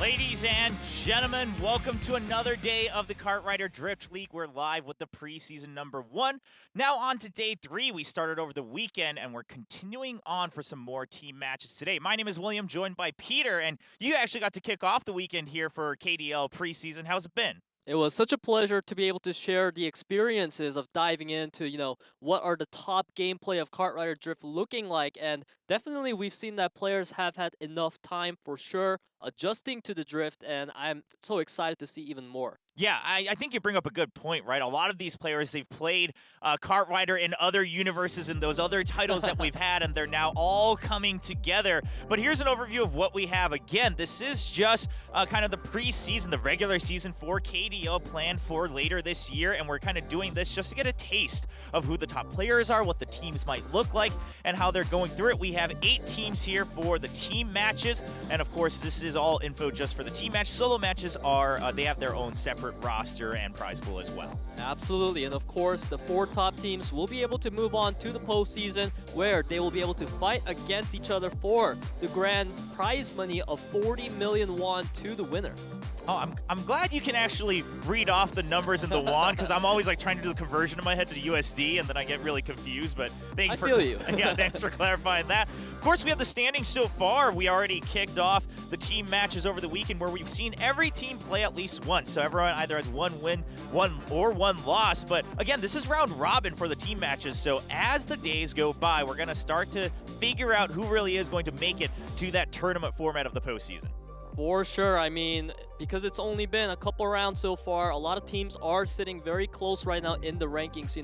Ladies and gentlemen, welcome to another day of the Kart Rider Drift League. We're live with the preseason number 1. Now on to day 3. We started over the weekend, and we're continuing on for some more team matches today. My name is William, joined by Peter, and you actually got to kick off the weekend here for KDL Preseason. How's it been? It was such a pleasure to be able to share the experiences of diving into, what are the top gameplay of Kart Rider Drift looking like. And definitely we've seen that players have had enough time for sure adjusting to the drift, and I'm so excited to see even more. Yeah, I think you bring up a good point, right? A lot of these players, they've played Kart Rider in other universes and those other titles that we've had, and they're now all coming together. But here's an overview of what we have. Again, this is just kind of the preseason, the regular season for KDL planned for later this year, and we're kind of doing this just to get a taste of who the top players are, what the teams might look like, and how they're going through it. We have 8 teams here for the team matches, and of course, this is all info just for the team match. Solo matches are, they have their own separate roster and prize pool as well. Absolutely, and of course, the 4 top teams will be able to move on to the postseason, where they will be able to fight against each other for the grand prize money of 40 million won to the winner. Oh, I'm glad you can actually read off the numbers in the won, because I'm always like trying to do the conversion in my head to USD, and then I get really confused. But I feel you. Yeah, thanks for clarifying that. Of course, we have the standings so far. We already kicked off the team matches over the weekend, where we've seen every team play at least once. So everyone either has 1 win, 1 loss. But again, this is round robin for the team matches. So as the days go by, we're going to start to figure out who really is going to make it to that tournament format of the postseason. For sure. I mean, because it's only been a couple rounds so far, a lot of teams are sitting very close right now in the rankings.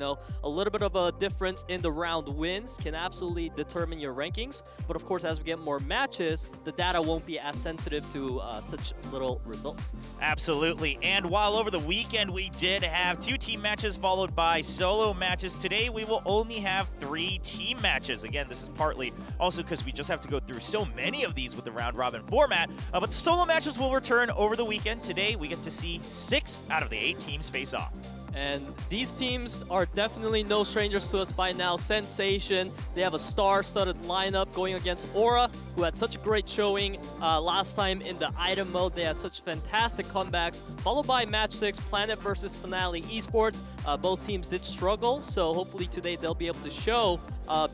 A little bit of a difference in the round wins can absolutely determine your rankings. But of course, as we get more matches, the data won't be as sensitive to such little results. Absolutely. And while over the weekend we did have 2 team matches followed by solo matches, today we will only have 3 team matches. Again, this is partly also because we just have to go through so many of these with the round robin format. But the solo matches will return over the weekend. Today we get to see 6 out of the 8 teams face off. And these teams are definitely no strangers to us by now. Sensation, they have a star-studded lineup going against Aura, who had such a great showing last time in the item mode. They had such fantastic comebacks, followed by Match 6, Planet versus Finale Esports. Both teams did struggle, so hopefully today they'll be able to show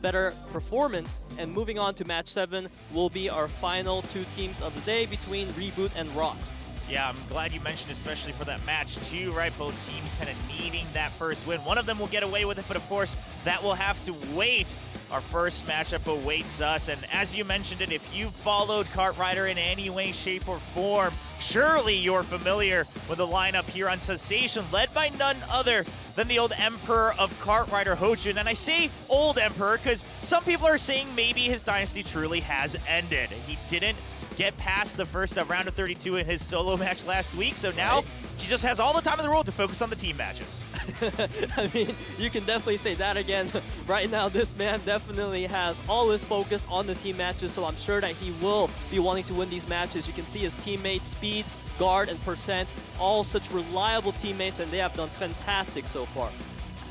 better performance. And moving on to Match 7 will be our final 2 teams of the day between ReBoot and ROX. Yeah, I'm glad you mentioned, especially for that match too, right? Both teams kind of needing that first win. One of them will get away with it, but of course, that will have to wait. Our first matchup awaits us, and as you mentioned it, if you've followed Kart Rider in any way, shape, or form, surely you're familiar with the lineup here on Sensation, led by none other than the old Emperor of Kart Rider, Hojin. And I say old Emperor because some people are saying maybe his dynasty truly has ended. He didn't get past the first round of 32 in his solo match last week, so now he just has all the time in the world to focus on the team matches. I mean, you can definitely say that again. Right now, this man definitely has all his focus on the team matches, so I'm sure that he will be wanting to win these matches. You can see his teammates, Speed, Guard, and Percent, all such reliable teammates, and they have done fantastic so far.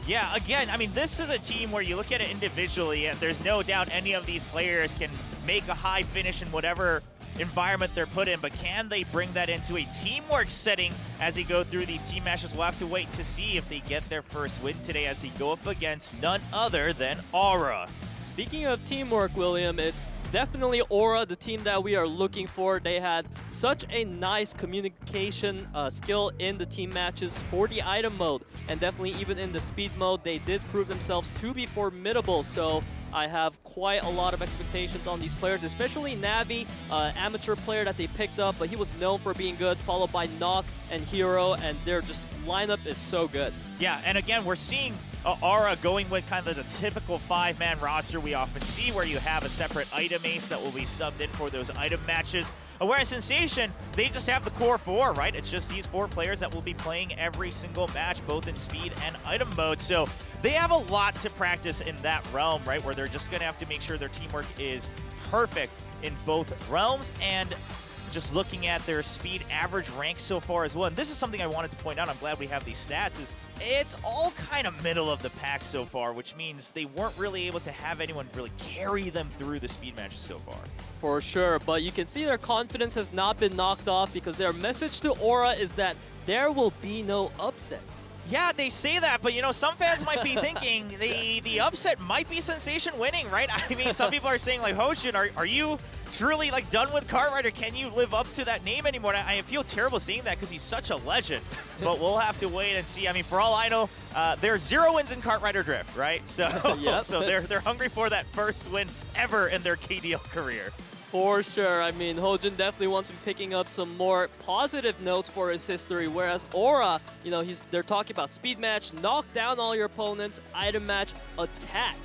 Yeah, again, I mean, this is a team where you look at it individually, and there's no doubt any of these players can make a high finish in whatever environment they're put in, but can they bring that into a teamwork setting as they go through these team matches? We'll have to wait to see if they get their first win today as they go up against none other than Aura. Speaking of teamwork, William, it's definitely Aura, the team that we are looking for. They had such a nice communication skill in the team matches for the item mode, and definitely even in the speed mode, they did prove themselves to be formidable. So I have quite a lot of expectations on these players, especially Navi, amateur player that they picked up, but he was known for being good, followed by Nock and Hero, and their just lineup is so good. Yeah, and again, we're seeing Aura going with kind of the typical 5-man roster we often see, where you have a separate item ace that will be subbed in for those item matches. Whereas Sensation, they just have the core 4, right? It's just these 4 players that will be playing every single match, both in speed and item mode. So they have a lot to practice in that realm, right? Where they're just going to have to make sure their teamwork is perfect in both realms and just looking at their speed average rank so far as well. And this is something I wanted to point out. I'm glad we have these stats. Is it's all kind of middle of the pack so far, which means they weren't really able to have anyone really carry them through the speed matches so far. For sure, but you can see their confidence has not been knocked off because their message to Aura is that there will be no upset. Yeah, they say that, but you know, some fans might be thinking the upset might be Sensation winning, right? I mean, some people are saying like, Hojin, are you truly like done with Cartwright? Can you live up to that name anymore? I feel terrible saying that because he's such a legend, but we'll have to wait and see. I mean, for all I know, there's 0 wins in Cartwright Drift, right? So, yep. So they're hungry for that first win ever in their KDL career. For sure. I mean, Hojin definitely wants to be picking up some more positive notes for his history, whereas Aura, you know, they're talking about speed match, knock down all your opponents, item match, attack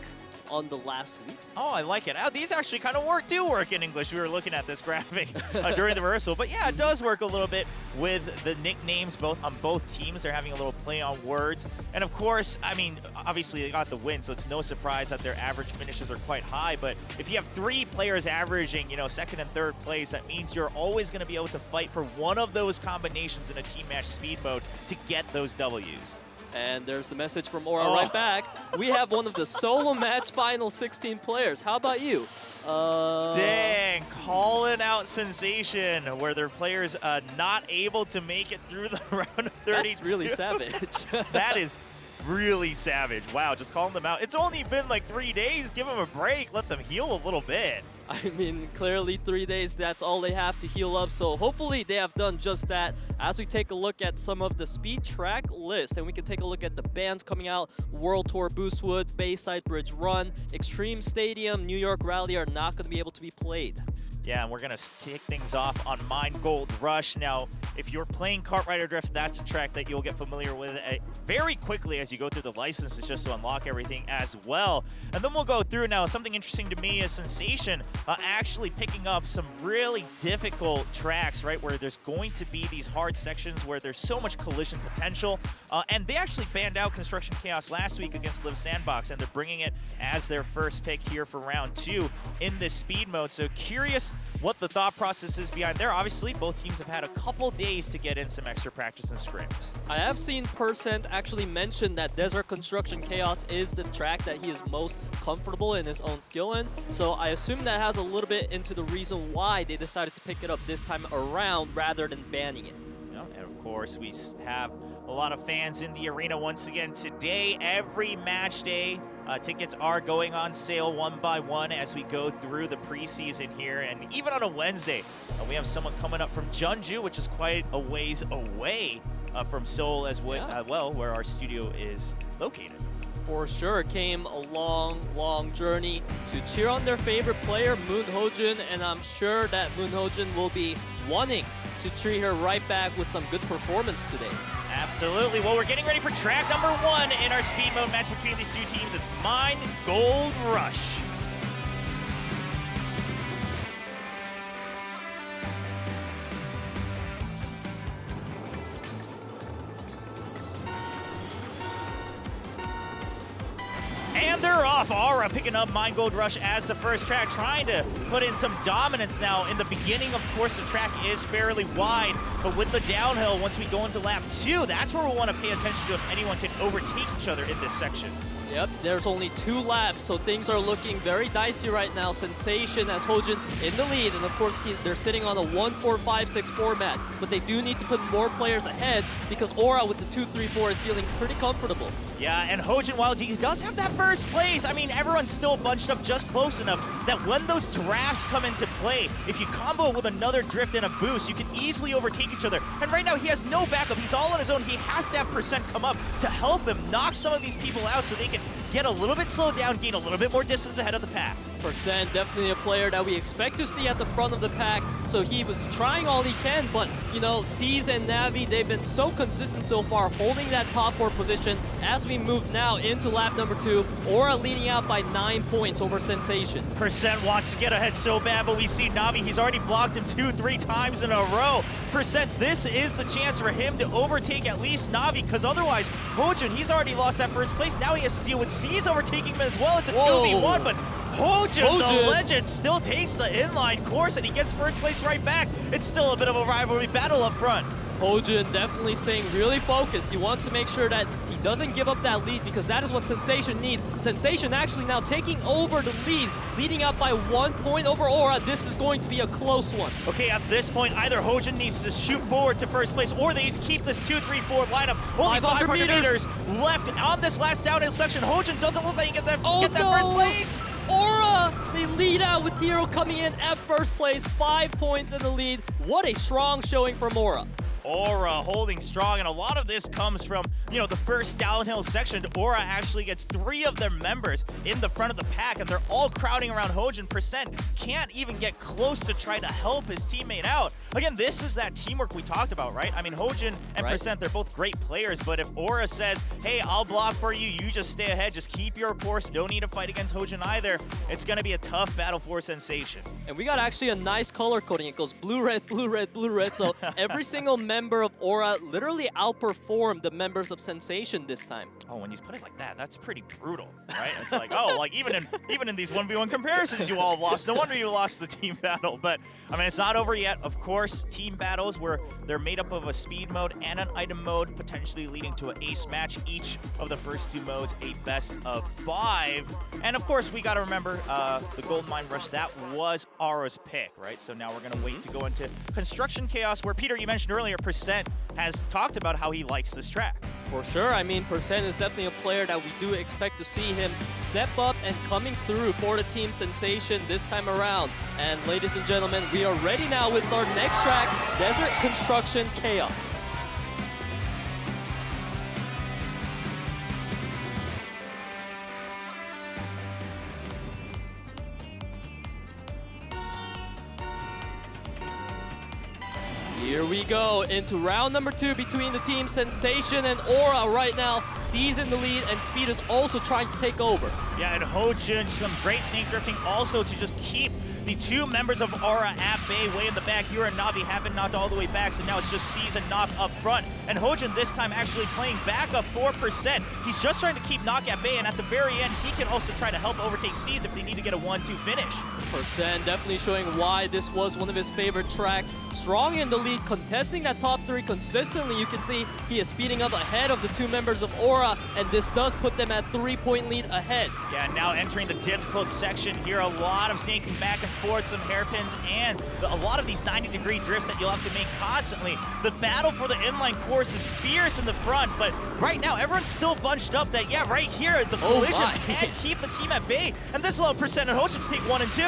on the last week. Oh, I like it. These actually kind of do work in English. We were looking at this graphic during the rehearsal. But yeah, it does work a little bit with the nicknames on both teams. They're having a little play on words. And of course, I mean, obviously they got the win, so it's no surprise that their average finishes are quite high. But if you have 3 players averaging, you know, 2nd and 3rd place, that means you're always going to be able to fight for one of those combinations in a team match speed mode to get those W's. And there's the message from Aura right back. We have one of the solo match final 16 players. How about you? Dang, calling out Sensation, where their players not able to make it through the round of 32. That's really savage. That is really savage. Wow, just calling them out. It's only been like 3 days. Give them a break. Let them heal a little bit. I mean, clearly 3 days, that's all they have to heal up. So hopefully they have done just that. As we take a look at some of the speed track lists, and we can take a look at the bands coming out. World Tour Boostwood, Bayside Bridge Run, Extreme Stadium, New York Rally are not going to be able to be played. Yeah, and we're going to kick things off on Mine Gold Rush. Now, if you're playing Cartwright Drift, that's a track that you'll get familiar with very quickly as you go through the licenses just to unlock everything as well. And then we'll go through now. Something interesting to me is Sensation actually picking up some really difficult tracks, right, where there's going to be these hard sections where there's so much collision potential. And they actually banned out Construction Chaos last week against Live Sandbox, and they're bringing it as their first pick here for round 2 in this speed mode. So curious what the thought process is behind there. Obviously, both teams have had a couple days to get in some extra practice and scrims. I have seen Percent actually mention that Desert Construction Chaos is the track that he is most comfortable in his own skill in. So I assume that has a little bit into the reason why they decided to pick it up this time around rather than banning it. And of course, we have a lot of fans in the arena once again today. Every match day, tickets are going on sale one by one as we go through the preseason here. And even on a Wednesday, we have someone coming up from Jeonju, which is quite a ways away from Seoul as well, where our studio is located. For sure, came a long, long journey to cheer on their favorite player, Moon Hojin, and I'm sure that Moon Hojin will be wanting to treat her right back with some good performance today. Absolutely. Well, we're getting ready for track number 1 in our speed mode match between these 2 teams. It's Mine Gold Rush. And they're off. Aura picking up Mine Gold Rush as the first track, trying to put in some dominance now. In the beginning, of course, the track is fairly wide, but with the downhill, once we go into lap 2, that's where we'll want to pay attention to if anyone can overtake each other in this section. Yep, there's only 2 laps, so things are looking very dicey right now. Sensation has Hojin in the lead, and of course they're sitting on a 1-4-5-6 format, but they do need to put more players ahead because Aura with the 2-3-4 is feeling pretty comfortable. Yeah, and Hojin, while he does have that first place, I mean, everyone's still bunched up just close enough that when those drafts come into play, if you combo with another drift and a boost, you can easily overtake each other. And right now, he has no backup. He's all on his own. He has to have Percent come up to help him knock some of these people out so they can get a little bit slowed down, gain a little bit more distance ahead of the pack. Percent definitely a player that we expect to see at the front of the pack, so he was trying all he can, but you know, C's and Navi, they've been so consistent so far, holding that top 4 position. As we move now into lap number 2, Aura leading out by 9 points over Sensation. Percent wants to get ahead so bad, but we see Navi, he's already blocked him 2-3 times in a row. Percent, this is the chance for him to overtake at least Navi, because otherwise, Hojun, he's already lost that first place. Now he has to deal with C's overtaking him as well. It's a 2v1, but Hojun, the legend, still takes the inline course, and he gets first place right back. It's still a bit of a rivalry battle up front. Hojun definitely staying really focused. He wants to make sure that he doesn't give up that lead, because that is what Sensation needs. Sensation actually now taking over the lead, leading up by 1 point over Aura. This is going to be a close one. Okay, at this point, either Hojun needs to shoot forward to first place, or they need to keep this 2-3-4 lineup. Only 500 meters left on this last downhill section. Hojun doesn't look like he can get that first place. Aura, they lead out with Hero coming in at first place, 5 points in the lead. What a strong showing from Aura. Aura holding strong, and a lot of this comes from, the first downhill section. Aura actually gets 3 of their members in the front of the pack, and they're all crowding around Hojun. Percent can't even get close to try to help his teammate out. Again, this is that teamwork we talked about, right? I mean, Hojun and Percent, they're both great players, but if Aura says, hey, I'll block for you, you just stay ahead, just keep your course, don't need to fight against Hojun either, it's going to be a tough battle for Sensation. And we got actually a nice color coding. It goes blue, red, blue, red, blue, red. So every single member of Aura literally outperformed the members of Sensation this time. Oh, when you put it like that, that's pretty brutal, right? It's like, oh, like even in these 1v1 comparisons, you all lost. No wonder you lost the team battle. But I mean, it's not over yet. Of course, team battles where they're made up of a speed mode and an item mode, potentially leading to an ace match. Each of the first 2 modes, a best of 5. And of course, we got to remember the Gold Mine Rush. That was Aura's pick, right? So now we're going to wait to go into Construction Chaos, where Peter, you mentioned earlier, Percent has talked about how he likes this track. For sure. I mean, Percent is definitely a player that we do expect to see him step up and coming through for the team Sensation this time around. And ladies and gentlemen, we are ready now with our next track, Desert Construction Chaos. Here we go into round number 2 between the team Sensation and Aura. Right now, C's in the lead, and Speed is also trying to take over. Yeah, and Hojun, some great sync drifting also to just keep the 2 members of Aura at bay way in the back. Hero and Navi haven't knocked all the way back, so now it's just C's and Knock up front. And Hojun this time actually playing back up 4%. He's just trying to keep Knock at bay, and at the very end, he can also try to help overtake C's if they need to get a 1-2 finish. Percent definitely showing why this was one of his favorite tracks. Strong in the lead, contesting that top 3 consistently. You can see he is speeding up ahead of the 2 members of Aura, and this does put them at 3-point lead ahead. Yeah, now entering the difficult section here, a lot of snaking back and forth, some hairpins, and a lot of these 90-degree drifts that you'll have to make constantly. The battle for the inline course is fierce in the front, but right now everyone's still bunched up that, yeah, right here, the collisions can keep the team at bay, and this will allow Percent and Hojun to take 1 and 2.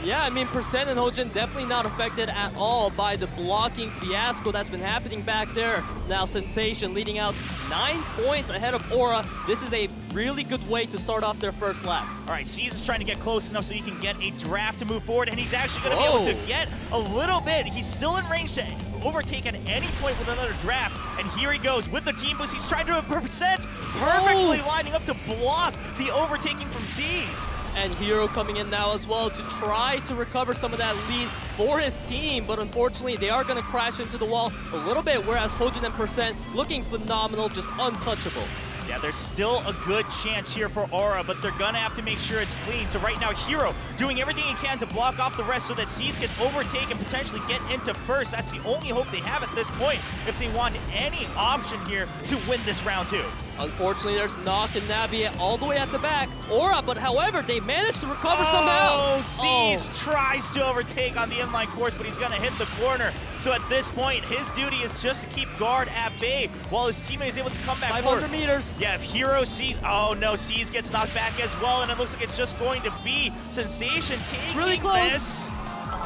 Yeah, I mean, Percent and Hojun definitely not affected at all by the blocking fiasco that's been happening back there. Now Sensation leading out 9 points ahead of Aura. This is a really good way to start off their first lap. All right, C's is trying to get close enough so he can get a draft to move forward, and he's actually going to be able to get a little bit. He's still in range to overtake at any point with another draft, and here he goes with the team boost. He's trying to Percent perfectly lining up to block the overtaking from C's. And Hero coming in now as well to try to recover some of that lead for his team, but unfortunately they are going to crash into the wall a little bit, whereas Hojun and Percent looking phenomenal, just untouchable. Yeah, there's still a good chance here for Aura, but they're gonna have to make sure it's clean. So right now, Hero doing everything he can to block off the rest so that C's can overtake and potentially get into first. That's the only hope they have at this point if they want any option here to win this round 2. Unfortunately, there's Knock and Navi all the way at the back. Aura, but however, they managed to recover somehow. C's tries to overtake on the inline course, but he's gonna hit the corner. So at this point, his duty is just to keep guard at bay while his teammate is able to come back 500 meters. Yeah, if Hero sees, oh no, C's gets knocked back as well, and it looks like it's just going to be Sensation taking really close. this.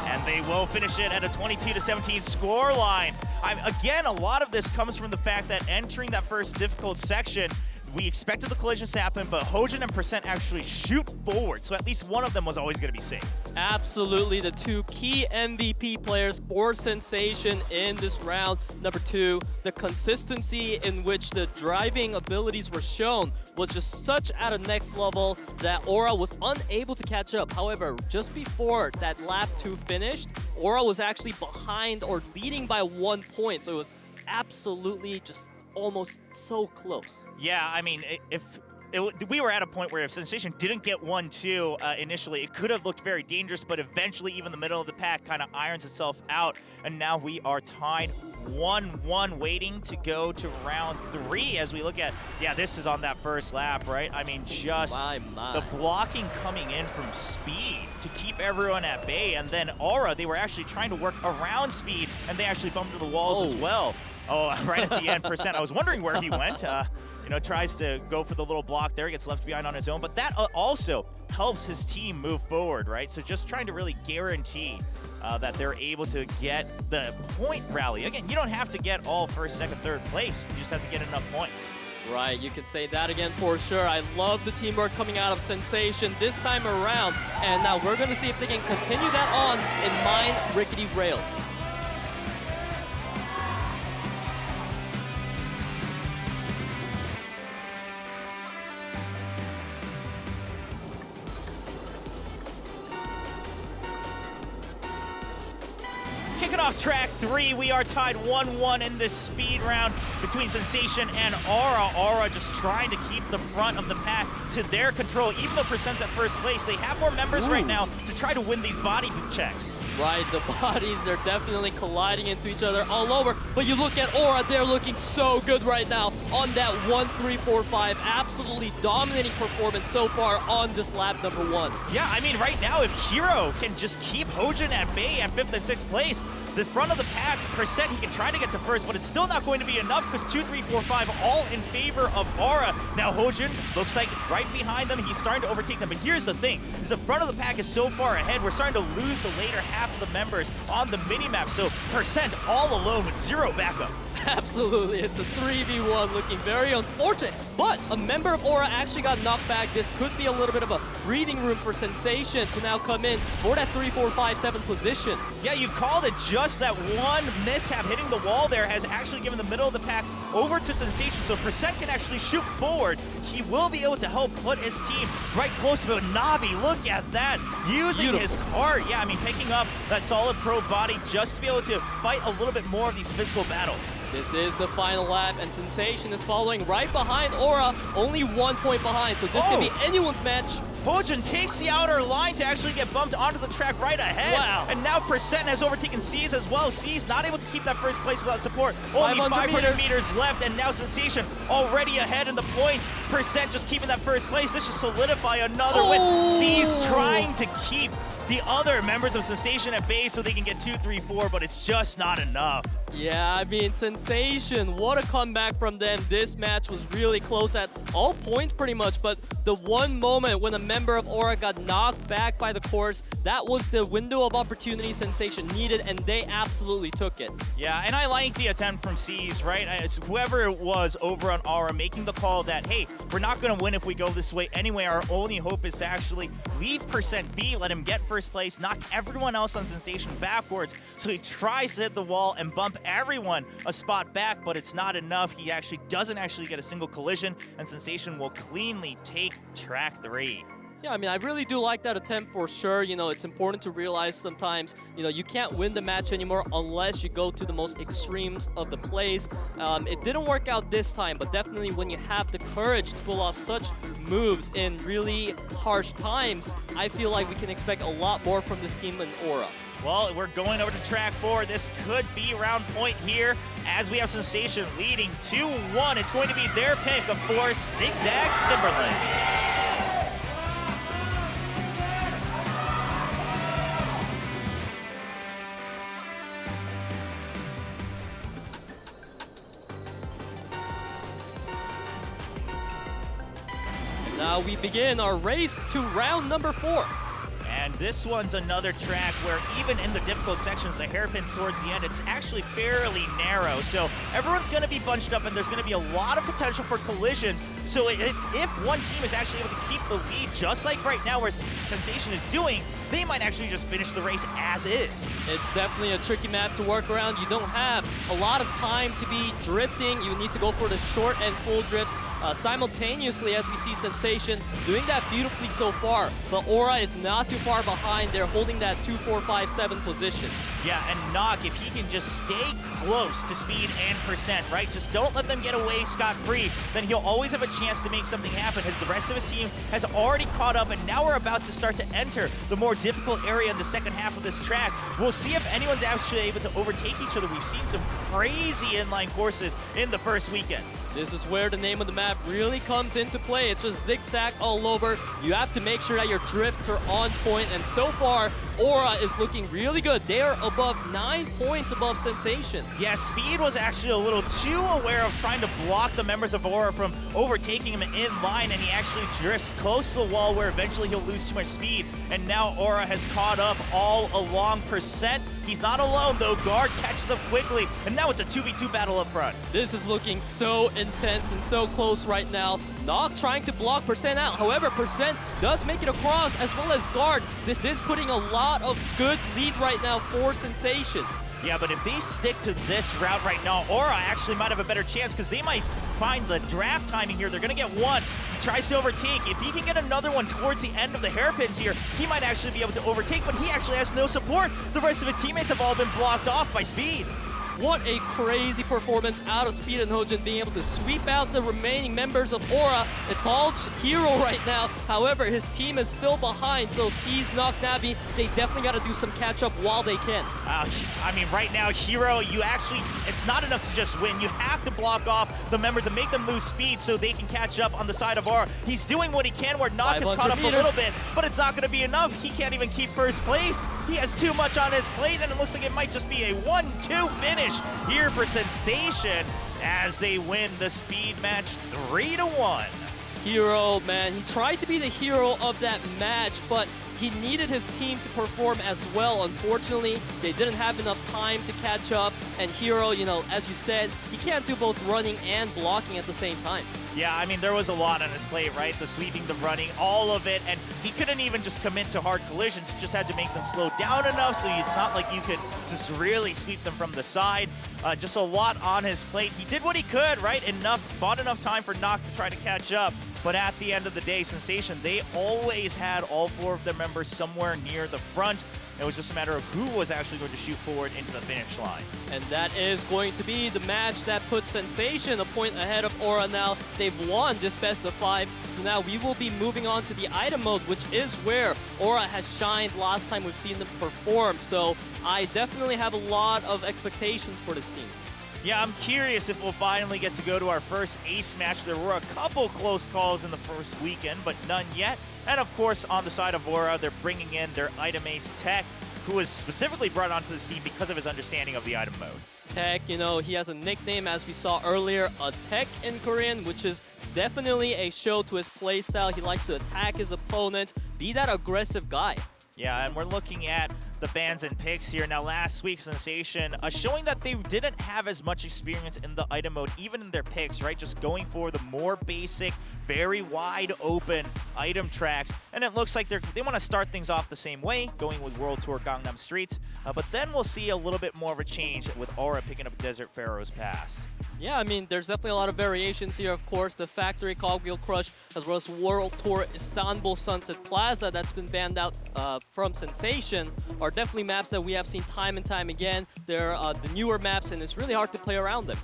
And they will finish it at a 22-17 scoreline. Again, a lot of this comes from the fact that entering that first difficult section, we expected the collisions to happen, but Hojin and Percent actually shoot forward, so at least one of them was always going to be safe. Absolutely, the two key MVP players for Sensation in this round. Number 2, the consistency in which the driving abilities were shown was just such at a next level that Aura was unable to catch up. However, just before that lap 2 finished, Aura was actually behind or leading by 1 point, so it was absolutely just almost so close. Yeah, I mean, we were at a point where if Sensation didn't get 1-2 initially, it could have looked very dangerous, but eventually even the middle of the pack kind of irons itself out, and now we are tied 1-1, waiting to go to round 3 as we look at, yeah, this is on that first lap, right? I mean, just the blocking coming in from Speed to keep everyone at bay, and then Aura, they were actually trying to work around Speed, and they actually bumped into the walls as well. Oh, right at the end, Percent. I was wondering where he went. You know, tries to go for the little block there, gets left behind on his own, but that also helps his team move forward, right? So just trying to really guarantee that they're able to get the point rally. Again, you don't have to get all first, second, third place. You just have to get enough points. Right, you can say that again for sure. I love the teamwork coming out of Sensation this time around. And now we're going to see if they can continue that on in Mine Rickety Rails. Kicking off track 3, we are tied 1-1 in this speed round between Sensation and Aura. Aura just trying to keep the front of the pack to their control. Even though Percent's at first place, they have more members right now to try to win these body checks. Right, the bodies, they're definitely colliding into each other all over. But you look at Aura, they're looking so good right now on that 1-3-4-5. Absolutely dominating performance so far on this lap number 1. Yeah, I mean, right now, if Hero can just keep Hojin at bay at 5th and 6th place, the front of the pack, Percent, he can try to get to first, but it's still not going to be enough because 2, 3, 4, 5 all in favor of Aura. Now Hojin looks like right behind them. He's starting to overtake them, but here's the thing. Is the front of the pack is so far ahead, we're starting to lose the later half of the members on the minimap, so Percent all alone with 0 backup. Absolutely, it's a 3v1 looking very unfortunate, but a member of Aura actually got knocked back. This could be a little bit of a breathing room for Sensation to now come in for that 3, 4, 5, 7 position. Yeah, you called it. Just that one mishap hitting the wall there has actually given the middle of the pack over to Sensation, so Percent can actually shoot forward. He will be able to help put his team right close to it. Navi, look at that, using his cart. Yeah, I mean, picking up that solid pro body just to be able to fight a little bit more of these physical battles. This is the final lap, and Sensation is following right behind Aura, only 1 point behind, so this can be anyone's match. Hojin takes the outer line to actually get bumped onto the track right ahead. Wow. And now Percent has overtaken C's as well. C's not able to keep that first place without support. Only 500 meters left, and now Sensation already ahead in the points. Percent just keeping that first place. This should solidify another win. C's trying to keep the other members of Sensation at bay so they can get 2, 3, 4, but it's just not enough. Yeah, I mean, Sensation, what a comeback from them. This match was really close at all points pretty much, but the one moment when a member of Aura got knocked back by the course, that was the window of opportunity Sensation needed, and they absolutely took it. Yeah, and I like the attempt from C's, right? Whoever it was over on Aura making the call that, hey, we're not going to win if we go this way anyway. Our only hope is to actually leave Percent be, let him get first place, knock everyone else on Sensation backwards. So he tries to hit the wall and bump everyone a spot back, but it's not enough. He actually doesn't get a single collision, and Sensation will cleanly take track 3. Yeah, I mean, I really do like that attempt for sure. You know, it's important to realize sometimes, you know, you can't win the match anymore unless you go to the most extremes of the plays. It didn't work out this time, but definitely when you have the courage to pull off such moves in really harsh times, I feel like we can expect a lot more from this team in Aura. Well, we're going over to track 4. This could be round point here as we have Sensation leading 2-1. It's going to be their pick, of course, Zigzag Timberland. Now we begin our race to round number 4. And this one's another track where even in the difficult sections, the hairpins towards the end, it's actually fairly narrow. So everyone's going to be bunched up and there's going to be a lot of potential for collisions. So if one team is actually able to keep the lead, just like right now where Sensation is doing, they might actually just finish the race as is. It's definitely a tricky map to work around. You don't have a lot of time to be drifting. You need to go for the short and full drifts simultaneously, as we see Sensation doing that beautifully so far. But Aura is not too far behind. They're holding that 2, 4, 5, 7 position. Yeah, and Nock, if he can just stay close to speed and percent, right? Just don't let them get away scot-free, then he'll always have a chance to make something happen, as the rest of his team has already caught up, and now we're about to start to enter the more difficult area in the second half of this track. We'll see if anyone's actually able to overtake each other. We've seen some crazy inline courses in the first weekend. This is where the name of the map really comes into play. It's just zigzag all over. You have to make sure that your drifts are on point, and so far, Aura is looking really good. They are above 9 points above Sensation. Yeah, Speed was actually a little too aware of trying to block the members of Aura from overtaking him in line, and he actually drifts close to the wall where eventually he'll lose too much speed. And now Aura has caught up all along percent. He's not alone though. Guard catches up quickly, and now it's a 2v2 battle up front. This is looking so intense and so close right now. Nock trying to block Percent out. However, Percent does make it across, as well as Guard. This is putting a lot of good lead right now for Sensation. Yeah, but if they stick to this route right now, Aura actually might have a better chance, because they might find the draft timing here. They're going to get one. He tries to overtake. If he can get another one towards the end of the hairpins here, he might actually be able to overtake, but he actually has no support. The rest of his teammates have all been blocked off by Speed. What a crazy performance out of Speed and Hojin, being able to sweep out the remaining members of Aura. It's all Hero right now. However, his team is still behind, so C's, Nock, Navi, they definitely got to do some catch-up while they can. I mean, right now, Hero, it's not enough to just win. You have to block off the members and make them lose speed so they can catch up on the side of Aura. He's doing what he can, where Nock is caught up a little bit, but it's not going to be enough. He can't even keep first place. He has too much on his plate, and it looks like it might just be a 1-2 finish here for Sensation as they win the speed match 3-1. Hero, man, he tried to be the hero of that match, but he needed his team to perform as well. Unfortunately, they didn't have enough time to catch up, and Hero, you know, as you said, he can't do both running and blocking at the same time. Yeah, I mean, there was a lot on his plate, right? The sweeping, the running, all of it, and he couldn't even just commit to hard collisions. He just had to make them slow down enough, so it's not like you could just really sweep them from the side. Just a lot on his plate. He did what he could, right? Bought enough time for Nock to try to catch up. But at the end of the day, Sensation, they always had all 4 of their members somewhere near the front. It was just a matter of who was actually going to shoot forward into the finish line. And that is going to be the match that puts Sensation a point ahead of Aura now. They've won this best of 5, so now we will be moving on to the item mode, which is where Aura has shined last time we've seen them perform. So I definitely have a lot of expectations for this team. Yeah, I'm curious if we'll finally get to go to our first ace match. There were a couple close calls in the first weekend, but none yet. And of course, on the side of Aura, they're bringing in their item ace Tech, who was specifically brought onto this team because of his understanding of the item mode. Tech, you know, he has a nickname, as we saw earlier, a Tech in Korean, which is definitely a show to his playstyle. He likes to attack his opponent, be that aggressive guy. Yeah, and we're looking at the bans and picks here. Now, last week's Sensation showing that they didn't have as much experience in the item mode, even in their picks, right? Just going for the more basic, very wide open item tracks. And it looks like they want to start things off the same way, going with World Tour Gangnam Streets. But then we'll see a little bit more of a change with Aura picking up Desert Pharaoh's Pass. Yeah, I mean, there's definitely a lot of variations here, of course. The Factory Cogwheel Crush, as well as World Tour Istanbul Sunset Plaza that's been banned out from Sensation, are definitely maps that we have seen time and time again. They're the newer maps, and it's really hard to play around them.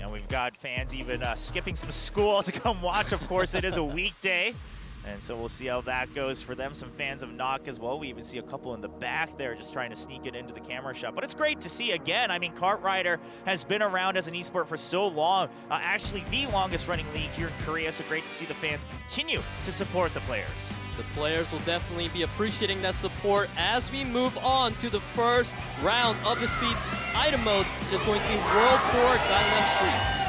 And we've got fans even skipping some school to come watch. Of course, it is a weekday. And so we'll see how that goes for them. Some fans of Nock as well. We even see a couple in the back there just trying to sneak it into the camera shot. But it's great to see again. I mean, Kart Rider has been around as an esport for so long. Actually, the longest running league here in Korea. So great to see the fans continue to support the players. The players will definitely be appreciating that support as we move on to the first round of the speed item mode. It is going to be World Tour Gangnam Streets.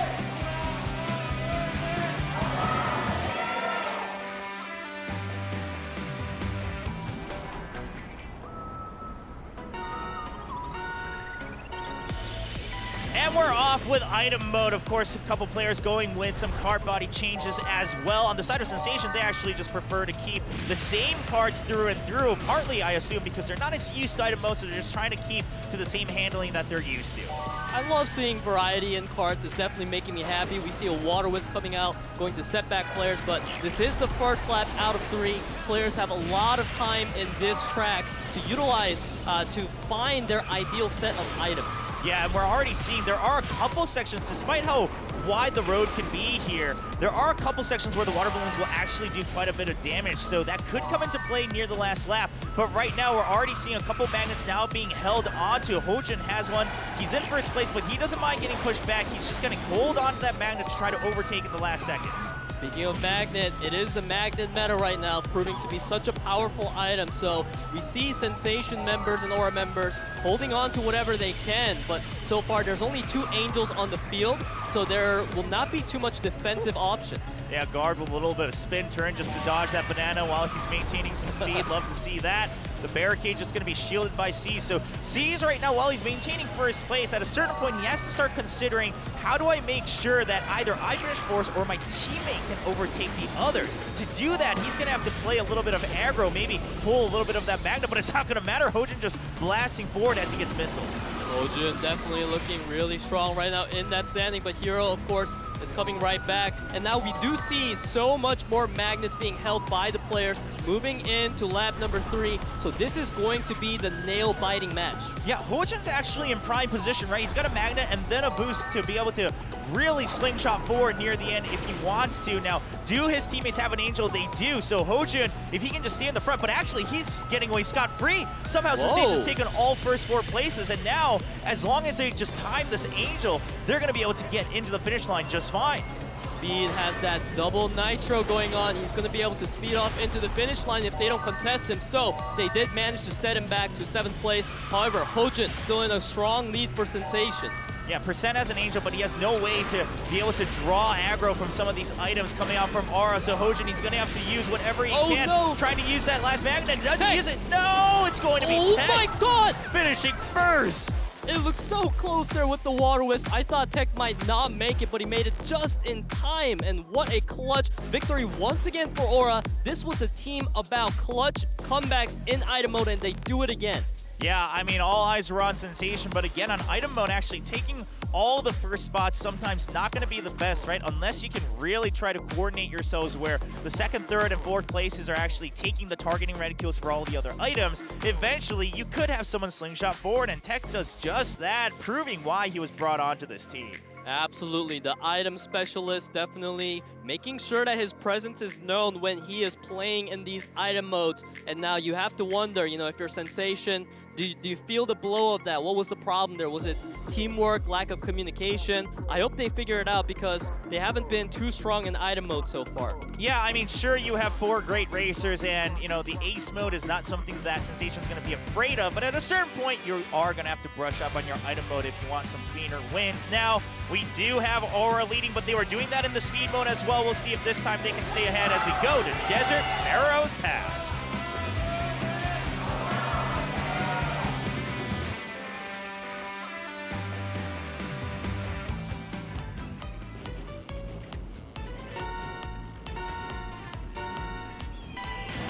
And we're off with item mode. Of course, a couple players going with some card body changes as well. On the side of Sensation, they actually just prefer to keep the same cards through and through. Partly, I assume, because they're not as used to item mode, so they're just trying to keep to the same handling that they're used to. I love seeing variety in cards. It's definitely making me happy. We see a Water Wisp coming out, going to set back players, but this is the first lap out of 3. Players have a lot of time in this track to utilize to find their ideal set of items. Yeah, and we're already seeing there are a couple sections, despite how wide the road can be here, there are a couple sections where the water balloons will actually do quite a bit of damage, so that could come into play near the last lap. But right now, we're already seeing a couple magnets now being held onto. Hojin has one. He's in first place, but he doesn't mind getting pushed back. He's just going to hold on to that magnet to try to overtake in the last seconds. Speaking of magnet, it is a magnet meta right now, proving to be such a powerful item. So we see Sensation members and Aura members holding on to whatever they can, but so far there's only 2 Angels on the field, so there will not be too much defensive options. Yeah, Guard with a little bit of spin turn just to dodge that banana while he's maintaining some speed. Love to see that. The barricade just going to be shielded by C. So C's right now, while he's maintaining first place, at a certain point he has to start considering, how do I make sure that either I finish first or my teammate can overtake the others? To do that, he's going to have to play a little bit of aggro, maybe pull a little bit of that magnet, but it's not going to matter. Hojin just blasting forward as he gets missiled. Hojin definitely looking really strong right now in that standing, but Hero, of course, is coming right back. And now we do see so much more magnets being held by the players moving into lap number 3. So this is going to be the nail-biting match. Yeah, Hojin's actually in prime position, right? He's got a magnet and then a boost to be able to really slingshot forward near the end if he wants to. Now, do his teammates have an Angel? They do. So Hojin, if he can just stay in the front, but actually he's getting away scot-free. Somehow Sensation's taken all first 4 places, and now, as long as they just time this Angel, they're going to be able to get into the finish line just fine. Speed has that double nitro going on. He's going to be able to speed off into the finish line if they don't contest him. So they did manage to set him back to 7th place. However, Hojin still in a strong lead for Sensation. Yeah, Percent has an Angel, but he has no way to be able to draw aggro from some of these items coming out from Aura. So Hojin, he's going to have to use whatever he can. No. Trying to use that last magnet. Does he use it? No! It's going to be 10. Oh my god! Finishing first! It looked so close there with the Water Wisp. I thought Tech might not make it, but he made it just in time. And what a clutch victory once again for Aura. This was a team about clutch comebacks in item mode, and they do it again. Yeah, I mean, all eyes were on Sensation, but again, on item mode, actually taking all the first spots sometimes not going to be the best, right? Unless you can really try to coordinate yourselves where the 2nd, 3rd, and 4th places are actually taking the targeting reticules for all the other items. Eventually, you could have someone slingshot forward, and Tech does just that, proving why he was brought onto this team. Absolutely. The item specialist definitely making sure that his presence is known when he is playing in these item modes. And now you have to wonder, you know, if you're Sensation, do you feel the blow of that? What was the problem there? Was it teamwork, lack of communication? I hope they figure it out because they haven't been too strong in item mode so far. Yeah, I mean, sure, you have 4 great racers, and, you know, the ace mode is not something that Sensation's going to be afraid of, but at a certain point, you are going to have to brush up on your item mode if you want some cleaner wins. Now, we do have Aura leading, but they were doing that in the speed mode as well. We'll see if this time they can stay ahead as we go to Desert Barrows Pass.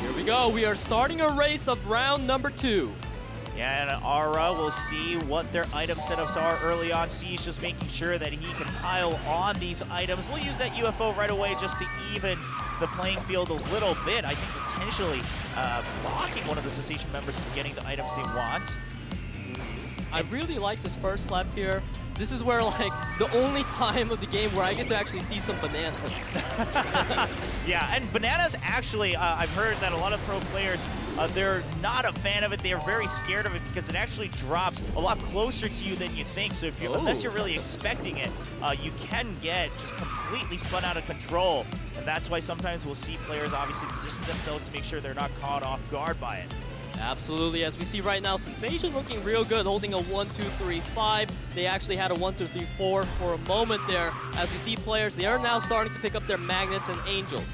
Here we go. We are starting a race of round number 2. Yeah, and Aura will see what their item setups are early on. C's just making sure that he can pile on these items. We'll use that UFO right away just to even the playing field a little bit. I think potentially blocking one of the Sensation members from getting the items they want. I really like this first lap here. This is where, like, the only time of the game where I get to actually see some bananas. Yeah, and bananas actually, I've heard that a lot of pro players, they're not a fan of it. They are very scared of it because it actually drops a lot closer to you than you think. So if you, unless you're really expecting it, you can get just completely spun out of control. And that's why sometimes we'll see players obviously position themselves to make sure they're not caught off guard by it. Absolutely, as we see right now, Sensation looking real good, holding a 1-2-3-5. They actually had a 1-2-3-4 for a moment there. As we see players, they are now starting to pick up their magnets and angels.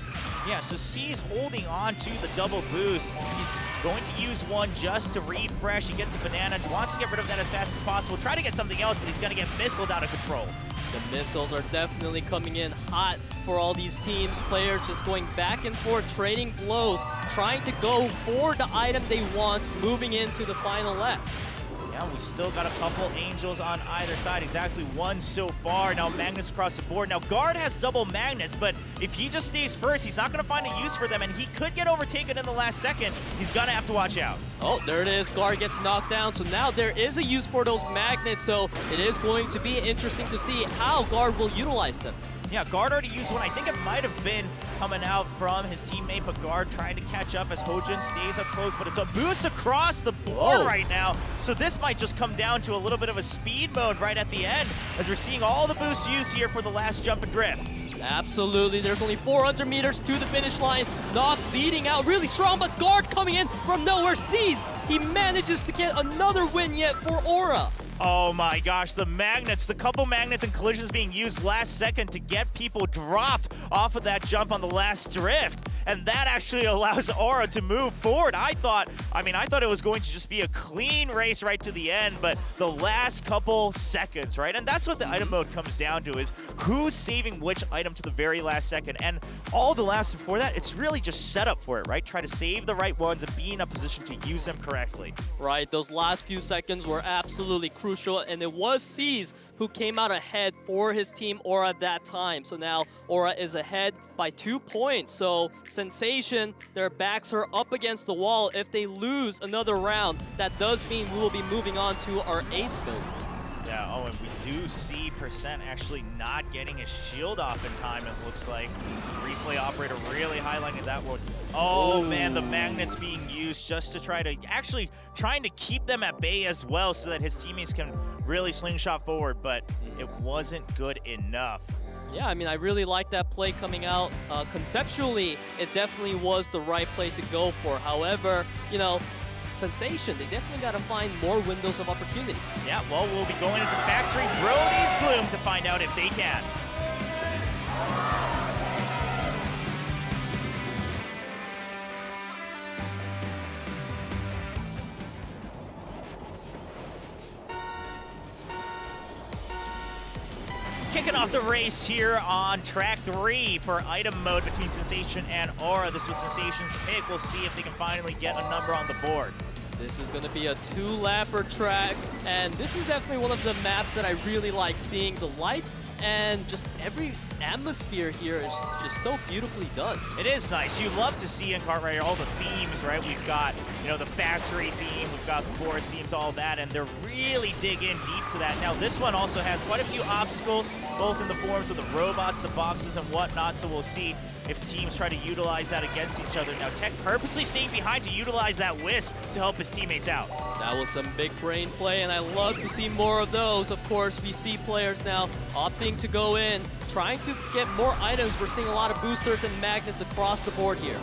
Yeah, so C's holding on to the double boost. He's going to use one just to refresh and get to Banana. He wants to get rid of that as fast as possible. Try to get something else, but he's going to get missiled out of control. The missiles are definitely coming in hot for all these teams. Players just going back and forth, trading blows, trying to go for the item they want, moving into the final lap. Yeah, we've still got a couple Angels on either side. Exactly one so far. Now magnets across the board. Now Guard has double magnets, but if he just stays first, he's not going to find a use for them, and he could get overtaken in the last second. He's going to have to watch out. Oh, there it is. Guard gets knocked down, so now there is a use for those magnets, so it is going to be interesting to see how Guard will utilize them. Yeah, Guard already used one. I think it might have been coming out from his teammate, but Guard trying to catch up as Hojin stays up close, but it's a boost across the board right now. So this might just come down to a little bit of a speed mode right at the end, as we're seeing all the boosts used here for the last jump and drift. Absolutely, there's only 400 meters to the finish line. Knock leading out really strong, but Guard coming in from nowhere sees. He manages to get another win yet for Aura. Oh my gosh, the magnets, the couple magnets and collisions being used last second to get people dropped off of that jump on the last drift. And that actually allows Aura to move forward. I thought it was going to just be a clean race right to the end, but the last couple seconds, right? And that's what the item mode comes down to, is who's saving which item to the very last second. And all the laps before that, it's really just set up for it, right? Try to save the right ones and be in a position to use them correctly. Right, those last few seconds were absolutely crucial, and it was C's who came out ahead for his team Aura at that time. So now Aura is ahead by 2 points. So Sensation, their backs are up against the wall. If they lose another round, that does mean we will be moving on to our ace mode. Yeah, oh, and we do see Percent actually not getting his shield off in time, it looks like. Replay operator really highlighting that one. Oh, man, the magnets being used just to trying to keep them at bay as well so that his teammates can really slingshot forward, but it wasn't good enough. Yeah, I mean, I really like that play coming out. Conceptually, it definitely was the right play to go for. However, you know, Sensation, they definitely got to find more windows of opportunity. Yeah, well, we'll be going into Factory Brody's Gloom to find out if they can. Kicking off the race here on track 3 for item mode between Sensation and Aura. This was Sensation's pick. We'll see if they can finally get a number on the board. This is going to be a 2-lapper track, and this is definitely one of the maps that I really like seeing. The lights and just every atmosphere here is just so beautifully done. It is nice. You love to see in Kart Rider all the themes, right? We've got, you know, the factory theme, we've got the forest themes, all that, and they're really digging deep to that. Now, this one also has quite a few obstacles, both in the forms of the robots, the boxes, and whatnot, so we'll see if teams try to utilize that against each other. Now, Tech purposely staying behind to utilize that Wisp to help his teammates out. That was some big brain play, and I love to see more of those. Of course, we see players now opting to go in, trying to get more items. We're seeing a lot of boosters and magnets across the board here.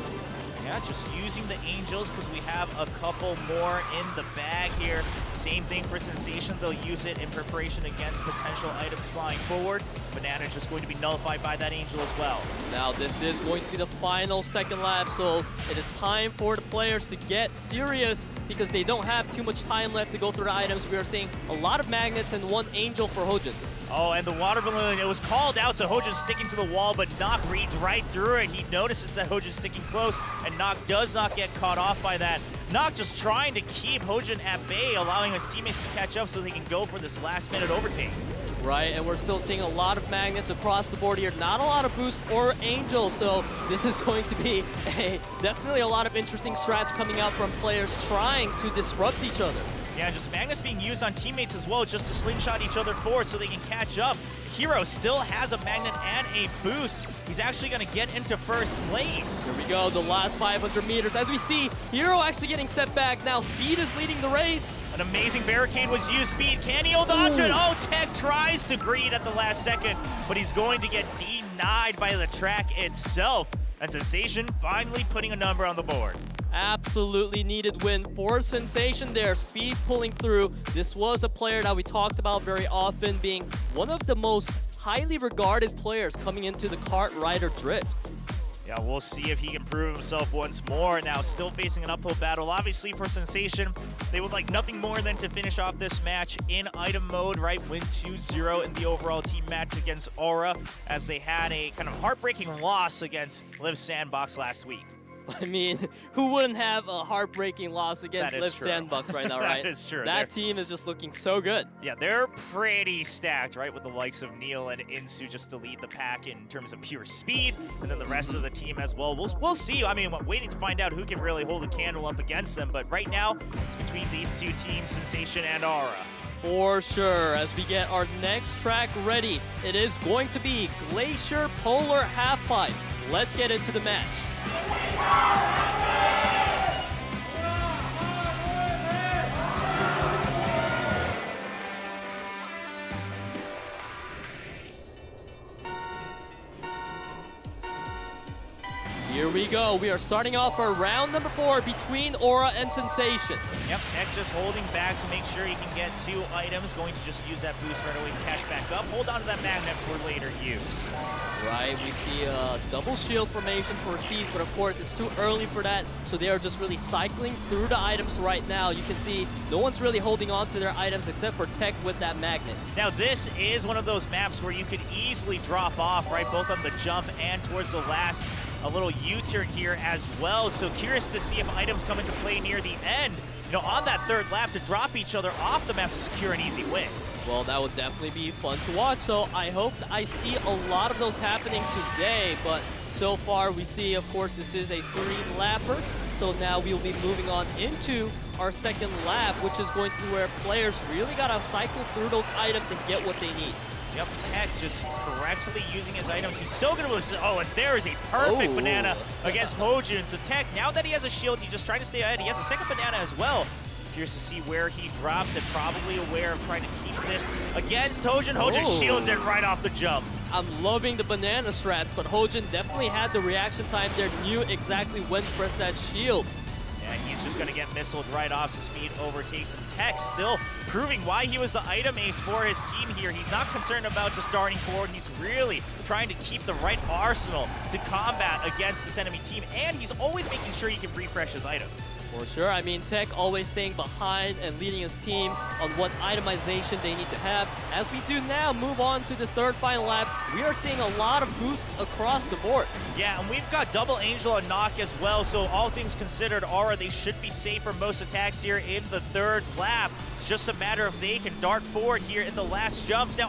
Yeah, just using the Angels because we have a couple more in the bag here. Same thing for Sensation. They'll use it in preparation against potential items flying forward. Banana is just going to be nullified by that Angel as well. Now this is going to be the final second lap, so it is time for the players to get serious because they don't have too much time left to go through the items. We are seeing a lot of magnets and one Angel for Hojin. Oh, and the water balloon, it was called out, so Hojin's sticking to the wall, but Nock reads right through it. He notices that Hojin's sticking close, and Nock does not get caught off by that. Nock just trying to keep Hojin at bay, allowing his teammates to catch up so they can go for this last-minute overtake. Right, and we're still seeing a lot of magnets across the board here. Not a lot of boost or Angel, so this is going to be definitely a lot of interesting strats coming out from players trying to disrupt each other. Yeah, just magnets being used on teammates as well, just to slingshot each other forward so they can catch up. Hero still has a magnet and a boost. He's actually going to get into first place. Here we go, the last 500 meters. As we see, Hero actually getting set back. Now Speed is leading the race. An amazing barricade was used. Speed, can he hold on to it? Oh, Tech tries to greet at the last second, but he's going to get denied by the track itself. And Sensation finally putting a number on the board. Absolutely needed win for Sensation there. Speed pulling through. This was a player that we talked about very often, being one of the most highly regarded players coming into the Kart Rider Drift. Yeah, we'll see if he can prove himself once more. Now, still facing an uphill battle. Obviously, for Sensation, they would like nothing more than to finish off this match in item mode, right? Win 2-0 in the overall team match against Aura, as they had a kind of heartbreaking loss against Live Sandbox last week. I mean, who wouldn't have a heartbreaking loss against Live Sandbox right now, right? That is true. That team is just looking so good. Yeah, they're pretty stacked, right? With the likes of Neil and Insu just to lead the pack in terms of pure speed, and then the rest of the team as well. We'll see. I mean, waiting to find out who can really hold a candle up against them. But right now, it's between these two teams, Sensation and Aura. For sure, as we get our next track ready, it is going to be Glacier Polar Halfpipe. Let's get into the match. Here we go. We are starting off our round number 4 between Aura and Sensation. Yep, Tech just holding back to make sure he can get 2 items. Going to just use that boost right away to cash back up. Hold on to that magnet for later use. Right, we see a double shield formation for Siege, but of course it's too early for that, so they are just really cycling through the items right now. You can see no one's really holding on to their items except for Tech with that magnet. Now this is one of those maps where you could easily drop off, right, both on the jump and towards the last, a little U-turn here as well. So curious to see if items come into play near the end, you know, on that 3rd lap to drop each other off the map to secure an easy win. Well, that would definitely be fun to watch, so I hope I see a lot of those happening today, but so far we see, of course, this is a 3-lapper, so now we'll be moving on into our 2nd lap, which is going to be where players really gotta cycle through those items and get what they need. Yep, Tech just correctly using his items. He's so good with, oh, and there is a perfect banana against Hojun. So Tech, now that he has a shield, he's just trying to stay ahead. He has a 2nd banana as well. Curious to see where he drops it. Probably aware of trying to keep this against Hojun. Hojun shields it right off the jump. I'm loving the banana strats, but Hojun definitely had the reaction time there, knew exactly when to press that shield. And he's just going to get missiled right off, so speed overtakes him. Tech still proving why he was the item ace for his team here. He's not concerned about just darting forward. He's really trying to keep the right arsenal to combat against this enemy team, and he's always making sure he can refresh his items. For sure. I mean, Tech always staying behind and leading his team on what itemization they need to have. As we do now move on to this 3rd final lap, we are seeing a lot of boosts across the board. Yeah, and we've got double Angel and Knock as well, so all things considered, Aura, they should be safe for most attacks here in the 3rd lap. It's just a matter of they can dart forward here in the last jumps. Now,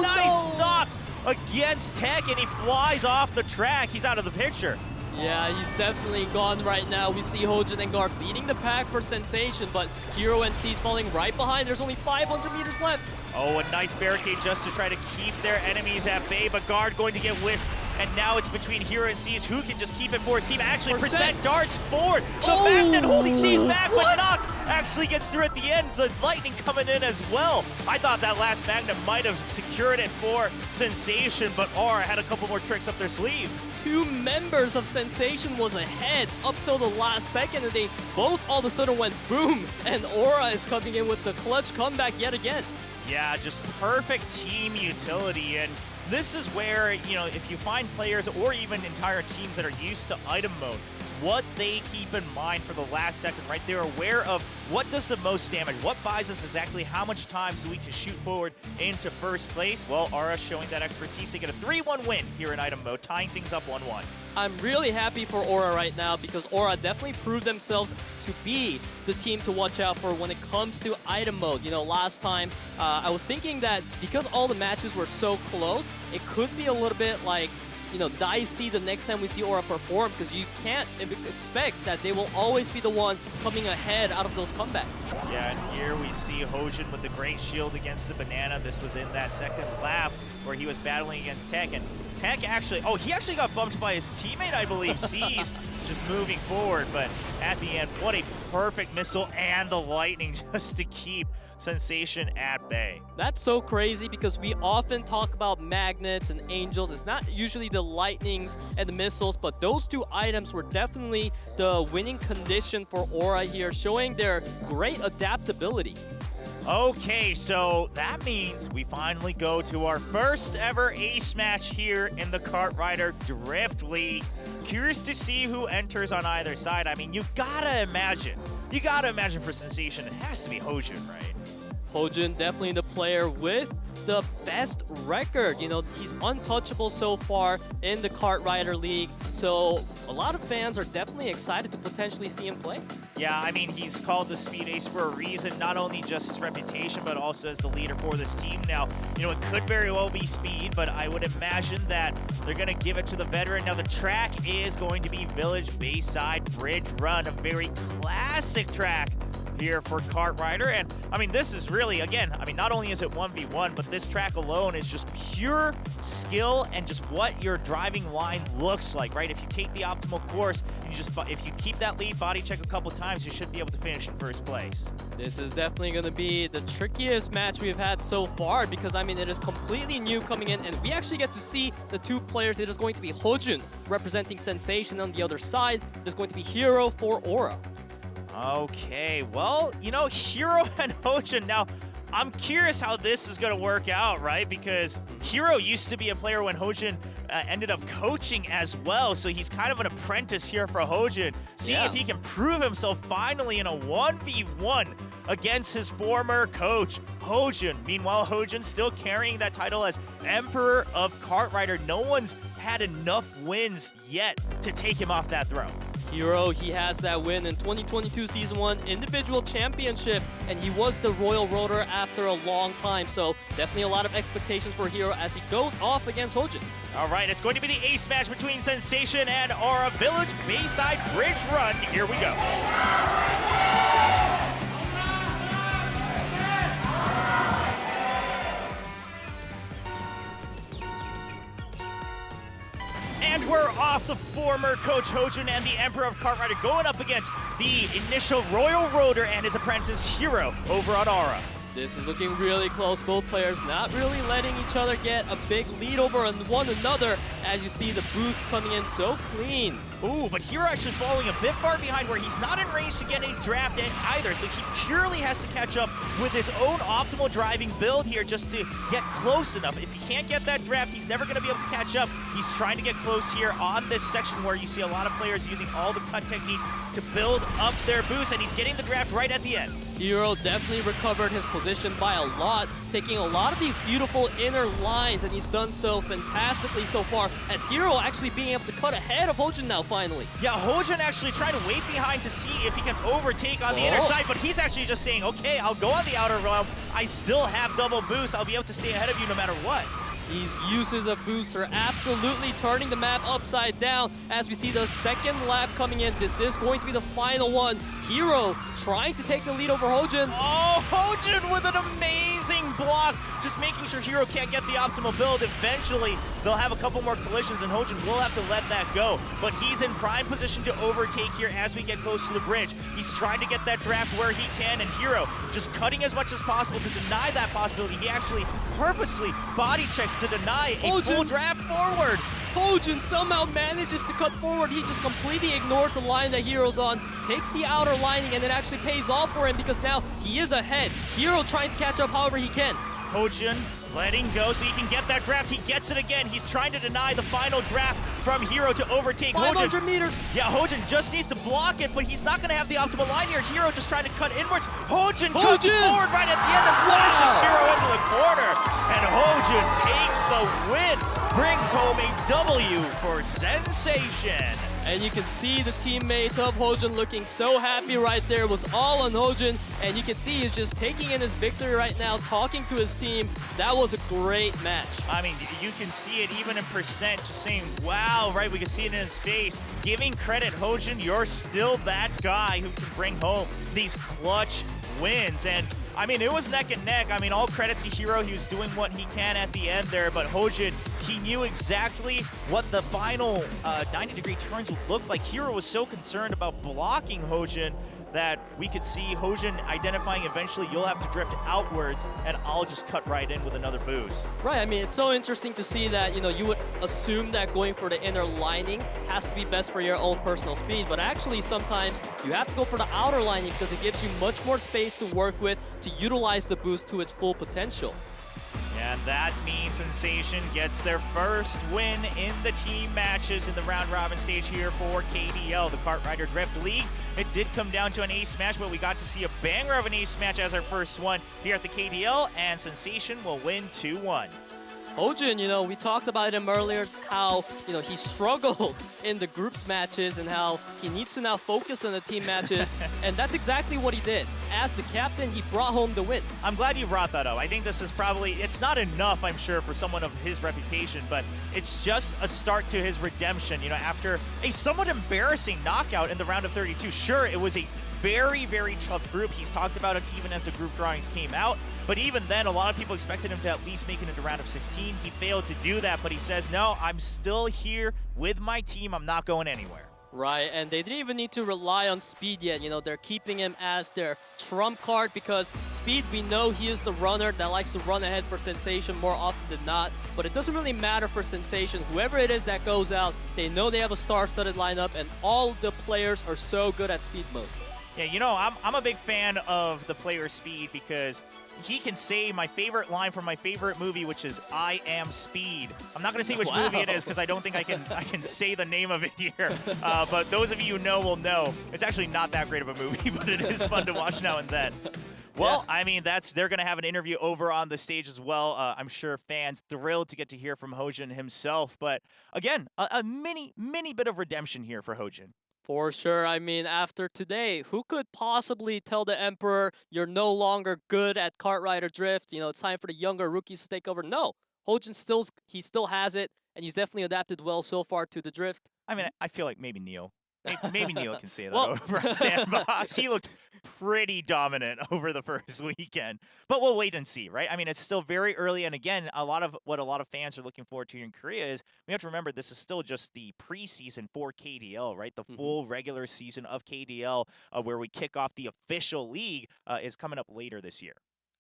nice knock against Tech, and he flies off the track. He's out of the picture. Yeah, he's definitely gone right now. We see Hojun and Guard leading the pack for Sensation, but Hero and C's falling right behind. There's only 500 meters left. Oh, a nice barricade just to try to keep their enemies at bay, but Guard going to get Wisp, and now it's between Hero and C's who can just keep it for his team. Actually, Percent darts forward. The magnet holding C's back, but Knock actually gets through at the end. The lightning coming in as well. I thought that last magnet might have secured it for Sensation, but Aura had a couple more tricks up their sleeve. 2 members of Sensation was ahead up till the last second, and they both all of a sudden went boom, and Aura is coming in with the clutch comeback yet again. Yeah, just perfect team utility, and this is where, you know, if you find players or even entire teams that are used to item mode, what they keep in mind for the last second, right? They're aware of what does the most damage, what buys us exactly how much time so we can shoot forward into 1st place. Well, Aura showing that expertise. They get a 3-1 win here in item mode, tying things up 1-1. I'm really happy for Aura right now because Aura definitely proved themselves to be the team to watch out for when it comes to item mode. You know, last time I was thinking that because all the matches were so close, it could be a little bit like, you know, dicey the next time we see Aura perform, because you can't expect that they will always be the one coming ahead out of those comebacks. Yeah, and here we see Hojun with the great shield against the banana. This was in that 2nd lap where he was battling against Tech, and Tech actually, he actually got bumped by his teammate, I believe, C's, just moving forward, but at the end, what a perfect missile and the lightning just to keep Sensation at bay. That's so crazy because we often talk about magnets and angels. It's not usually the lightnings and the missiles, but those 2 items were definitely the winning condition for Aura here, showing their great adaptability. Okay, so that means we finally go to our first ever ace match here in the Kart Rider Drift League. Curious to see who enters on either side. I mean, you gotta imagine for Sensation, it has to be Hojun, right? Hojun definitely the player with the best record. You know, he's untouchable so far in the Kart Rider League. So a lot of fans are definitely excited to potentially see him play. Yeah, I mean, he's called the Speed Ace for a reason, not only just his reputation, but also as the leader for this team. Now, you know, it could very well be speed, but I would imagine that they're going to give it to the veteran. Now, the track is going to be Village Bayside Bridge Run, a very classic track here for Kart Rider. And I mean, this is really, again, I mean, not only is it 1v1, but this track alone is just pure skill and just what your driving line looks like, right? If you take the optimal course and if you keep that lead, body check a couple times, you should be able to finish in first place. This is definitely going to be the trickiest match we've had so far because, I mean, it is completely new coming in, and we actually get to see the two players. It is going to be Hojun representing Sensation on the other side. There's going to be Hero for Aura. Okay, well, you know, Hero and Hojun. Now, I'm curious how this is going to work out, right? Because Hero used to be a player when Hojun ended up coaching as well, so he's kind of an apprentice here for Hojun. Seeing if he can prove himself finally in a 1v1 against his former coach, Hojun. Meanwhile, Hojun still carrying that title as Emperor of Kart Rider. No one's had enough wins yet to take him off that throne. Hero, he has that win in 2022 Season 1 Individual Championship, and he was the Royal Roader after a long time, so definitely a lot of expectations for Hero as he goes off against Hojun. All right, it's going to be the ace match between Sensation and Aura. Village Bayside Bridge Run. Here we go. And we're off. The former coach Hojun and the Emperor of Kart Rider going up against the initial Royal Roader and his apprentice Hero over on Aura. This is looking really close. Both players not really letting each other get a big lead over one another as you see the boost coming in so clean. Ooh, but Hero actually falling a bit far behind where he's not in range to get any draft either, so he purely has to catch up with his own optimal driving build here just to get close enough. If he can't get that draft, he's never going to be able to catch up. He's trying to get close here on this section where you see a lot of players using all the cut techniques to build up their boost, and he's getting the draft right at the end. Hero definitely recovered his position by a lot, taking a lot of these beautiful inner lines, and he's done so fantastically so far, as Hero actually being able to cut ahead of Hojun now finally. Yeah, Hojun actually trying to wait behind to see if he can overtake on the inner side, but he's actually just saying, okay, I'll go on the outer realm. I still have double boost. I'll be able to stay ahead of you no matter what. These uses of boosts are absolutely turning the map upside down as we see the second lap coming in. This is going to be the final one. Hero trying to take the lead over Hojun. Oh, Hojun with an amazing block, just making sure Hero can't get the optimal build. Eventually, they'll have a couple more collisions and Hojun will have to let that go. But he's in prime position to overtake here as we get close to the bridge. He's trying to get that draft where he can, and Hero just cutting as much as possible to deny that possibility. He actually purposely body checks to deny a full draft forward. Hojun somehow manages to cut forward. He just completely ignores the line that Hero's on, takes the outer lining, and it actually pays off for him because now he is ahead. Hero trying to catch up however he can. Hojun letting go so he can get that draft. He gets it again. He's trying to deny the final draft from Hero to overtake 500 Hojun. meters. Yeah, Hojun just needs to block it, but he's not going to have the optimal line here. Hero just trying to cut inwards. Hojun cuts forward right at the end and forces Hero into the corner. And Hojun takes the win, brings home a W for Sensation. And you can see the teammates of Hojun looking so happy right there. It was all on Hojun, and you can see he's just taking in his victory right now, talking to his team. That was a great match. I mean, you can see it even in percent, just saying, wow, right? We can see it in his face. Giving credit, Hojun, you're still that guy who can bring home these clutch wins. And I mean, it was neck and neck. I mean, all credit to Hero. He was doing what he can at the end there, but Hojun, he knew exactly what the final 90-degree turns would look like. Hero was so concerned about blocking Hojun that we could see Hojun identifying eventually you'll have to drift outwards and I'll just cut right in with another boost. Right, I mean, it's so interesting to see that, you know, you would assume that going for the inner lining has to be best for your own personal speed, but actually sometimes you have to go for the outer lining because it gives you much more space to work with to utilize the boost to its full potential. Yeah, And that means Sensation gets their first win in the team matches in the round-robin stage here for KDL, the Kart Rider Drift League. It did come down to an ace match, but we got to see a banger of an ace match as our first one here at the KDL, and Sensation will win 2-1. Hojin, we talked about him earlier, how, he struggled in the groups matches and how he needs to now focus on the team matches. And that's exactly what he did. As the captain, he brought home the win. I'm glad you brought that up. I think this is probably, it's not enough, I'm sure, for someone of his reputation, but it's just a start to his redemption, after a somewhat embarrassing knockout in the round of 32. Sure, it was a very, very tough group. He's talked about it even as the group drawings came out. But even then, a lot of people expected him to at least make it into round of 16. He failed to do that, but he says, no, I'm still here with my team. I'm not going anywhere. Right, and they didn't even need to rely on Speed yet. They're keeping him as their trump card because Speed, we know he is the runner that likes to run ahead for Sensation more often than not. But it doesn't really matter for Sensation. Whoever it is that goes out, they know they have a star-studded lineup, and all the players are so good at Speed mode. Yeah, I'm a big fan of the player Speed because he can say my favorite line from my favorite movie, which is "I am Speed." I'm not going to say which movie it is because I don't think I can say the name of it here. But those of you who know will know. It's actually not that great of a movie, but it is fun to watch now and then. Well, yeah. I mean, they're going to have an interview over on the stage as well. I'm sure fans thrilled to get to hear from Hojin himself. But again, a mini bit of redemption here for Hojin. For sure. I mean, after today, who could possibly tell the Emperor you're no longer good at Kart Rider Drift? It's time for the younger rookies to take over. No, Hojin still has it, and he's definitely adapted well so far to the drift. I mean, I feel like maybe Neil. Maybe Neil can say that over at Sandbox. He looked pretty dominant over the first weekend. But we'll wait and see, right? I mean, it's still very early. And again, a lot of fans are looking forward to in Korea is we have to remember this is still just the preseason for KDL, right? The full regular season of KDL where we kick off the official league is coming up later this year.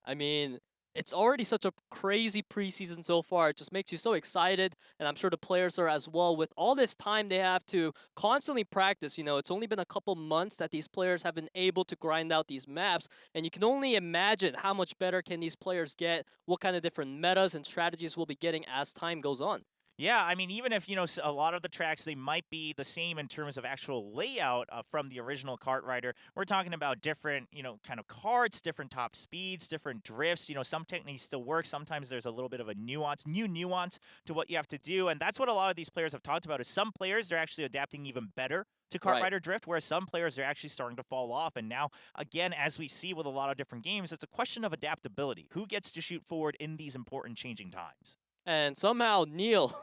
I mean, it's already such a crazy preseason so far. It just makes you so excited, and I'm sure the players are as well. With all this time they have to constantly practice, it's only been a couple months that these players have been able to grind out these maps, and you can only imagine how much better can these players get, what kind of different metas and strategies we'll be getting as time goes on. Yeah, I mean, even if, a lot of the tracks, they might be the same in terms of actual layout from the original Kart Rider, we're talking about different, kind of karts, different top speeds, different drifts. Some techniques still work. Sometimes there's a little bit of a new nuance to what you have to do. And that's what a lot of these players have talked about is some players, they're actually adapting even better to Kart Rider Drift, whereas some players are actually starting to fall off. And now, again, as we see with a lot of different games, it's a question of adaptability. Who gets to shoot forward in these important changing times? And somehow Neil,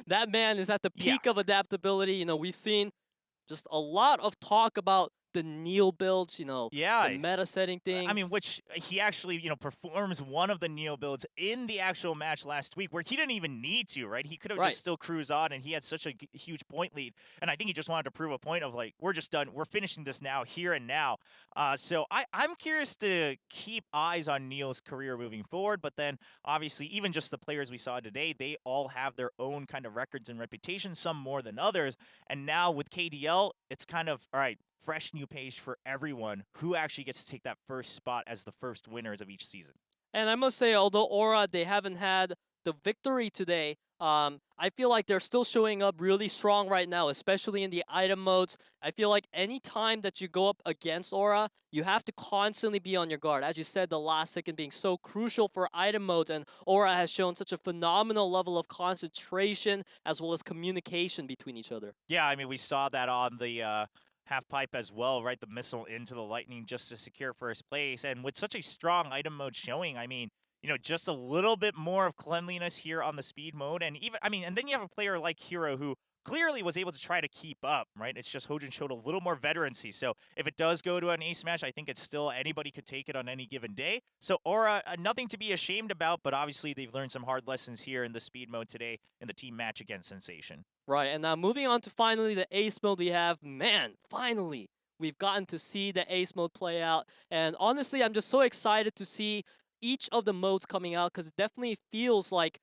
that man is at the peak of adaptability. We've seen just a lot of talk about the Neil builds, the meta setting things. I mean, which he actually, performs one of the Neil builds in the actual match last week where he didn't even need to, right? He could have just still cruised on and he had such a huge point lead. And I think he just wanted to prove a point of like, we're just done. We're finishing this now, here and now. So I'm curious to keep eyes on Neil's career moving forward. But then obviously, even just the players we saw today, they all have their own kind of records and reputations, some more than others. And now with KDL, it's kind of, all right, fresh new page for everyone who actually gets to take that first spot as the first winners of each season. And I must say, although Aura, they haven't had the victory today, I feel like they're still showing up really strong right now, especially in the item modes. I feel like any time that you go up against Aura, you have to constantly be on your guard. As you said, the last second being so crucial for item modes, and Aura has shown such a phenomenal level of concentration as well as communication between each other. Yeah, I mean, we saw that on the half pipe as well, right? The missile into the lightning just to secure first place. And with such a strong item mode showing, I mean, just a little bit more of cleanliness here on the speed mode. And even, and then you have a player like Hero who clearly was able to try to keep up, right? It's just Hojin showed a little more veterancy. So if it does go to an ace match, I think it's still anybody could take it on any given day. So Aura, nothing to be ashamed about, but obviously they've learned some hard lessons here in the speed mode today in the team match against Sensation. Right, and now moving on to finally the ace mode we have. Man, finally, we've gotten to see the ace mode play out. And honestly, I'm just so excited to see each of the modes coming out because it definitely feels like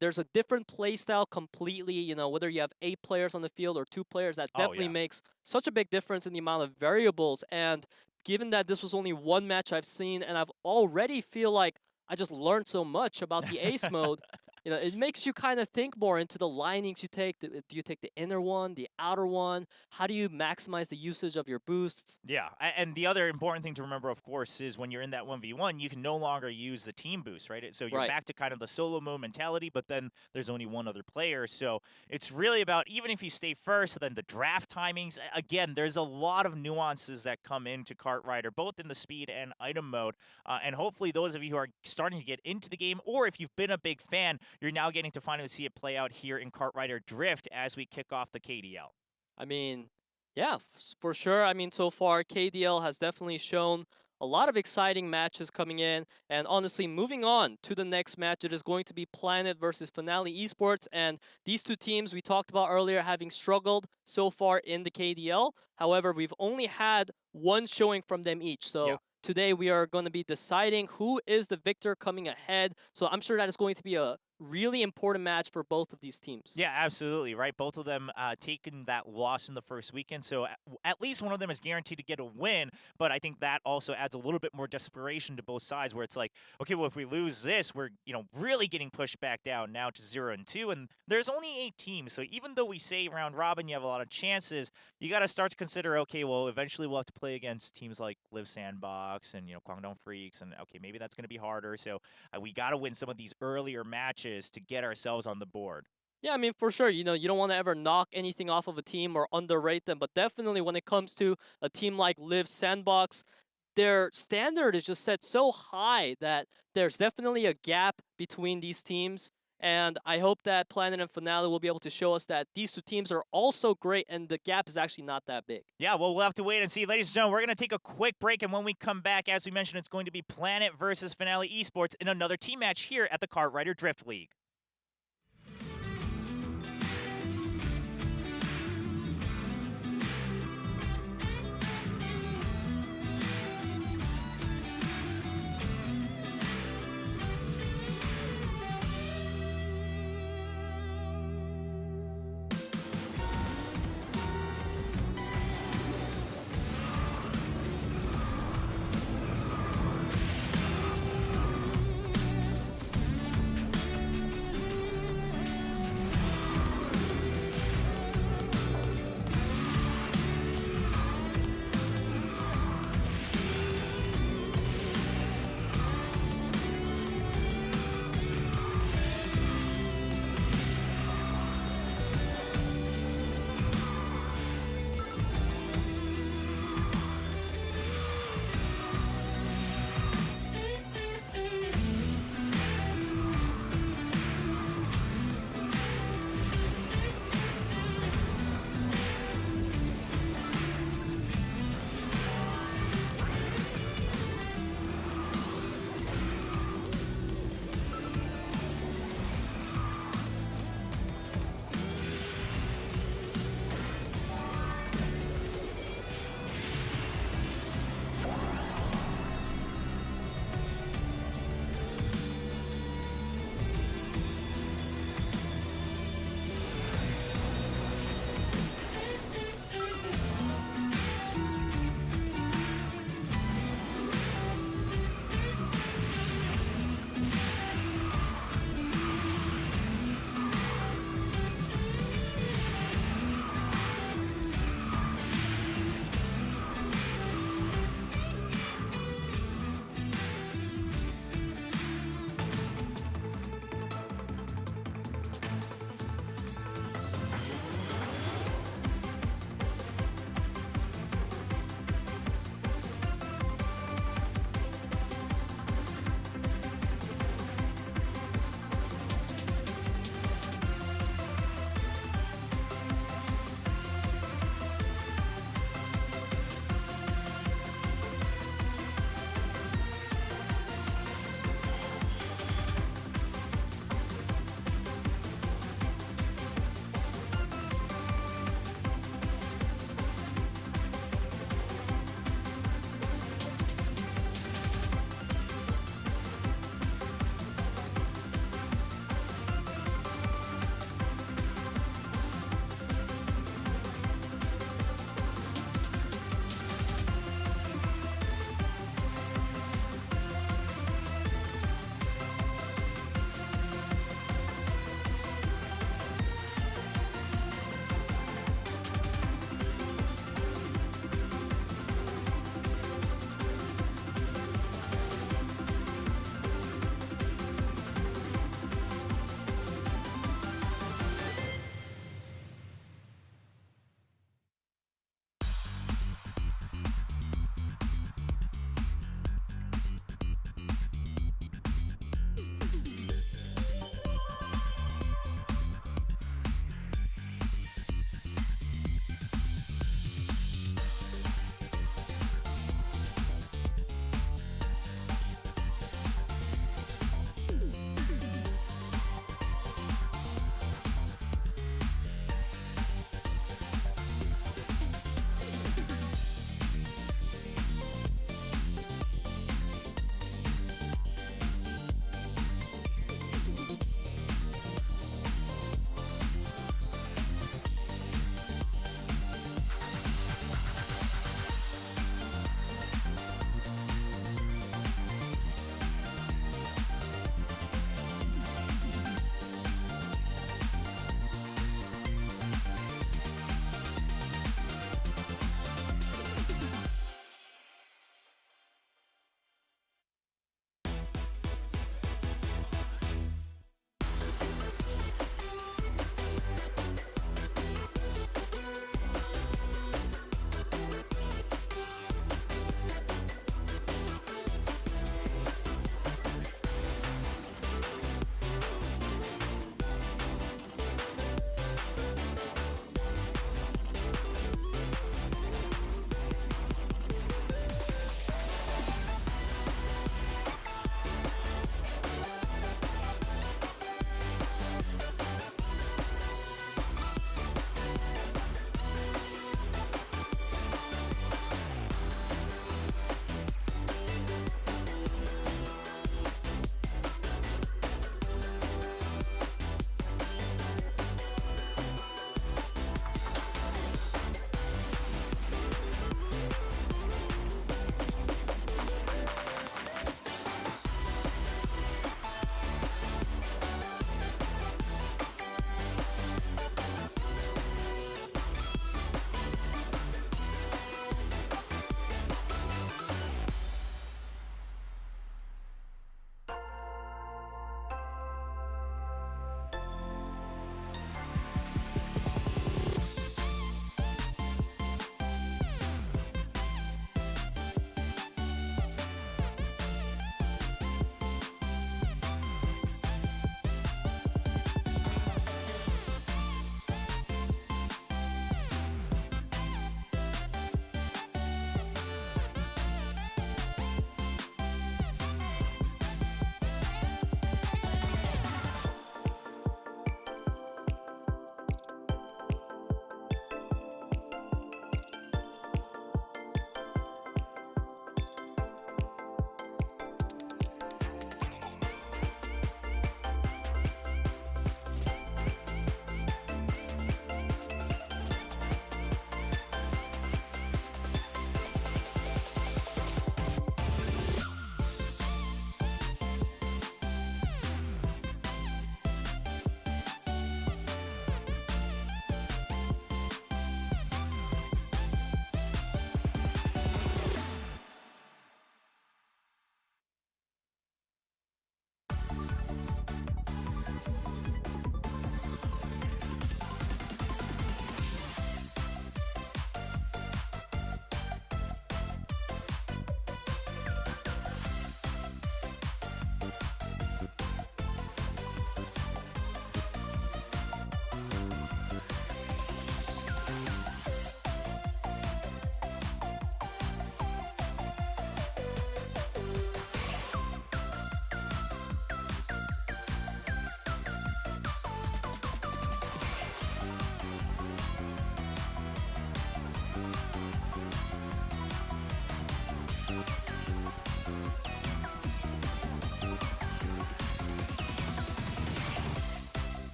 there's a different playstyle completely, whether you have 8 players on the field or 2 players, that definitely makes such a big difference in the amount of variables. And given that this was only one match I've seen, and I've already feel like I just learned so much about the ace mode. You know, it makes you kind of think more into the linings you take. Do you take the inner one, the outer one? How do you maximize the usage of your boosts? Yeah, and the other important thing to remember, of course, is when you're in that 1v1, you can no longer use the team boost, right? So you're Right. back to kind of the solo mode mentality, but then there's only one other player. So it's really about, even if you stay first, then the draft timings. Again, there's a lot of nuances that come into Kart Rider, both in the speed and item mode. And hopefully those of you who are starting to get into the game, or if you've been a big fan, you're now getting to finally see it play out here in Kart Rider Drift as we kick off the KDL. I mean, yeah, for sure. I mean, so far, KDL has definitely shown a lot of exciting matches coming in. And honestly, moving on to the next match, it is going to be Planet versus Finale Esports. And these two teams we talked about earlier having struggled so far in the KDL. However, we've only had one showing from them each. So Yeah. today we are going to be deciding who is the victor coming ahead. So I'm sure that is going to be a really important match for both of these teams. Yeah, absolutely, right? Both of them taking that loss in the first weekend, so at least one of them is guaranteed to get a win, but I think that also adds a little bit more desperation to both sides, where it's like, okay, well, if we lose this, we're, really getting pushed back down now to 0-2, and there's only 8 teams, so even though we say round robin, you have a lot of chances, you got to start to consider, okay, well, eventually we'll have to play against teams like Live Sandbox and, Kwangdong Freaks, and okay, maybe that's going to be harder, so we got to win some of these earlier matches to get ourselves on the board. Yeah, I mean, for sure, you don't want to ever knock anything off of a team or underrate them, but definitely when it comes to a team like Live Sandbox, their standard is just set so high that there's definitely a gap between these teams. And I hope that Planet and Finale will be able to show us that these two teams are also great and the gap is actually not that big. Yeah, well, we'll have to wait and see. Ladies and gentlemen, we're going to take a quick break, and when we come back, as we mentioned, it's going to be Planet versus Finale Esports in another team match here at the Kart Rider Drift League.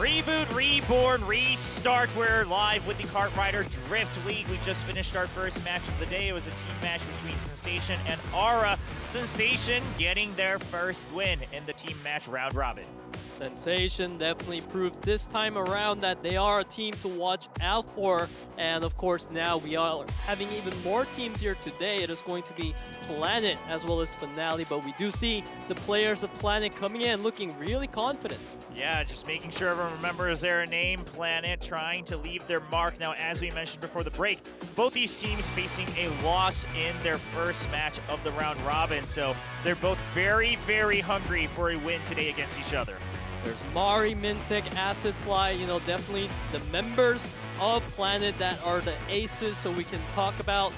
Reboot, Reborn, Restart. We're live with the Kart Rider Drift League. We just finished our first match of the day. It was a team match between Sensation and Aura. Sensation getting their first win in the team match round robin. Sensation definitely proved this time around that they are a team to watch out for. And of course, now we are having even more teams here today. It is going to be Planet as well as Finale, but we do see the players of Planet coming in looking really confident. Yeah, just making sure everyone remembers their name. Planet trying to leave their mark. Now, as we mentioned before the break, both these teams facing a loss in their first match of the round robin. So they're both very, very hungry for a win today against each other. There's Mari, Minsec, Acid Fly, you know, definitely the members of Planet that are the aces, so we can talk about.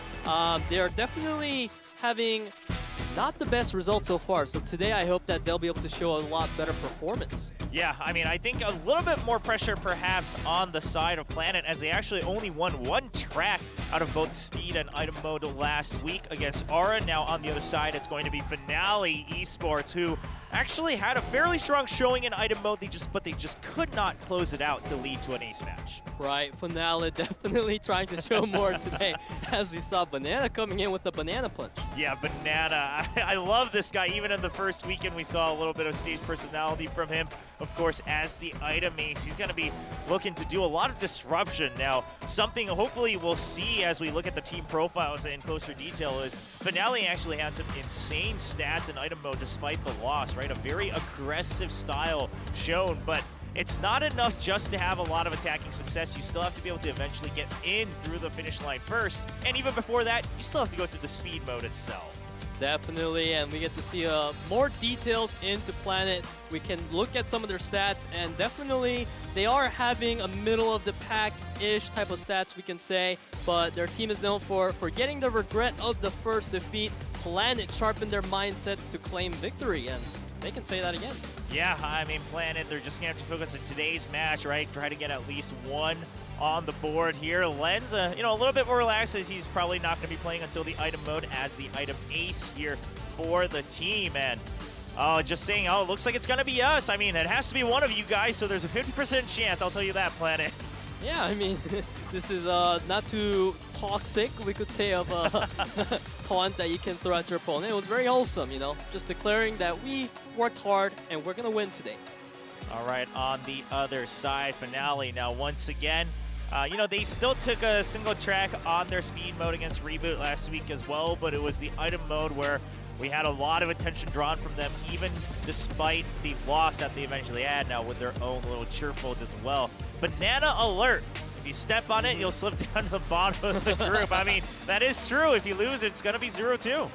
They are definitely having not the best results so far, so today I hope that they'll be able to show a lot better performance. Yeah, I mean, I think a little bit more pressure perhaps on the side of Planet, as they actually only won one track out of both speed and item mode last week against Aura. Now on the other side, it's going to be Finale Esports, who actually had a fairly strong showing in item mode, but they just could not close it out to lead to an ace match. Right, Finale definitely trying to show more today, as we saw Banana coming in with the banana punch. Yeah, Banana, I love this guy. Even in the first weekend, we saw a little bit of stage personality from him. Of course, as the item ace, he's going to be looking to do a lot of disruption. Now, something hopefully we'll see as we look at the team profiles in closer detail is Finale actually had some insane stats in item mode despite the loss, right? A very aggressive style shown, but it's not enough just to have a lot of attacking success. You still have to be able to eventually get in through the finish line first. And even before that, you still have to go through the speed mode itself. Definitely, and we get to see more details into Planet. We can look at some of their stats, and definitely they are having a middle-of-the-pack-ish type of stats, we can say, but their team is known for getting the regret of the first defeat. Planet sharpened their mindsets to claim victory, and they can say that again. Yeah, I mean, Planet, they're just going to have to focus on today's match, right? Try to get at least one on the board here. Len's, a little bit more relaxed, as he's probably not going to be playing until the item mode as the item ace here for the team. And just saying, it looks like it's going to be us. I mean, it has to be one of you guys, so there's a 50% chance, I'll tell you that, Planet. Yeah, I mean, this is not too toxic, we could say, of a taunt that you can throw at your opponent. It was very wholesome, you know, just declaring that we worked hard and we're going to win today. All right, on the other side, Finale. Now, once again, they still took a single track on their speed mode against ReBoot last week as well, but it was the item mode where we had a lot of attention drawn from them, even despite the loss that they eventually had, now with their own little cheerfuls as well. Banana alert! If you step on it, you'll slip down to the bottom of the group. I mean, that is true. If you lose, it's going to be 0-2.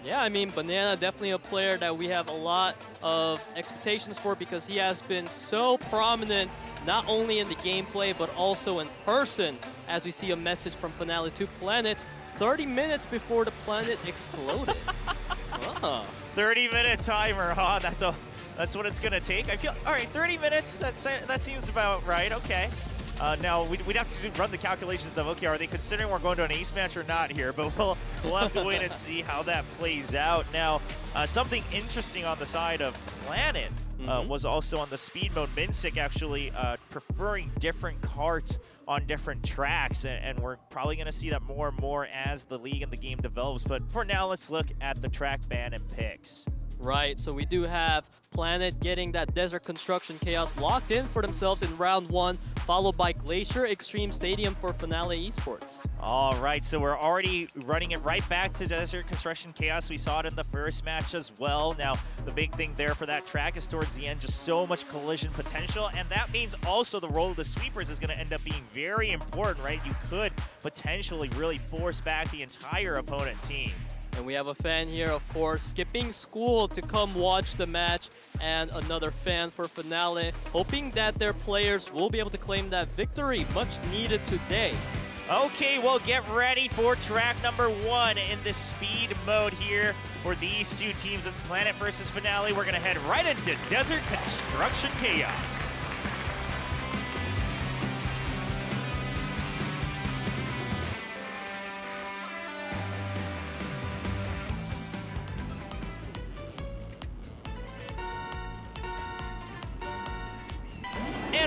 Yeah, I mean, Banana definitely a player that we have a lot of expectations for because he has been so prominent, not only in the gameplay, but also in person, as we see a message from Finale to Planet 30 minutes before the planet exploded. 30-minute timer, huh? That's what it's going to take. I feel, all right, 30 minutes, that seems about right, okay. Now, we'd have to run the calculations of, okay, are they considering we're going to an ace match or not here? But we'll have to wait and see how that plays out. Now, something interesting on the side of Planet was also on the speed mode. Minsec actually preferring different carts on different tracks, and we're probably going to see that more and more as the league and the game develops. But for now, let's look at the track ban and picks. Right, so we do have Planet getting that Desert Construction Chaos locked in for themselves in round 1, followed by Glacier Extreme Stadium for Finale Esports. All right, so we're already running it right back to Desert Construction Chaos. We saw it in the first match as well. Now, the big thing there for that track is towards the end, just so much collision potential, and that means also the role of the sweepers is going to end up being very important, right? You could potentially really force back the entire opponent team. And we have a fan here, of course, skipping school to come watch the match, and another fan for Finale, hoping that their players will be able to claim that victory, much needed today. Okay, well, get ready for track number 1 in the speed mode here for these two teams. It's Planet versus Finale. We're going to head right into Desert Construction Chaos.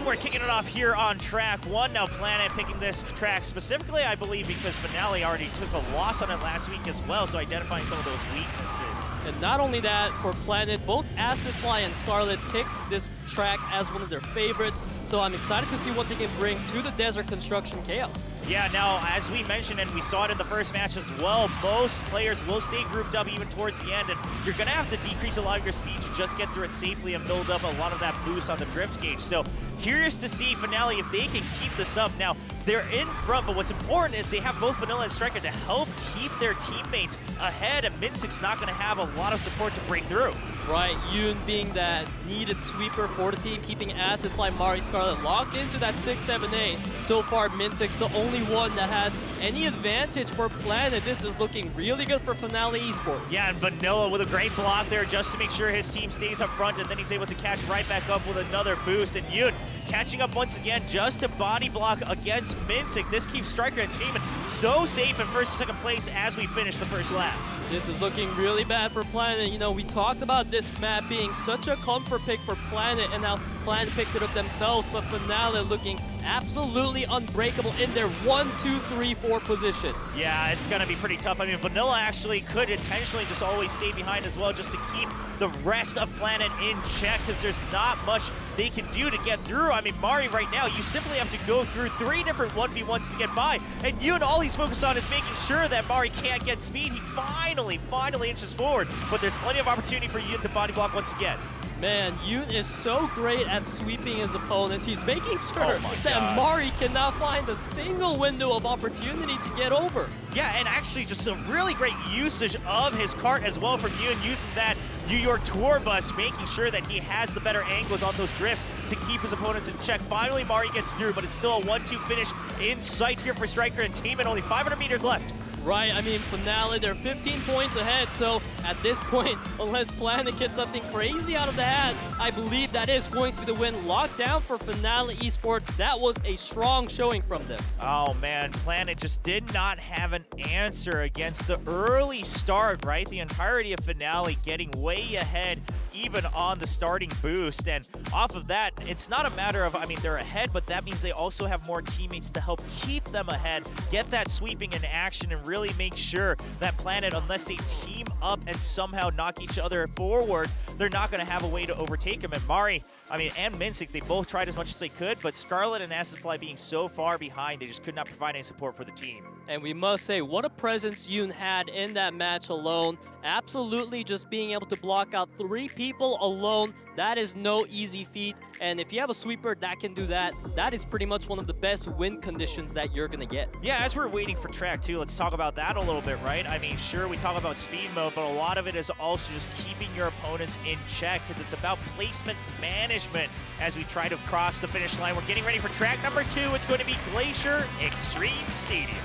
And we're kicking it off here on track 1. Now Planet picking this track specifically, I believe, because Finale already took a loss on it last week as well, so identifying some of those weaknesses. And not only that, for Planet, both Acid Fly and Scarlet picked this track as one of their favorites, so I'm excited to see what they can bring to the Desert Construction Chaos. Yeah, now, as we mentioned, and we saw it in the first match as well, most players will stay grouped up even towards the end, and you're going to have to decrease a lot of your speed to just get through it safely and build up a lot of that boost on the drift gauge. So, curious to see Finale if they can keep this up. Now, they're in front, but what's important is they have both Vanilla and Striker to help keep their teammates ahead, and Minsik's not going to have a lot of support to break through. Right, Yoon being that needed sweeper for the team, keeping Acid Fly, Mari, Scarlet locked into that 6-7-8. So far, Minsik's the only one that has any advantage for Planet. This is looking really good for Finale Esports. Yeah, and Vanilla with a great block there just to make sure his team stays up front, and then he's able to catch right back up with another boost. And Yoon catching up once again just to body block against Minsik. This keeps Striker Entertainment so safe in first and second place as we finish the first lap. This is looking really bad for Planet. You know, we talked about this map being such a comfort pick for Planet, and now Planet picked it up themselves, but Finale looking absolutely unbreakable in their 1, 2, 3, 4 position. Yeah, it's going to be pretty tough. I mean, Vanilla actually could intentionally just always stay behind as well, just to keep the rest of Planet in check, because there's not much they can do to get through. I mean, Mari right now, you simply have to go through 3 different 1v1s to get by, and Yoon, all he's focused on is making sure that Mari can't get speed. He finally inches forward, but there's plenty of opportunity for Yoon to body block once again. Man, Yoon is so great at sweeping his opponents. He's making sure that Mari cannot find a single window of opportunity to get over. Yeah, and actually just some really great usage of his cart as well from Yoon, using that New York tour bus, making sure that he has the better angles on those drifts to keep his opponents in check. Finally, Mari gets through, but it's still a 1-2 finish in sight here for Striker Entertainment. Only 500 meters left. Right, I mean, Finale, they're 15 points ahead, so at this point, unless Planet gets something crazy out of the hat, I believe that is going to be the win. Locked down for Finale Esports. That was a strong showing from them. Oh man, Planet just did not have an answer against the early start, right? The entirety of Finale getting way ahead, even on the starting boost, and off of that, it's not a matter of, I mean, they're ahead, but that means they also have more teammates to help keep them ahead, get that sweeping in action, and really make sure that Planet, unless they team up and somehow knock each other forward, they're not going to have a way to overtake them. And Mari, I mean, and Minsik, they both tried as much as they could, but Scarlet and Acid Fly being so far behind, they just could not provide any support for the team. And we must say, what a presence Yoon had in that match alone. Absolutely just being able to block out 3 people alone, that is no easy feat. And if you have a sweeper that can do that, that is pretty much one of the best win conditions that you're going to get. Yeah, as we're waiting for track 2, let's talk about that a little bit, right? I mean, sure, we talk about speed mode, but a lot of it is also just keeping your opponents in check, because it's about placement management as we try to cross the finish line. We're getting ready for track number 2. It's going to be Glacier Extreme Stadium.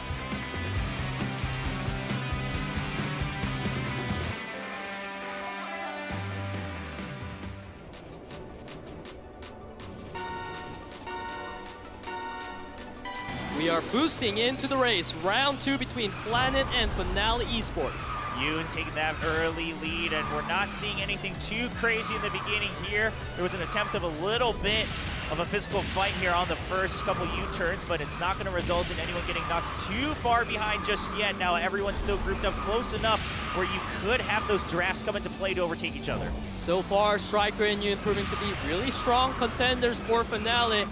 We are boosting into the race. Round 2 between Planet and Finale Esports. Yoon taking that early lead, and we're not seeing anything too crazy in the beginning here. There was an attempt of a little bit of a physical fight here on the first couple U-turns, but it's not going to result in anyone getting knocked too far behind just yet. Now everyone's still grouped up close enough where you could have those drafts come into play to overtake each other. So far, Striker and Yoon proving to be really strong contenders for Finale.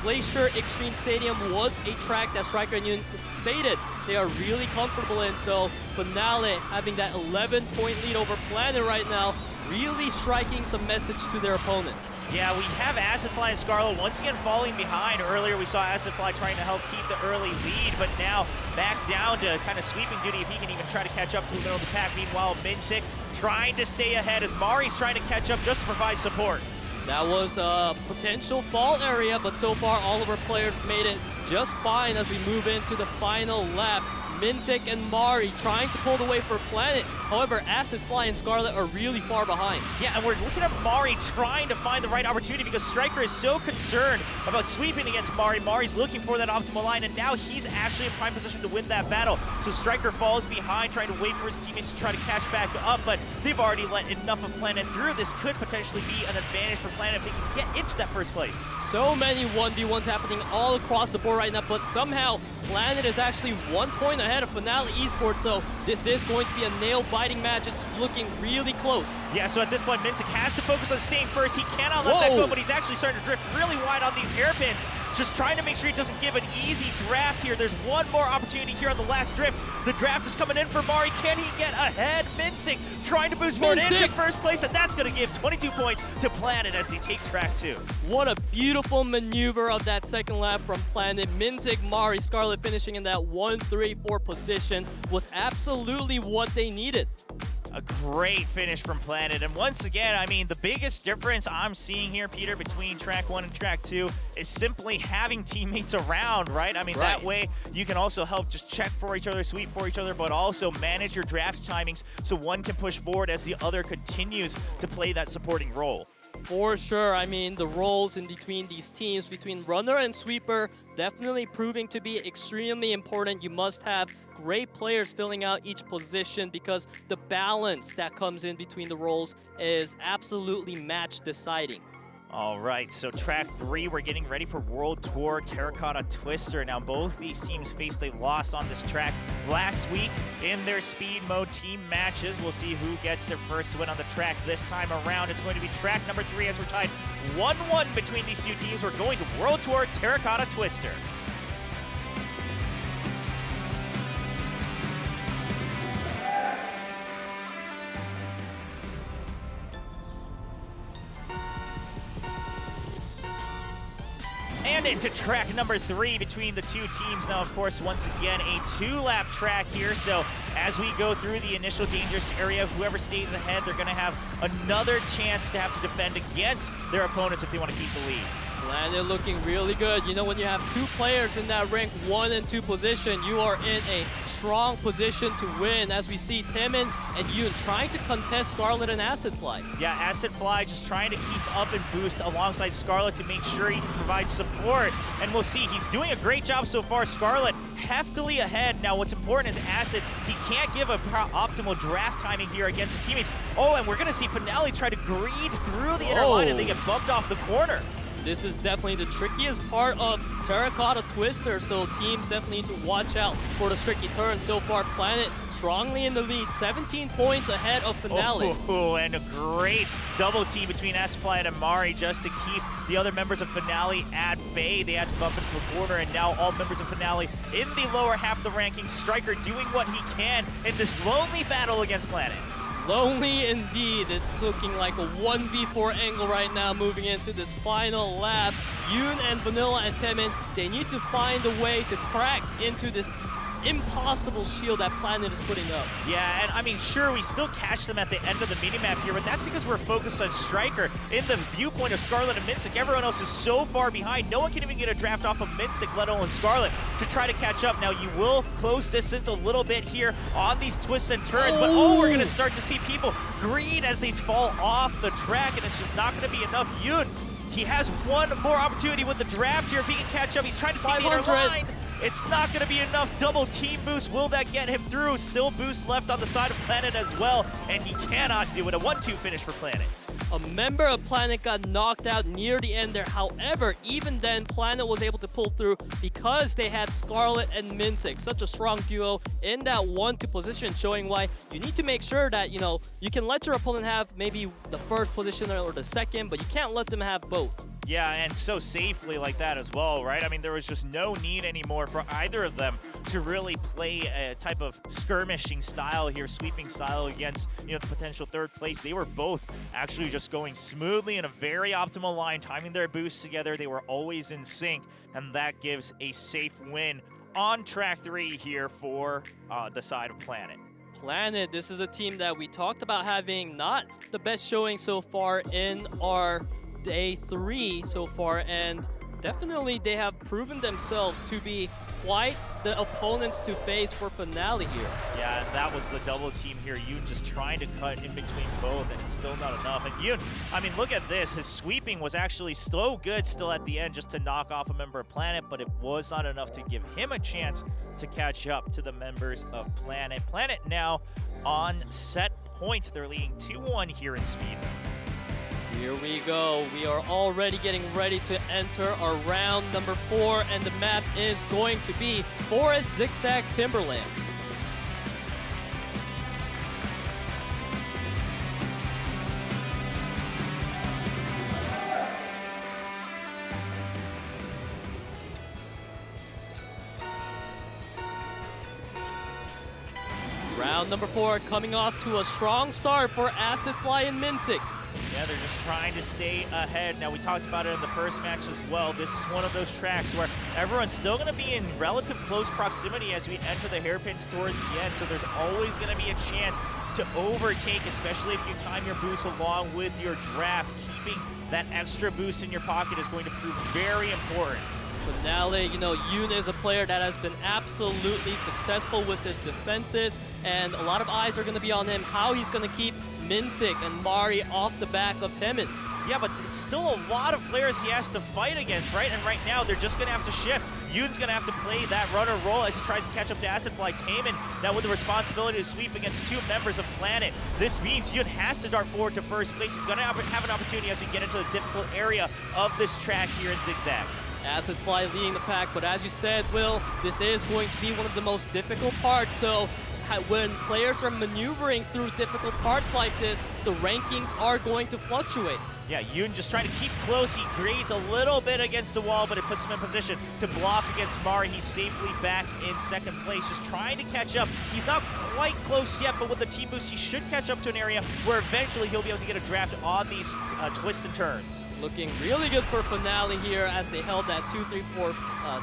Glacier Extreme Stadium was a track that Striker and Yoon stated they are really comfortable in, so Finale having that 11-point lead over Planet right now, really striking some message to their opponent. Yeah, we have Acid Fly and Scarlet once again falling behind. Earlier we saw Acid Fly trying to help keep the early lead, but now back down to kind of sweeping duty if he can even try to catch up to the middle of the pack. Meanwhile, Minsik trying to stay ahead as Mari's trying to catch up just to provide support. That was a potential fall area, but so far all of our players made it just fine as we move into the final lap. Mintic and Mari trying to pull the way for Planet. However, Acid Fly and Scarlet are really far behind. Yeah, and we're looking at Mari trying to find the right opportunity because Striker is so concerned about sweeping against Mari. Mari's looking for that optimal line, and now he's actually in prime position to win that battle. So Striker falls behind, trying to wait for his teammates to try to catch back up, but they've already let enough of Planet through. This could potentially be an advantage for Planet if they can get into that first place. So many 1v1s happening all across the board right now, but somehow Planet is actually 1 point ahead of Finale Esports, so this is going to be a nail-biting match. It's looking really close. Yeah, so at this point, Mintic has to focus on staying first. He cannot let that go, but he's actually starting to drift really wide on these hairpins. Just trying to make sure he doesn't give an easy draft here. There's one more opportunity here on the last drift. The draft is coming in for Mari. Can he get ahead? Mintic trying to boost forward into first place, and that's going to give 22 points to Planet as they take track 2. What a beautiful maneuver of that second lap from Planet. Mintic, Mari, Scarlet finishing in that 1-3-4 position was absolutely what they needed. A great finish from Planet, and once again, I mean, the biggest difference I'm seeing here, Peter, between track 1 and track 2 is simply having teammates around, right? I mean, that way you can also help just check for each other, sweep for each other, but also manage your draft timings so one can push forward as the other continues to play that supporting role. For sure. I mean, the roles in between these teams, between runner and sweeper, definitely proving to be extremely important. You must have great players filling out each position because the balance that comes in between the roles is absolutely match deciding. All right, so track 3, we're getting ready for World Tour Terracotta Twister. Now, both these teams faced a loss on this track last week in their speed mode team matches. We'll see who gets their first win on the track this time around. It's going to be track number 3 as we're tied 1-1 between these two teams. We're going to World Tour Terracotta Twister. And into track number 3 between the two teams. Now, of course, once again, a 2-lap track here. So as we go through the initial dangerous area, whoever stays ahead, they're going to have another chance to have to defend against their opponents if they want to keep the lead. Planet looking really good. You know, when you have 2 players in that rank 1 and 2 position, you are in a strong position to win. As we see Timon and Yoon trying to contest Scarlet and Acid Fly. Yeah, Acid Fly just trying to keep up and boost alongside Scarlet to make sure he can provide support. And we'll see, he's doing a great job so far. Scarlet heftily ahead. Now, what's important is Acid, he can't give a optimal draft timing here against his teammates. Oh, and we're going to see Finale try to greed through the inner line and they get bumped off the corner. This is definitely the trickiest part of Terracotta Twister, so teams definitely need to watch out for the tricky turn. So far, Planet strongly in the lead, 17 points ahead of Finale. Oh, and a great double team between Fly and Amari just to keep the other members of Finale at bay. They had to bump into the corner, and now all members of Finale in the lower half of the rankings. Striker doing what he can in this lonely battle against Planet. Lonely indeed. It's looking like a 1v4 angle right now moving into this final lap. Yoon and Vanilla and Temin, they need to find a way to crack into this impossible shield that Planet is putting up. Yeah, and I mean, sure, we still catch them at the end of the minimap here, but that's because we're focused on Striker. In the viewpoint of Scarlet and Mintic, everyone else is so far behind. No one can even get a draft off of Mintic, let alone Scarlet, to try to catch up. Now, you will close distance a little bit here on these twists and turns, but we're going to start to see people green as they fall off the track, and it's just not going to be enough. Yoon, he has one more opportunity with the draft here. If he can catch up, he's trying to take the inner line. It's not going to be enough. Double team boost. Will that get him through? Still boost left on the side of Planet as well, and he cannot do it. A 1-2 finish for Planet. A member of Planet got knocked out near the end there. However, even then, Planet was able to pull through because they had Scarlet and Mintic. Such a strong duo in that 1-2 position, showing why you need to make sure that, you know, you can let your opponent have maybe the first position or the second, but you can't let them have both. Yeah, and so safely like that as well, right? I mean, there was just no need anymore for either of them to really play a type of skirmishing style here, sweeping style against, you know, the potential third place. They were both actually just going smoothly in a very optimal line, timing their boosts together. They were always in sync, and that gives a safe win on track 3 here for the side of Planet. Planet, this is a team that we talked about having not the best showing so far in our Day 3 so far, and definitely they have proven themselves to be quite the opponents to face for Finale here. Yeah, and that was the double team here. Yoon just trying to cut in between both, and it's still not enough. And Yoon, I mean, look at this. His sweeping was actually so good still at the end just to knock off a member of Planet, but it was not enough to give him a chance to catch up to the members of Planet. Planet now on set point. They're leading 2-1 here in speed. Here we go. We are already getting ready to enter our round number 4, and the map is going to be Forest Zigzag Timberland. Round number 4 coming off to a strong start for Acid Fly and Minsik. Yeah, they're just trying to stay ahead. Now, we talked about it in the first match as well. This is one of those tracks where everyone's still going to be in relative close proximity as we enter the hairpins towards the end, so there's always going to be a chance to overtake, especially if you time your boost along with your draft. Keeping that extra boost in your pocket is going to prove very important. Finale, you know, Yoon is a player that has been absolutely successful with his defenses, and a lot of eyes are going to be on him, how he's going to keep Minsik and Mari off the back of Temin. Yeah, but it's still a lot of players he has to fight against, right? And right now, they're just going to have to shift. Yoon's going to have to play that runner role as he tries to catch up to Acid Fly. Taemin now with the responsibility to sweep against 2 members of Planet. This means Yoon has to dart forward to first place. He's going to have an opportunity as we get into the difficult area of this track here in Zigzag. Acid Fly leading the pack, but as you said, Will, this is going to be one of the most difficult parts, so when players are maneuvering through difficult parts like this, the rankings are going to fluctuate. Yeah, Yoon just trying to keep close. He grades a little bit against the wall, but it puts him in position to block against Mari. He's safely back in second place, just trying to catch up. He's not quite close yet, but with the team boost, he should catch up to an area where eventually he'll be able to get a draft on these twists and turns. Looking really good for Finale here as they held that 2, 3, 4,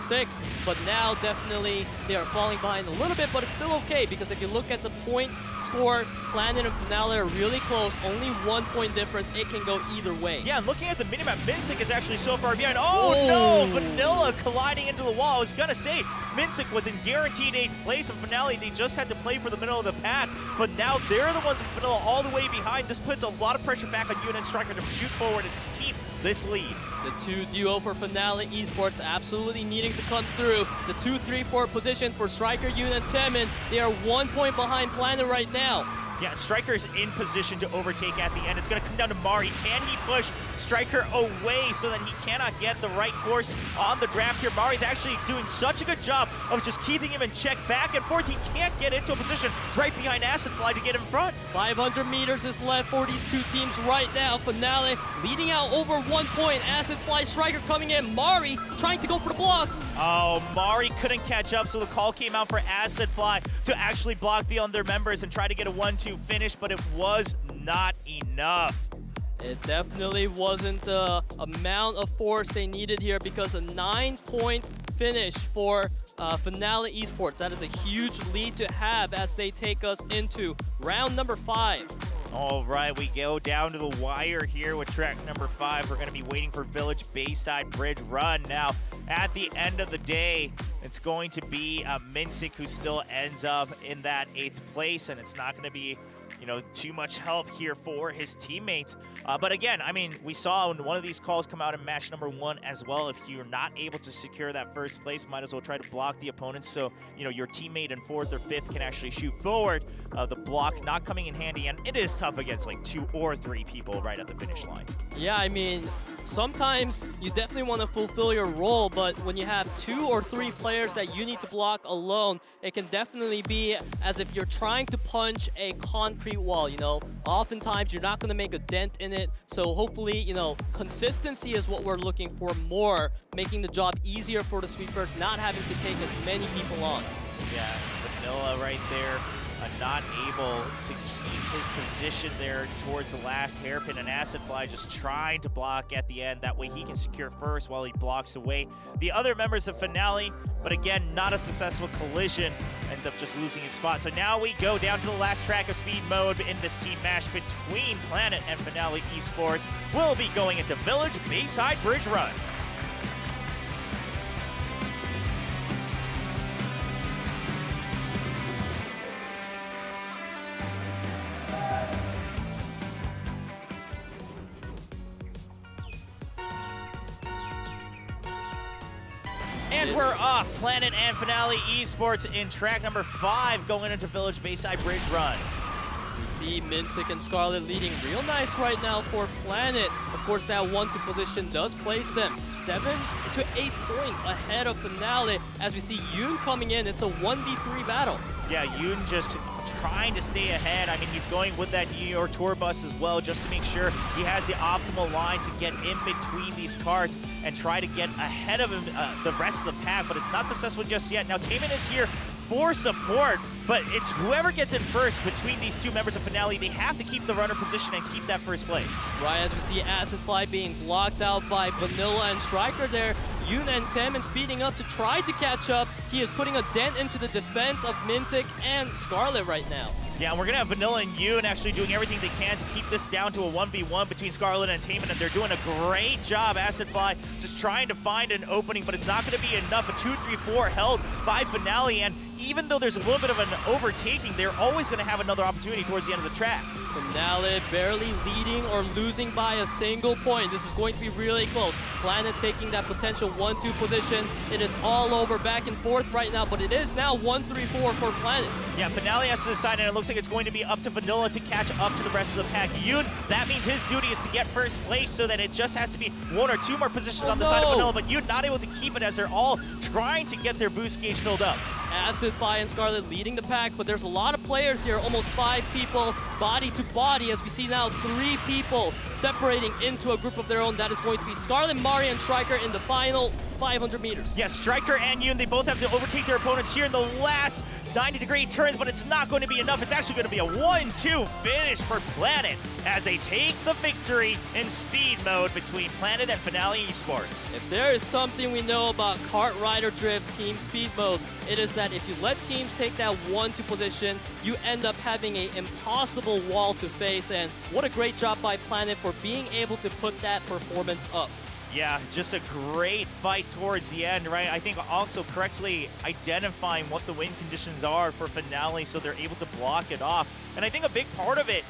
6, but now definitely they are falling behind a little bit, but it's still okay because if you look at the points score, Planet and Finale are really close, only 1 point difference. It can go either way. Yeah, and looking at the minimap, Minsik is actually so far behind. Oh no, Vanilla colliding into the wall. I was gonna say, Minsik was in guaranteed 8th place, and Finale, they just had to play for the middle of the pack, but now they're the ones with Vanilla all the way behind. This puts a lot of pressure back on Yoon and Striker to shoot forward and keep this lead. The 2 duo for Finale Esports absolutely needing to come through. The 2, 3, 4 position for Striker, Yoon, and Temin. They are 1 point behind Planet right now. Yeah, Striker's in position to overtake at the end. It's going to come down to Mari. Can he push Striker away so that he cannot get the right course on the draft here? Mari's actually doing such a good job of just keeping him in check back and forth. He can't get into a position right behind Acid Fly to get in front. 500 meters is left for these 2 teams right now. Finale leading out over 1 point. Acid Fly, Striker coming in. Mari trying to go for the blocks. Oh, Mari couldn't catch up, so the call came out for Acid Fly to actually block the other members and try to get a 1-2 finish, but it was not enough. It definitely wasn't the amount of force they needed here because a 9-point finish for Finale Esports. That is a huge lead to have as they take us into round number 5. All right, we go down to the wire here with track number 5. We're going to be waiting for Village Bayside Bridge Run. Now, at the end of the day, it's going to be Minsik who still ends up in that 8th place, and it's not going to be, you know, too much help here for his teammates. But again, I mean, we saw one of these calls come out in match number 1 as well. If you're not able to secure that first place, might as well try to block the opponents so, you know, your teammate in 4th or 5th can actually shoot forward. The block not coming in handy, and it is tough against like 2 or 3 people right at the finish line. Yeah, I mean, sometimes you definitely want to fulfill your role, but when you have 2 or 3 players that you need to block alone, it can definitely be as if you're trying to punch a concrete wall, you know. Oftentimes, you're not going to make a dent in it, so hopefully, you know, consistency is what we're looking for more, making the job easier for the sweepers, not having to take as many people on. Yeah, Vanilla right there. Not able to keep his position there towards the last hairpin, and Acid Fly just trying to block at the end. That way he can secure first while he blocks away the other members of Finale. But again, not a successful collision. Ends up just losing his spot. So now we go down to the last track of speed mode in this team match between Planet and Finale Esports. We'll be going into Village Bayside Bridge Run. And we're off. Planet and Finale Esports in track number 5 going into Village Bayside Bridge Run. We see Mintic and Scarlet leading real nice right now for Planet. Of course, that 1-2 position does place them 7 to 8 points ahead of Finale. As we see Yoon coming in, it's a 1v3 battle. Yeah, Yoon just trying to stay ahead. I mean, he's going with that New York tour bus as well, just to make sure he has the optimal line to get in between these carts and try to get ahead of him, the rest of the pack, but it's not successful just yet. Now, Taemin is here for support, but it's whoever gets in first between these two members of Finale. They have to keep the runner position and keep that first place. Right, as we see Acid Fly being blocked out by Vanilla and Striker there. Yoon and Taemin speeding up to try to catch up. He is putting a dent into the defense of Mintic and Scarlet right now. Yeah, and we're going to have Vanilla and Yoon actually doing everything they can to keep this down to a 1v1 between Scarlet and Taemin, and they're doing a great job. Acid Fly just trying to find an opening, but it's not going to be enough. A 2-3-4 held by Finale, and even though there's a little bit of an overtaking, they're always going to have another opportunity towards the end of the track. Finale barely leading or losing by a single point. This is going to be really close. Planet taking that potential 1-2 position. It is all over back and forth right now, but it is now 1-3-4 for Planet. Yeah, Finale has to decide, and it looks like it's going to be up to Vanilla to catch up to the rest of the pack. Yoon, that means his duty is to get first place, so that it just has to be 1 or 2 more positions on the side of Vanilla, but Yoon not able to keep it as they're all trying to get their boost gauge filled up. Acid Fly and Scarlet leading the pack, but there's a lot of players here, almost 5 people, body to body, as we see now 3 people separating into a group of their own. That is going to be Scarlet, Mari, and Striker in the final 500 meters. Yes, Striker and Yoon, they both have to overtake their opponents here in the last 90-degree turns, but it's not going to be enough. It's actually going to be a 1-2 finish for Planet as they take the victory in speed mode between Planet and Finale Esports. If there is something we know about Kart Rider Drift Team Speed Mode, it is that if you let teams take that 1-2 position, you end up having an impossible wall to face, and what a great job by Planet for being able to put that performance up. Yeah, just a great fight towards the end, right? I think also correctly identifying what the win conditions are for Finale so they're able to block it off. And I think a big part of it,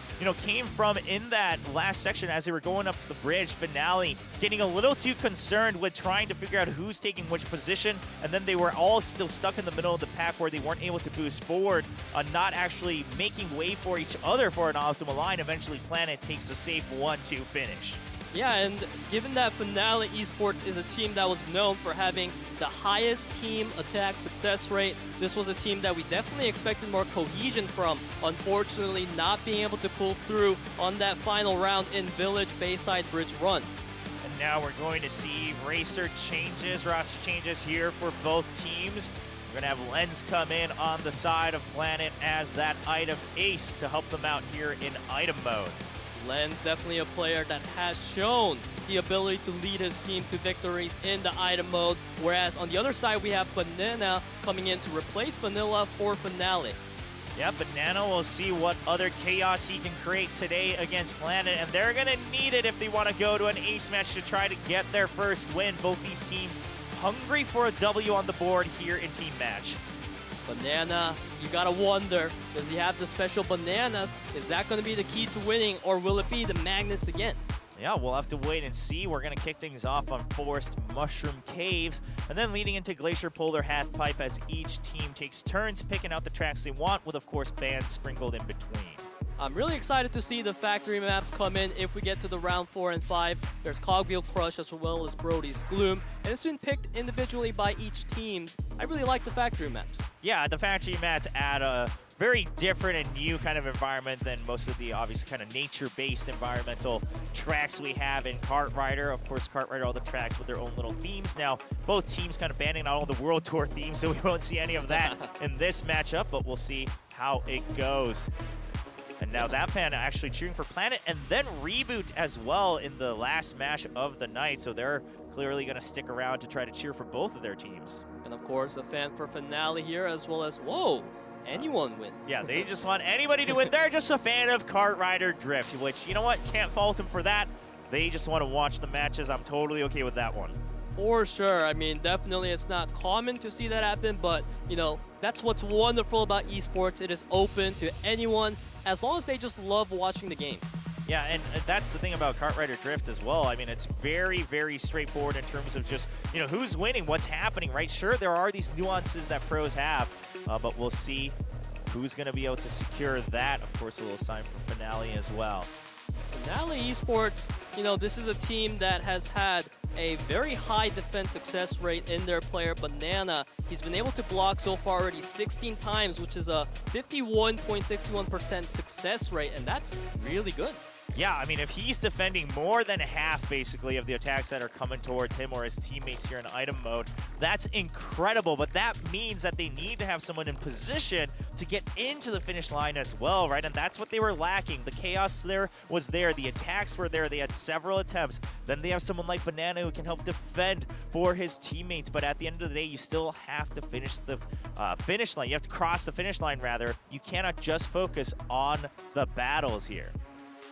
came from in that last section as they were going up the bridge, Finale getting a little too concerned with trying to figure out who's taking which position, and then they were all still stuck in the middle of the pack where they weren't able to boost forward, not actually making way for each other for an optimal line. Eventually, Planet takes a safe 1-2 finish. Yeah, and given that Finale Esports is a team that was known for having the highest team attack success rate, this was a team that we definitely expected more cohesion from. Unfortunately, not being able to pull through on that final round in Village Bayside Bridge Run. And now we're going to see roster changes here for both teams. We're going to have Lens come in on the side of Planet as that item ace to help them out here in item mode. Lens definitely a player that has shown the ability to lead his team to victories in the item mode, whereas on the other side we have Banana coming in to replace Vanilla for Finale. Yeah, Banana will see what other chaos he can create today against Planet, and they're going to need it if they want to go to an ace match to try to get their first win. Both these teams hungry for a W on the board here in team match. Banana, you gotta wonder, does he have the special bananas? Is that gonna be the key to winning, or will it be the magnets again? Yeah, we'll have to wait and see. We're gonna kick things off on Forest Mushroom Caves, and then leading into Glacier Polar Half Pipe as each team takes turns picking out the tracks they want, with of course bands sprinkled in between. I'm really excited to see the factory maps come in if we get to the round 4 and 5. There's Cogwheel Crush as well as Brody's Gloom, and it's been picked individually by each teams. I really like the factory maps. Yeah, the factory maps add a very different and new kind of environment than most of the obviously kind of nature-based environmental tracks we have in Kart Rider. Of course, Kart Rider, all the tracks with their own little themes. Now, both teams kind of banning out all the World Tour themes, so we won't see any of that in this matchup, but we'll see how it goes. And now that fan actually cheering for Planet and then ReBoot as well in the last match of the night. So they're clearly going to stick around to try to cheer for both of their teams. And of course, a fan for Finale here as well as, whoa, anyone win. Yeah, they just want anybody to win. They're just a fan of Kart Rider Drift, which, you know what, can't fault them for that. They just want to watch the matches. I'm totally okay with that one. For sure. I mean, definitely it's not common to see that happen, but, that's what's wonderful about esports. It is open to anyone as long as they just love watching the game. Yeah, and that's the thing about Kartrider Drift as well. I mean, it's very, very straightforward in terms of just, who's winning, what's happening, right? Sure, there are these nuances that pros have, but we'll see who's going to be able to secure that. Of course, a little sign from Finale as well. Finale Esports, this is a team that has had a very high defense success rate in their player, Banana. He's been able to block so far already 16 times, which is a 51.61% success rate, and that's really good. Yeah, I mean, if he's defending more than half, basically, of the attacks that are coming towards him or his teammates here in item mode, that's incredible. But that means that they need to have someone in position to get into the finish line as well, right? And that's what they were lacking. The chaos was there. The attacks were there. They had several attempts. Then they have someone like Banana who can help defend for his teammates. But at the end of the day, you still have to finish the finish line. You have to cross the finish line, rather. You cannot just focus on the battles here.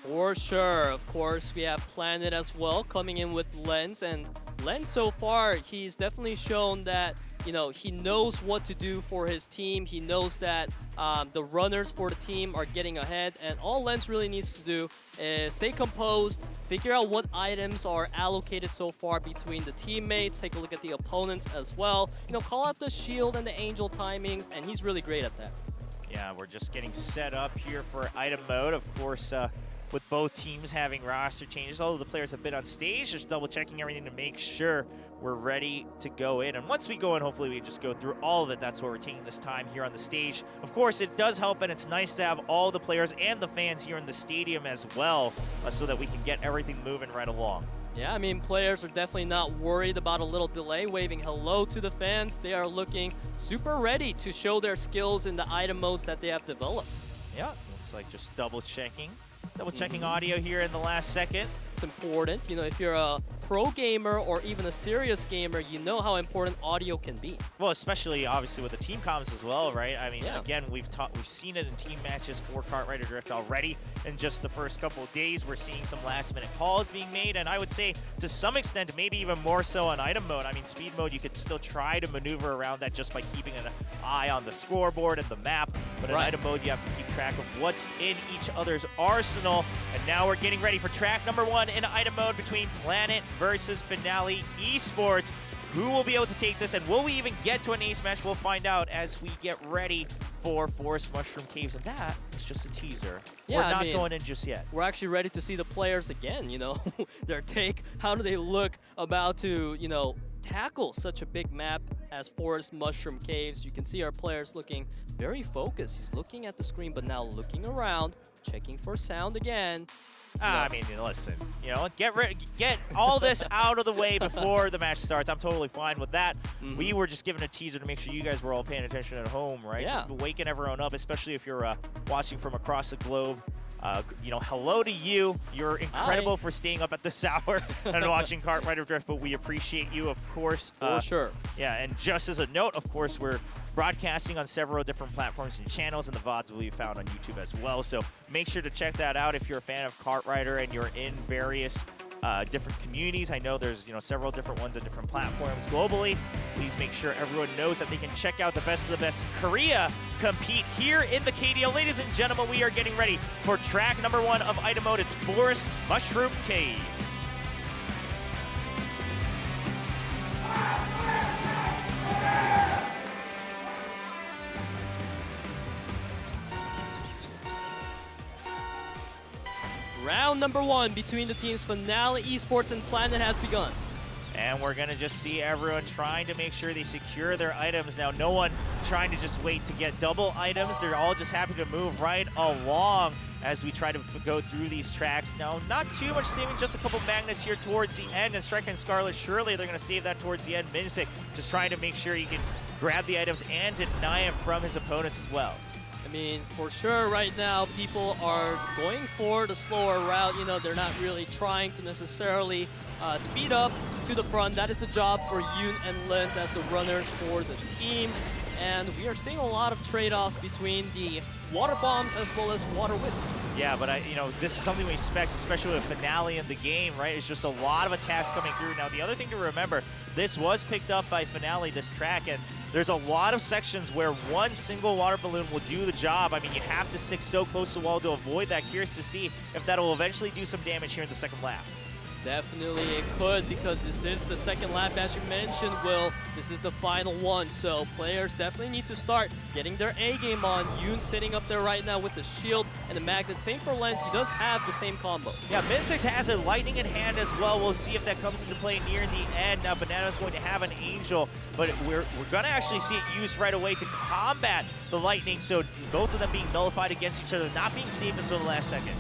For sure. Of course, we have Planet as well coming in with Lens, and Lens so far, he's definitely shown that, he knows what to do for his team. He knows that the runners for the team are getting ahead, and all Lens really needs to do is stay composed, figure out what items are allocated so far between the teammates, take a look at the opponents as well, call out the shield and the angel timings, and he's really great at that. Yeah, we're just getting set up here for item mode. Of course, with both teams having roster changes, although the players have been on stage, just double checking everything to make sure we're ready to go in. And once we go in, hopefully we just go through all of it. That's why we're taking this time here on the stage. Of course, it does help, and it's nice to have all the players and the fans here in the stadium as well, so that we can get everything moving right along. Yeah, I mean, players are definitely not worried about a little delay, waving hello to the fans. They are looking super ready to show their skills in the item modes that they have developed. Yeah, looks like just double checking audio here in the last second. It's important. If you're a pro gamer or even a serious gamer, you know how important audio can be. Well, especially obviously with the team comms as well, right? I mean, yeah. Again, we've seen it in team matches for Kartrider Drift already. In just the first couple of days, we're seeing some last-minute calls being made, and I would say to some extent, maybe even more so on item mode. I mean, speed mode, you could still try to maneuver around that just by keeping an eye on the scoreboard and the map. But in item mode, you have to keep track of what's in each other's arsenal. And now we're getting ready for track number 1 in item mode between Planet versus Finale Esports. Who will be able to take this, and will we even get to an ace match? We'll find out as we get ready for Forest Mushroom Caves, and that is just a teaser. Yeah, we're not going in just yet. We're actually ready to see the players again, their take. How do they look about to, tackle such a big map as Forest Mushroom Caves? You can see our players looking very focused. He's looking at the screen, but now looking around, checking for sound again. I mean, listen, get all this out of the way before the match starts. I'm totally fine with that. We were just given a teaser to make sure you guys were all paying attention at home, right? Yeah. Just waking everyone up, especially if you're watching from across the globe. Hello to you. You're incredible for staying up at this hour and watching Kartrider Drift, but we appreciate you, of course. For sure. Yeah, and just as a note, of course, we're broadcasting on several different platforms and channels, and the VODs will be found on YouTube as well. So make sure to check that out if you're a fan of Kartrider and you're in various different communities. I know there's several different ones on different platforms globally. Please make sure everyone knows that they can check out the best of the best Korea compete here in the KDL. Ladies and gentlemen, we are getting ready for track number 1 of item mode. It's Forest Mushroom Caves. Round number 1 between the teams Finale Esports and Planet has begun. And we're going to just see everyone trying to make sure they secure their items. Now, no one trying to just wait to get double items. They're all just happy to move right along as we try to go through these tracks. Now, not too much saving, just a couple magnets here towards the end. And Strike and Scarlet, surely they're going to save that towards the end. Minisic just trying to make sure he can grab the items and deny him from his opponents as well. I mean, for sure right now, people are going for the slower route. They're not really trying to necessarily speed up to the front. That is the job for Yoon and Lens as the runners for the team. And we are seeing a lot of trade-offs between the water bombs as well as water wisps. Yeah, but this is something we expect, especially with Finale in the game, right? It's just a lot of attacks coming through. Now, the other thing to remember, this was picked up by Finale, this track, and there's a lot of sections where one single water balloon will do the job. I mean, you have to stick so close to the wall to avoid that. Curious to see if that'll eventually do some damage here in the second lap. Definitely it could, because this is the second lap, as you mentioned, Will. This is the final one, so players definitely need to start getting their A-game on. Yoon sitting up there right now with the shield and the magnet. Same for Lens, he does have the same combo. Yeah, Min6 has a lightning in hand as well. We'll see if that comes into play near the end. Now, Banana's going to have an angel, but we're going to actually see it used right away to combat the lightning, so both of them being nullified against each other, not being saved until the last second.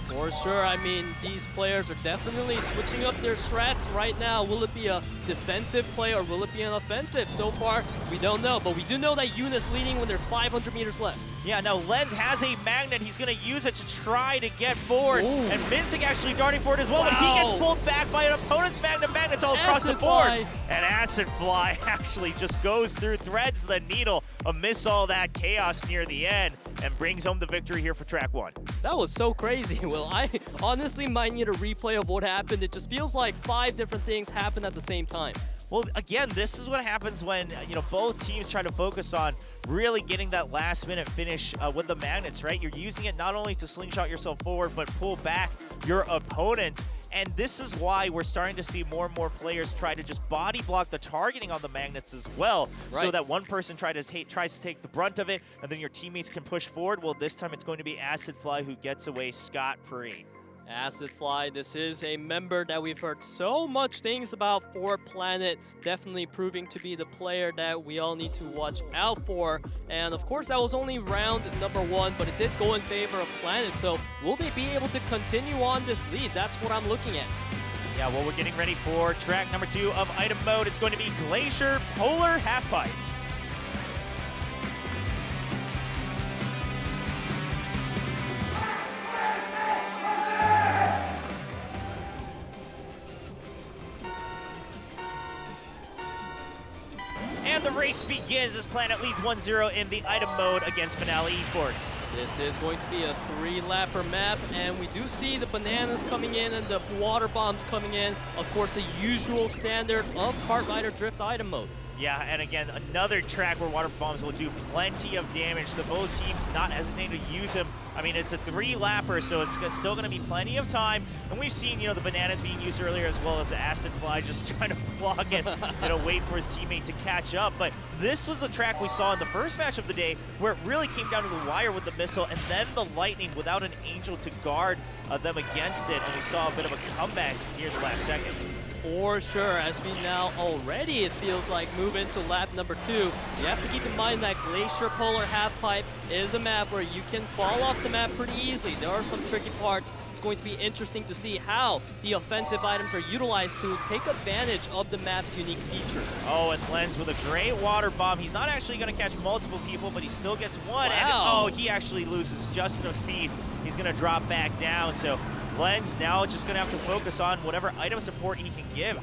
For sure. I mean, these players are definitely switching up their strats right now. Will it be a defensive play or will it be an offensive? So far, we don't know, but we do know that Yoon is leading when there's 500 meters left. Yeah, now Lens has a magnet. He's going to use it to try to get forward. Ooh. And Min6 actually darting forward as well, but he gets pulled back by an opponent's magnet. Magnets all across the board. And Acid Fly actually just goes through, threads the needle amidst all that chaos near the end, and brings home the victory here for track 1. That was so crazy, Will. I honestly might need a replay of what happened. It just feels like 5 different things happened at the same time. Well, again, this is what happens when, both teams try to focus on really getting that last-minute finish with the magnets, right? You're using it not only to slingshot yourself forward, but pull back your opponent. And this is why we're starting to see more and more players try to just body block the targeting on the magnets as well, so that one person tries to take the brunt of it, and then your teammates can push forward. Well, this time it's going to be Acid Fly who gets away scot-free. Acid Fly, this is a member that we've heard so much things about for Planet. Definitely proving to be the player that we all need to watch out for. And of course, that was only round number 1, but it did go in favor of Planet. So will they be able to continue on this lead? That's what I'm looking at. Yeah, well, we're getting ready for track number 2 of item mode. It's going to be Glacier Polar Halfpipe. And the race begins as Planet leads 1-0 in the item mode against Finale Esports. This is going to be a 3-lapper map, and we do see the bananas coming in and the water bombs coming in. Of course, the usual standard of Kart Rider Drift item mode. Yeah, and again, another track where water bombs will do plenty of damage, so both teams not hesitating to use them. I mean, it's a 3-lapper, so it's still going to be plenty of time. And we've seen, the bananas being used earlier, as well as the Acid Fly just trying to block it, wait for his teammate to catch up. But this was the track we saw in the first match of the day, where it really came down to the wire with the missile, and then the lightning without an angel to guard them against it. And we saw a bit of a comeback near the last second. For sure, as we now already, it feels like, move into lap number 2. You have to keep in mind that Glacier Polar Halfpipe is a map where you can fall off the map pretty easily. There are some tricky parts. It's going to be interesting to see how the offensive items are utilized to take advantage of the map's unique features. Oh, and Lens with a great water bomb. He's not actually going to catch multiple people, but he still gets one. Wow. And he actually loses just enough speed. He's going to drop back down. So Lens now is just going to have to focus on whatever item support he can give.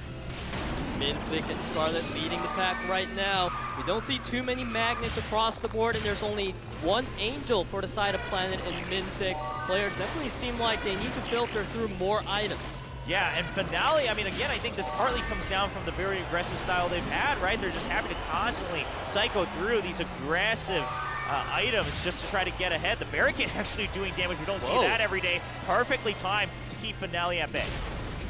Min6 and Scarlet leading the pack right now. We don't see too many magnets across the board, and there's only one angel for the side of Planet and Min6. Players definitely seem like they need to filter through more items. Yeah, and Finale, I mean, again, I think this partly comes down from the very aggressive style they've had, right? They're just happy to constantly cycle through these aggressive items just to try to get ahead. The barricade actually doing damage. We don't see that every day. Perfectly timed to keep Finale at bay.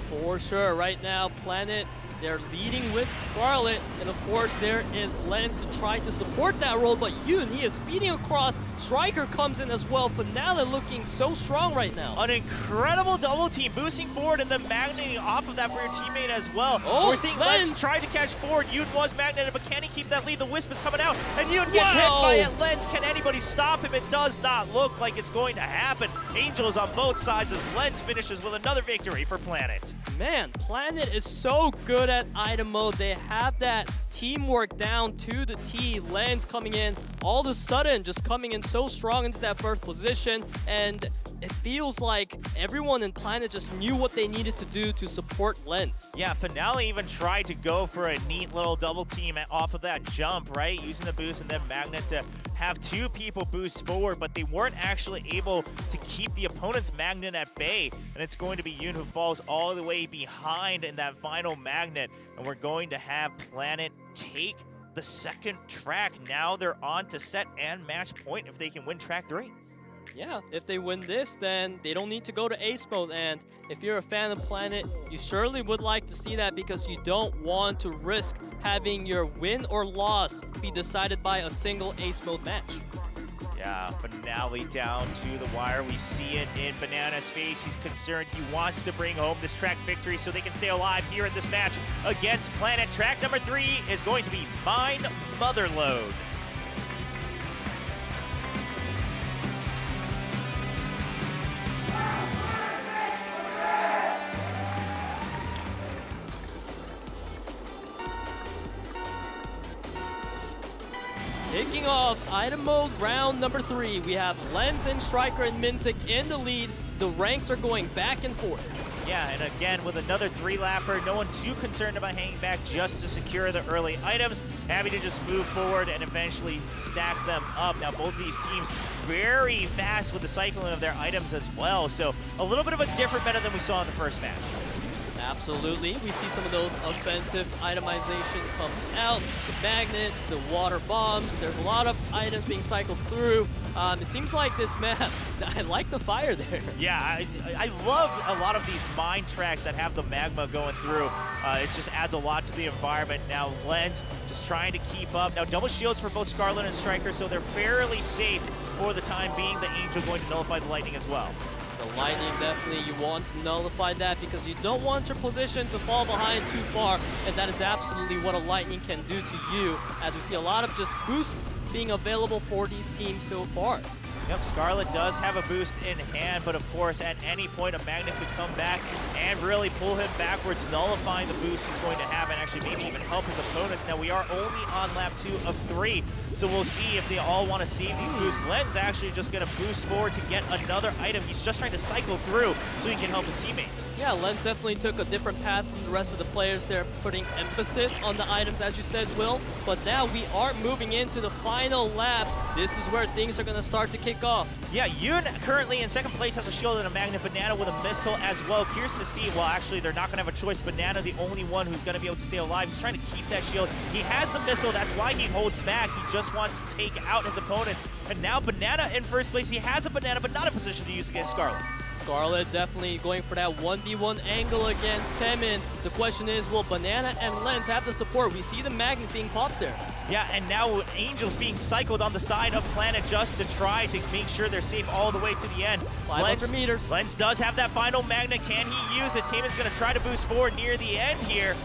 For sure. Right now, Planet, they're leading with Scarlet, and of course there is Lens to try to support that role, but Yoon, he is speeding across. Striker comes in as well. Finale looking so strong right now. An incredible double team, boosting forward and then magneting off of that for your teammate as well. Oh, we're seeing Lens try to catch forward. Yoon was magneted, but can he keep that lead? The Wisp is coming out, and Yoon gets hit by it. Lens, can anybody stop him? It does not look like it's going to happen. Angels on both sides as Lens finishes with another victory for Planet. Man, Planet is so good at item mode. They have that teamwork down to the T. Lens coming in all of a sudden, just coming in so strong into that first position, and it feels like everyone in Planet just knew what they needed to do to support Lens. Yeah, Finale even tried to go for a neat little double team off of that jump, right? Using the boost and then Magnet to have 2 people boost forward, but they weren't actually able to keep the opponent's Magnet at bay. And it's going to be Yoon who falls all the way behind in that final Magnet. And we're going to have Planet take the second track. Now they're on to set and match point if they can win track 3. Yeah, if they win this, then they don't need to go to ace mode. And if you're a fan of Planet, you surely would like to see that, because you don't want to risk having your win or loss be decided by a single ace mode match. Yeah, Finale down to the wire. We see it in Banana's face. He's concerned. He wants to bring home this track victory so they can stay alive here in this match against Planet. Track number 3 is going to be Mine Motherload. Kicking off item mode round number 3, we have Lens and Striker and Minzik in the lead. The ranks are going back and forth. Yeah, and again, with another 3-lapper, no one too concerned about hanging back just to secure the early items. Happy to just move forward and eventually stack them up. Now, both of these teams very fast with the cycling of their items as well. So a little bit of a different meta than we saw in the first match. Absolutely. We see some of those offensive itemization come out. The magnets, the water bombs. There's a lot of items being cycled through. It seems like this map, I like the fire there. Yeah, I love a lot of these mine tracks that have the magma going through. It just adds a lot to the environment. Now, Lens just trying to keep up. Now, double shields for both Scarlet and Striker, so they're fairly safe for the time being. The Angel going to nullify the lightning as well. The lightning, definitely, you want to nullify that because you don't want your position to fall behind too far, and that is absolutely what a lightning can do to you, as we see a lot of just boosts being available for these teams so far. Yep, Scarlet does have a boost in hand, but of course, at any point, a Magnet could come back and really pull him backwards, nullifying the boost he's going to have, and actually maybe even help his opponents. Now, we are only on lap 2 of 3, so we'll see if they all want to save these boosts. Len's actually just going to boost forward to get another item. He's just trying to cycle through so he can help his teammates. Yeah, Lens definitely took a different path from the rest of the players there, putting emphasis on the items, as you said, Will. But now we are moving into the final lap. This is where things are going to start to kick off. Yeah, Yoon currently in second place has a shield and a magnet. Banana with a missile as well. Curious to see, well, actually, they're not going to have a choice. Banana, the only one who's going to be able to stay alive. He's trying to keep that shield. He has the missile. That's why he holds back. He just wants to take out his opponents. And now Banana in first place. He has a Banana, but not in position to use against Scarlet. Scarlet definitely going for that 1v1 angle against Temin. The question is, will Banana and Lens have the support? We see the magnet being popped there. Yeah, and now Angel's being cycled on the side of Planet just to try to make sure they're safe all the way to the end. 500 meters. Lens does have that final magnet. Can he use it? Temin's going to try to boost forward near the end here.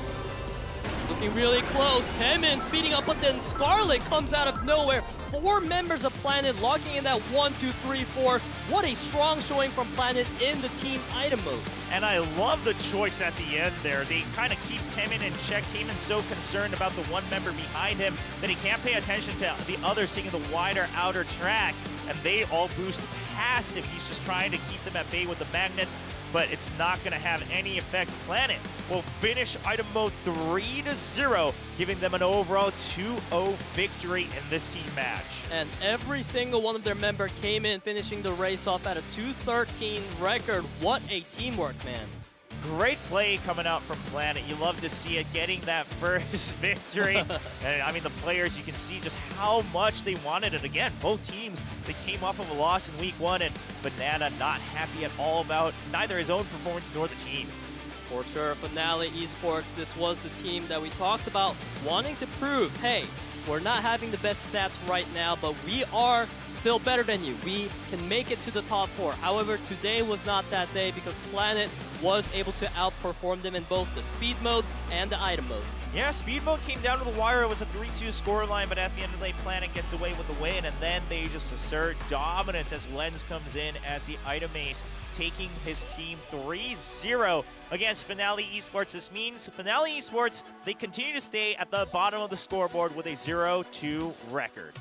Looking really close. Temin speeding up, but then Scarlet comes out of nowhere. 4 members of Planet locking in that 1, 2, 3, 4. What a strong showing from Planet in the team item mode. And I love the choice at the end there. They kind of keep Temin in check. Temin's so concerned about the one member behind him that he can't pay attention to the others taking the wider outer track. And they all boost past him. He's just trying to keep them at bay with the magnets, but it's not going to have any effect. Planet will finish item mode 3-0, giving them an overall 2-0 victory in this team match. And every single one of their members came in finishing the race off at a 2:13 record. What a teamwork, man. Great play coming out from Planet. You love to see it, getting that first victory. And I mean, the players, you can see just how much they wanted it. Again, both teams, they came off of a loss in week 1, and Banana not happy at all about neither his own performance nor the team's. For sure, Finale Esports, this was the team that we talked about wanting to prove, hey, we're not having the best stats right now, but we are still better than you. We can make it to the top 4. However, today was not that day because Planet was able to outperform them in both the speed mode and the item mode. Yeah, speed mode came down to the wire. It was a 3-2 scoreline, but at the end of the day, Planet gets away with the win, and then they just assert dominance as Lens comes in as the item ace, taking his team 3-0 against Finale Esports. This means Finale Esports, they continue to stay at the bottom of the scoreboard with a 0-2 record.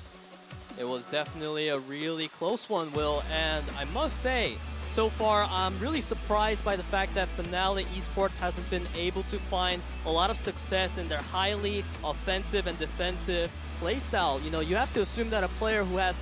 It was definitely a really close one, Will, and I must say, so far, I'm really surprised by the fact that Finale Esports hasn't been able to find a lot of success in their highly offensive and defensive playstyle. You know, you have to assume that a player who has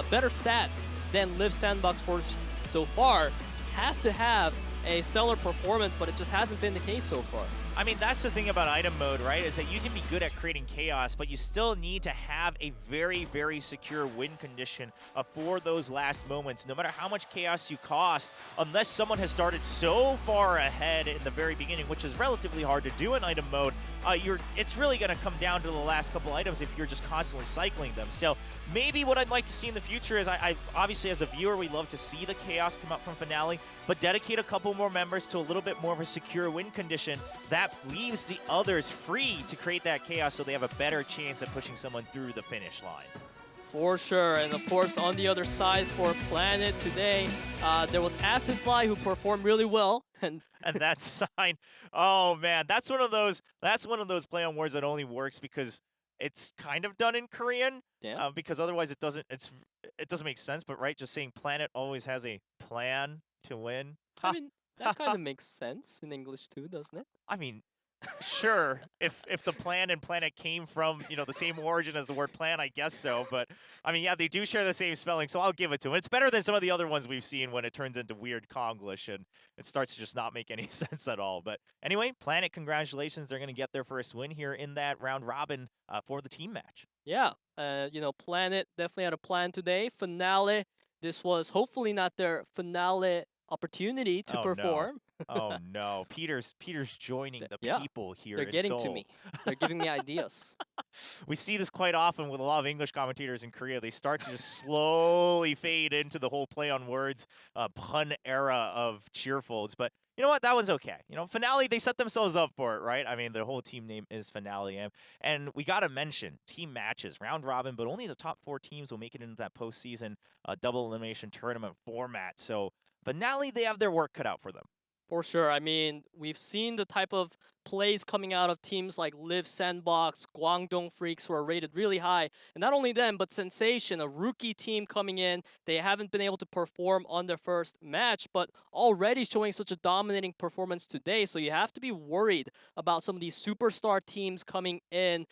better stats than Live Sandbox for so far has to have a stellar performance, but it just hasn't been the case so far. I mean, that's the thing about item mode, right? Is that you can be good at creating chaos, but you still need to have a very, very secure win condition for those last moments. No matter how much chaos you cost, unless someone has started so far ahead in the very beginning, which is relatively hard to do in item mode, it's really going to come down to the last couple items if you're just constantly cycling them. So maybe what I'd like to see in the future is, I obviously as a viewer, we love to see the chaos come up from Finale, but dedicate a couple more members to a little bit more of a secure win condition. That leaves the others free to create that chaos so they have a better chance at pushing someone through the finish line. For sure, and of course on the other side for Planet today, there was Acid Fly who performed really well, and that sign, oh man, that's one of those play on words that only works because it's kind of done in Korean. Yeah. Because otherwise it doesn't make sense. But right, just saying Planet always has a plan to win. I mean that kind of makes sense in English too, doesn't it? I mean, sure, if the plan and planet came from, the same origin as the word plan, I guess so. But I mean, yeah, they do share the same spelling, so I'll give it to them. It's better than some of the other ones we've seen when it turns into weird Konglish and it starts to just not make any sense at all. But anyway, Planet, congratulations. They're going to get their first win here in that round robin for the team match. Yeah, Planet definitely had a plan today. Finale, this was hopefully not their finale opportunity to perform. No. Oh no, Peter's joining the people here. They're getting to me. They're giving me ideas. We see this quite often with a lot of English commentators in Korea. They start to just slowly fade into the whole play on words, pun era of Cheerfolds. But you know what? That one's okay. Finale, they set themselves up for it, right? I mean, their whole team name is Finale. And we got to mention team matches, round robin, but only the top 4 teams will make it into that postseason double elimination tournament format. So Finale, they have their work cut out for them. For sure. I mean, we've seen the type of plays coming out of teams like Live Sandbox, Guangdong Freaks, who are rated really high. And not only them, but Sensation, a rookie team coming in. They haven't been able to perform on their first match, but already showing such a dominating performance today. So you have to be worried about some of these superstar teams coming in,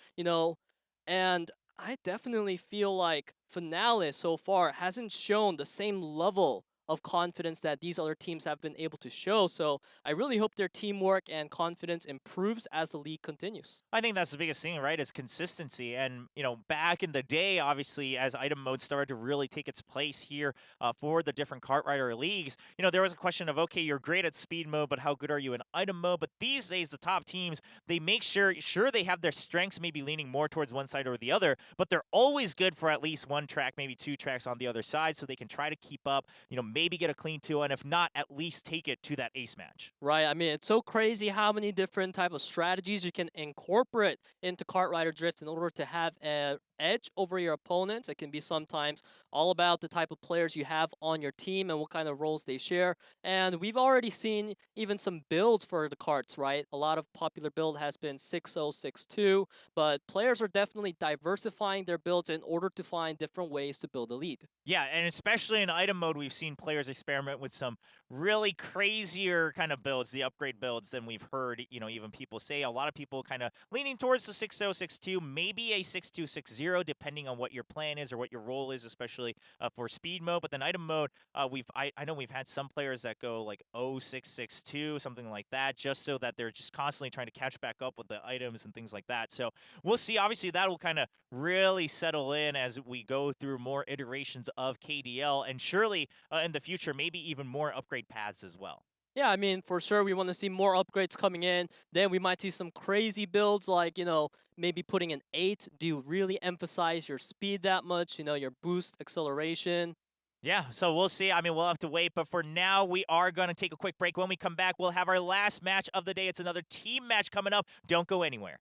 and I definitely feel like Finale so far hasn't shown the same level of confidence that these other teams have been able to show. So I really hope their teamwork and confidence improves as the league continues. I think that's the biggest thing, right, is consistency. And, back in the day, obviously, as item mode started to really take its place here for the different kart rider leagues, there was a question of, okay, you're great at speed mode, but how good are you in item mode? But these days, the top teams, they make sure they have their strengths maybe leaning more towards one side or the other, but they're always good for at least one track, maybe 2 tracks on the other side, so they can try to keep up, maybe get a clean 2, and if not, at least take it to that ace match. Right. I mean, it's so crazy how many different type of strategies you can incorporate into Kart Rider Drift in order to have an edge over your opponents. It can be sometimes all about the type of players you have on your team and what kind of roles they share. And we've already seen even some builds for the karts, right? A lot of popular build has been 6-0-6-2, but players are definitely diversifying their builds in order to find different ways to build a lead. Yeah, and especially in item mode, we've seen players experiment with some really crazier kind of builds, the upgrade builds, than we've heard, even people say. A lot of people kind of leaning towards the 6-0-6-2, maybe a 6-2-6-0, depending on what your plan is or what your role is, especially for speed mode. But then item mode, I know we've had some players that go like 0-6-6-2, something like that, just so that they're just constantly trying to catch back up with the items and things like that. So we'll see. Obviously, that will kind of really settle in as we go through more iterations of KDL, and surely in the future, maybe even more upgrade paths as well. Yeah, I mean, for sure, we want to see more upgrades coming in. Then we might see some crazy builds like, maybe putting an 8. Do you really emphasize your speed that much? Your boost, acceleration? Yeah, so we'll see. I mean, we'll have to wait. But for now, we are going to take a quick break. When we come back, we'll have our last match of the day. It's another team match coming up. Don't go anywhere.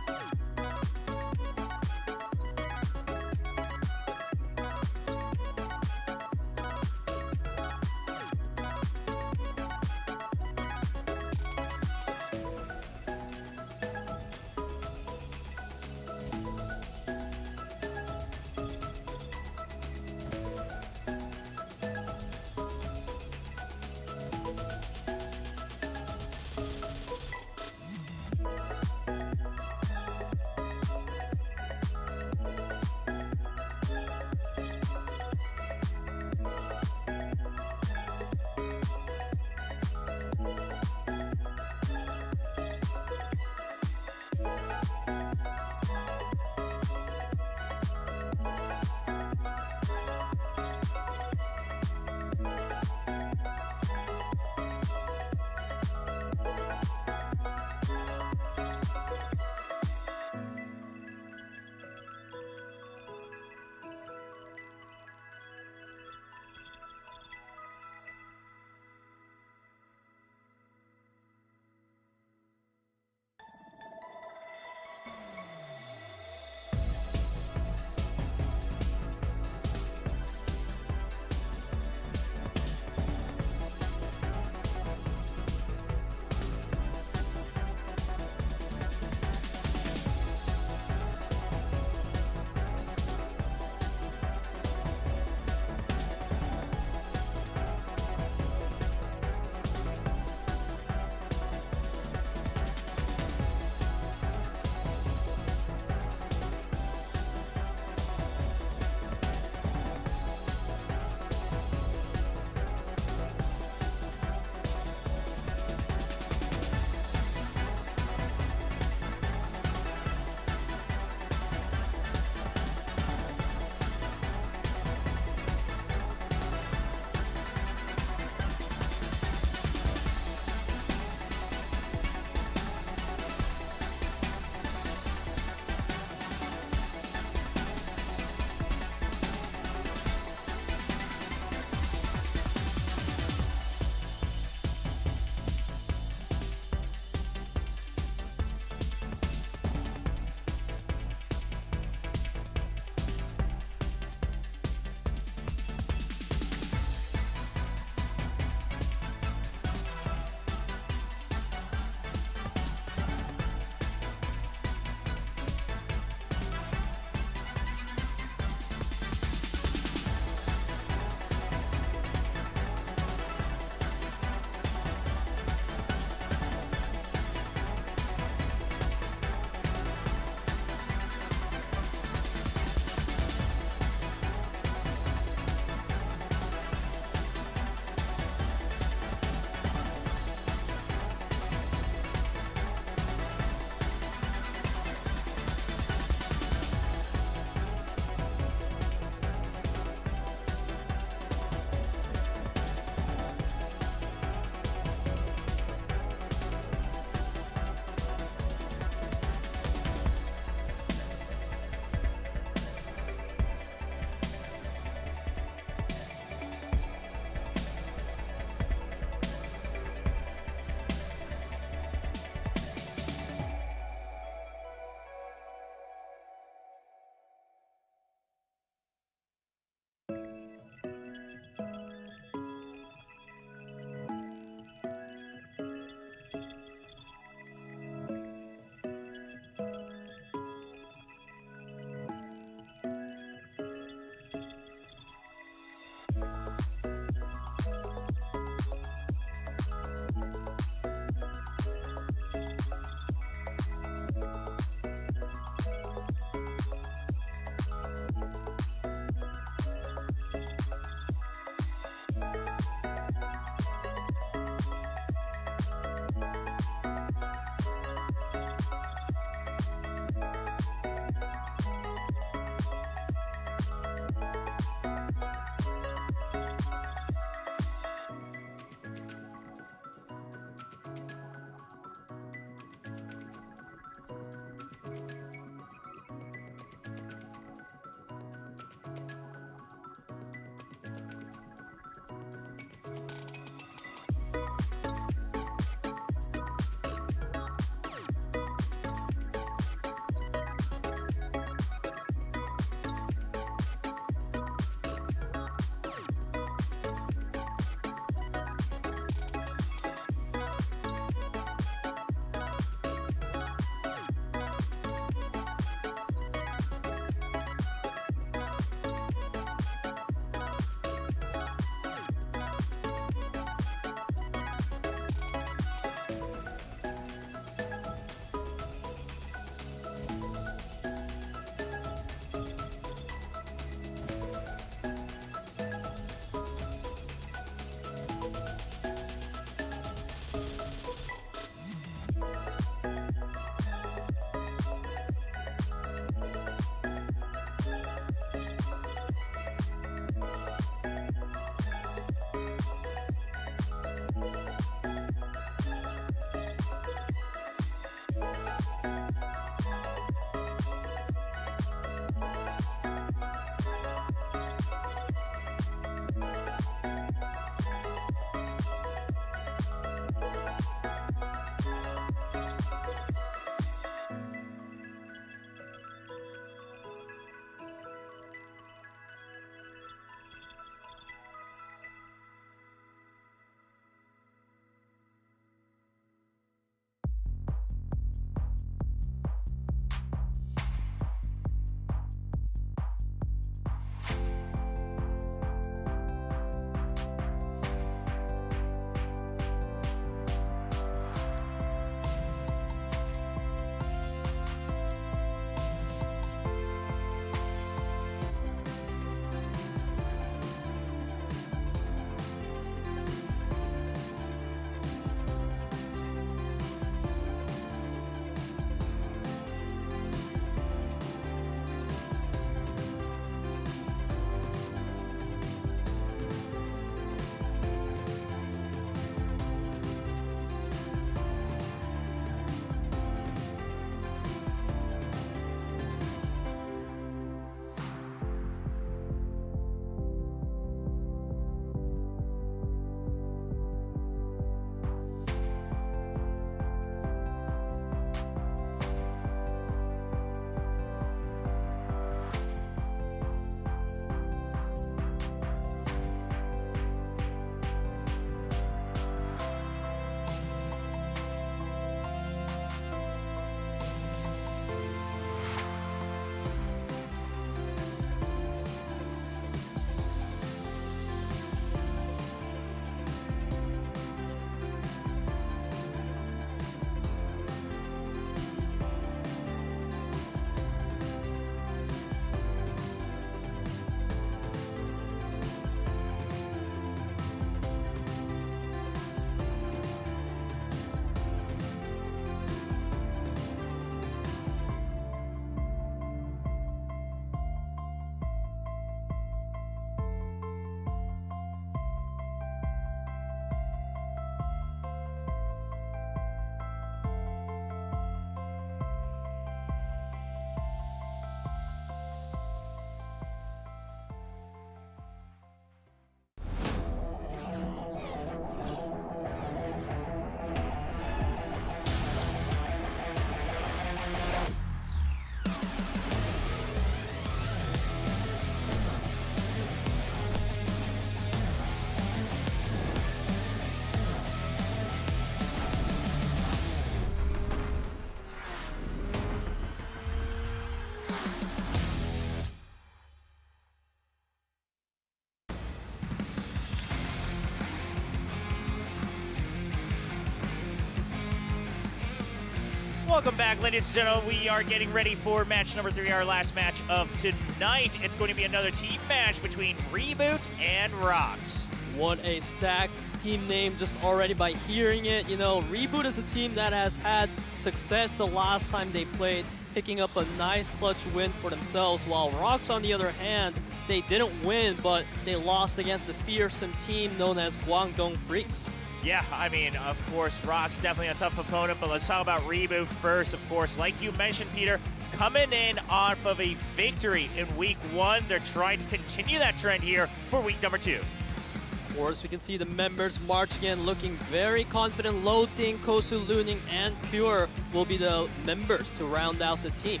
Welcome back, ladies and gentlemen. We are getting ready for match number 3, our last match of tonight. It's going to be another team match between ReBoot and ROX. What a stacked team name just already by hearing it. You know, ReBoot is a team that has had success the last time they played, picking up a nice clutch win for themselves, while ROX, on the other hand, they didn't win, but they lost against a fearsome team known as Guangdong Freaks. Yeah, I mean, of course, ROX definitely a tough opponent, but let's talk about ReBoot first, of course. Like you mentioned, Peter, coming in off of a victory in Week 1, they're trying to continue that trend here for Week number 2. Of course, we can see the members march again, looking very confident. Loading, Kosu, Luning, and Pure will be the members to round out the team.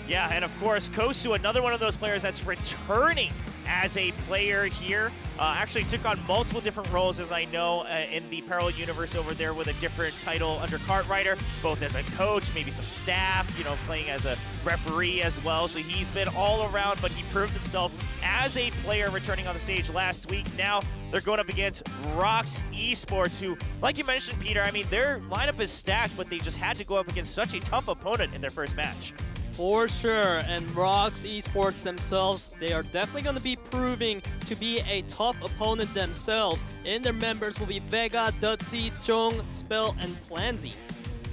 Yeah, and of course, Kosu, another one of those players that's returning as a player here. Actually took on multiple different roles, as I know, in the parallel universe over there with a different title under Cartwriter, both as a coach, maybe some staff, you know, playing as a referee as well. So he's been all around, but he proved himself as a player returning on the stage last week. Now they're going up against ROX Esports, who, like you mentioned, Peter, I mean, their lineup is stacked, but they just had to go up against such a tough opponent in their first match. For sure, and ROX Esports themselves, they are definitely going to be proving to be a tough opponent themselves. In their members will be Vega, Dutzy, Jung, Spell, and Plansy.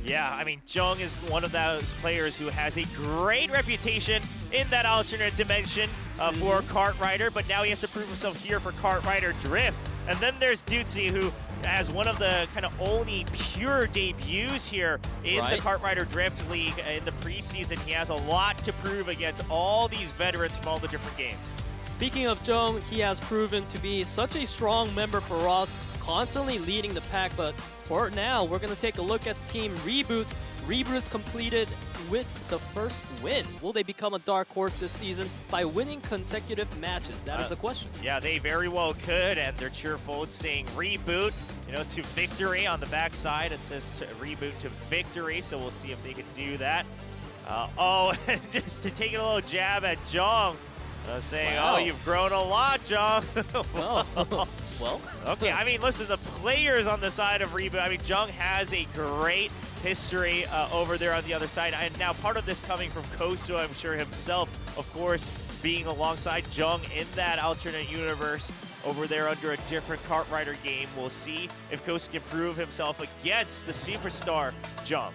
Yeah, I mean, Jung is one of those players who has a great reputation in that alternate dimension for Cartwriter, but now he has to prove himself here for Cartwriter Drift. And then there's Dutzy, who has one of the kind of only pure debuts here in the Cartwriter Drift League in the preseason. He has a lot to prove against all these veterans from all the different games. Speaking of Jung, he has proven to be such a strong member for ROX, constantly leading the pack, but for now, we're going to take a look at Team ReBoot. ReBoot's completed with the first win. Will they become a dark horse this season by winning consecutive matches? That is the question. Yeah, they very well could, and they're cheerful saying ReBoot, you know, to victory. On the backside, it says ReBoot to victory, so we'll see if they can do that. Just to take a little jab at Jung, saying, oh, you've grown a lot, Jung. Well, okay, I mean, listen, the players on the side of ReBoot, I mean, Jung has a great history over there on the other side, and now part of this coming from Kosu, I'm sure himself, of course, being alongside Jung in that alternate universe over there under a different Cartwriter game. We'll see if Kosu can prove himself against the superstar Jung.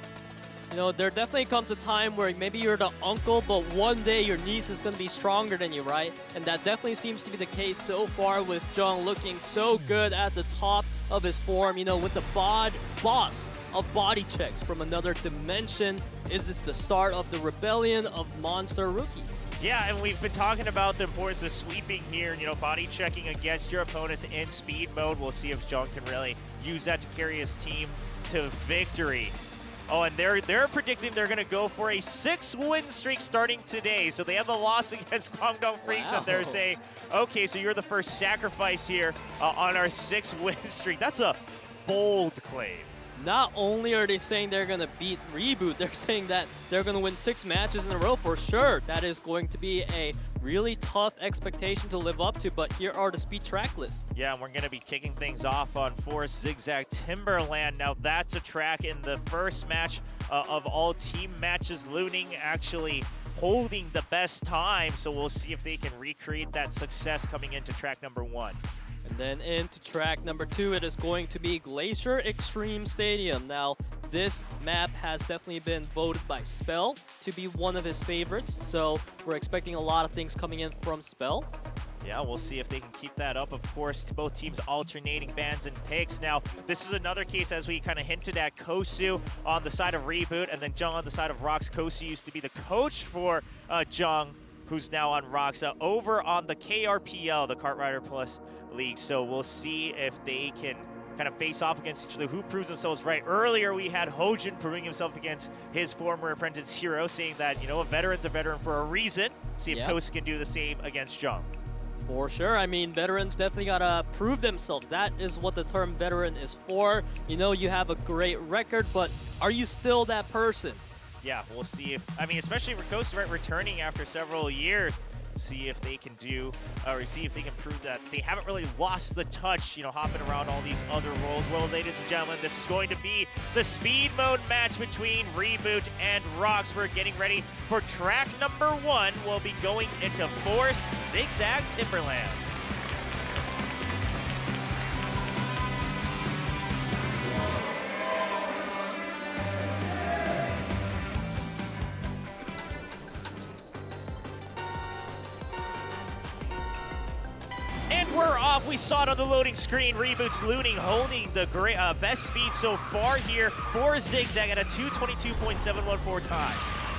You know, there definitely comes a time where maybe you're the uncle, but one day your niece is going to be stronger than you, right? And that definitely seems to be the case so far, with Jung looking so good at the top of his form, you know, with the boss of body checks from another dimension. Is this the start of the rebellion of monster rookies? Yeah, and we've been talking about the importance of sweeping here, you know, body checking against your opponents in speed mode. We'll see if Jung can really use that to carry his team to victory. Oh, and they're predicting they're going to go for a 6-win streak starting today. So they have the loss against Guangdong Freaks, and they're saying, okay, so you're the first sacrifice here on our 6-win streak. That's a bold claim. Not only are they saying they're going to beat ReBoot, they're saying that they're going to win 6 matches in a row for sure. That is going to be a really tough expectation to live up to, but here are the speed track lists. Yeah, and we're going to be kicking things off on Forest Zigzag Timberland. Now, that's a track in the first match of all team matches. Luning actually holding the best time, so we'll see if they can recreate that success coming into track number 1. And then into track number 2, it is going to be Glacier Extreme Stadium. Now, this map has definitely been voted by Spell to be one of his favorites, so we're expecting a lot of things coming in from Spell. Yeah, we'll see if they can keep that up. Of course, both teams alternating bans and picks. Now, this is another case, as we kind of hinted at, Kosu on the side of ReBoot, and then Jung on the side of ROX. Kosu used to be the coach for Jung, who's now on ROX, over on the KRPL, the Cartwriter Plus League. So we'll see if they can kind of face off against each other, who proves themselves right. Earlier, we had Hojin proving himself against his former apprentice Hero, saying that, you know, a veteran's a veteran for a reason. See if Kosu can do the same against Jung. For sure. I mean, veterans definitely got to prove themselves. That is what the term veteran is for. You know, you have a great record, but are you still that person? Yeah, we'll see if, I mean, especially for Kosu, right, returning after several years. see if they can do, or see if they can prove that they haven't really lost the touch, you know, hopping around all these other roles. Well, ladies and gentlemen, this is going to be the speed mode match between ReBoot and ROX. We're getting ready for track number 1. We'll be going into Forest Zigzag Timberland. And we're off. We saw it on the loading screen. ReBoot's looting, holding the best speed so far here for Zigzag at a 2:22.714 time.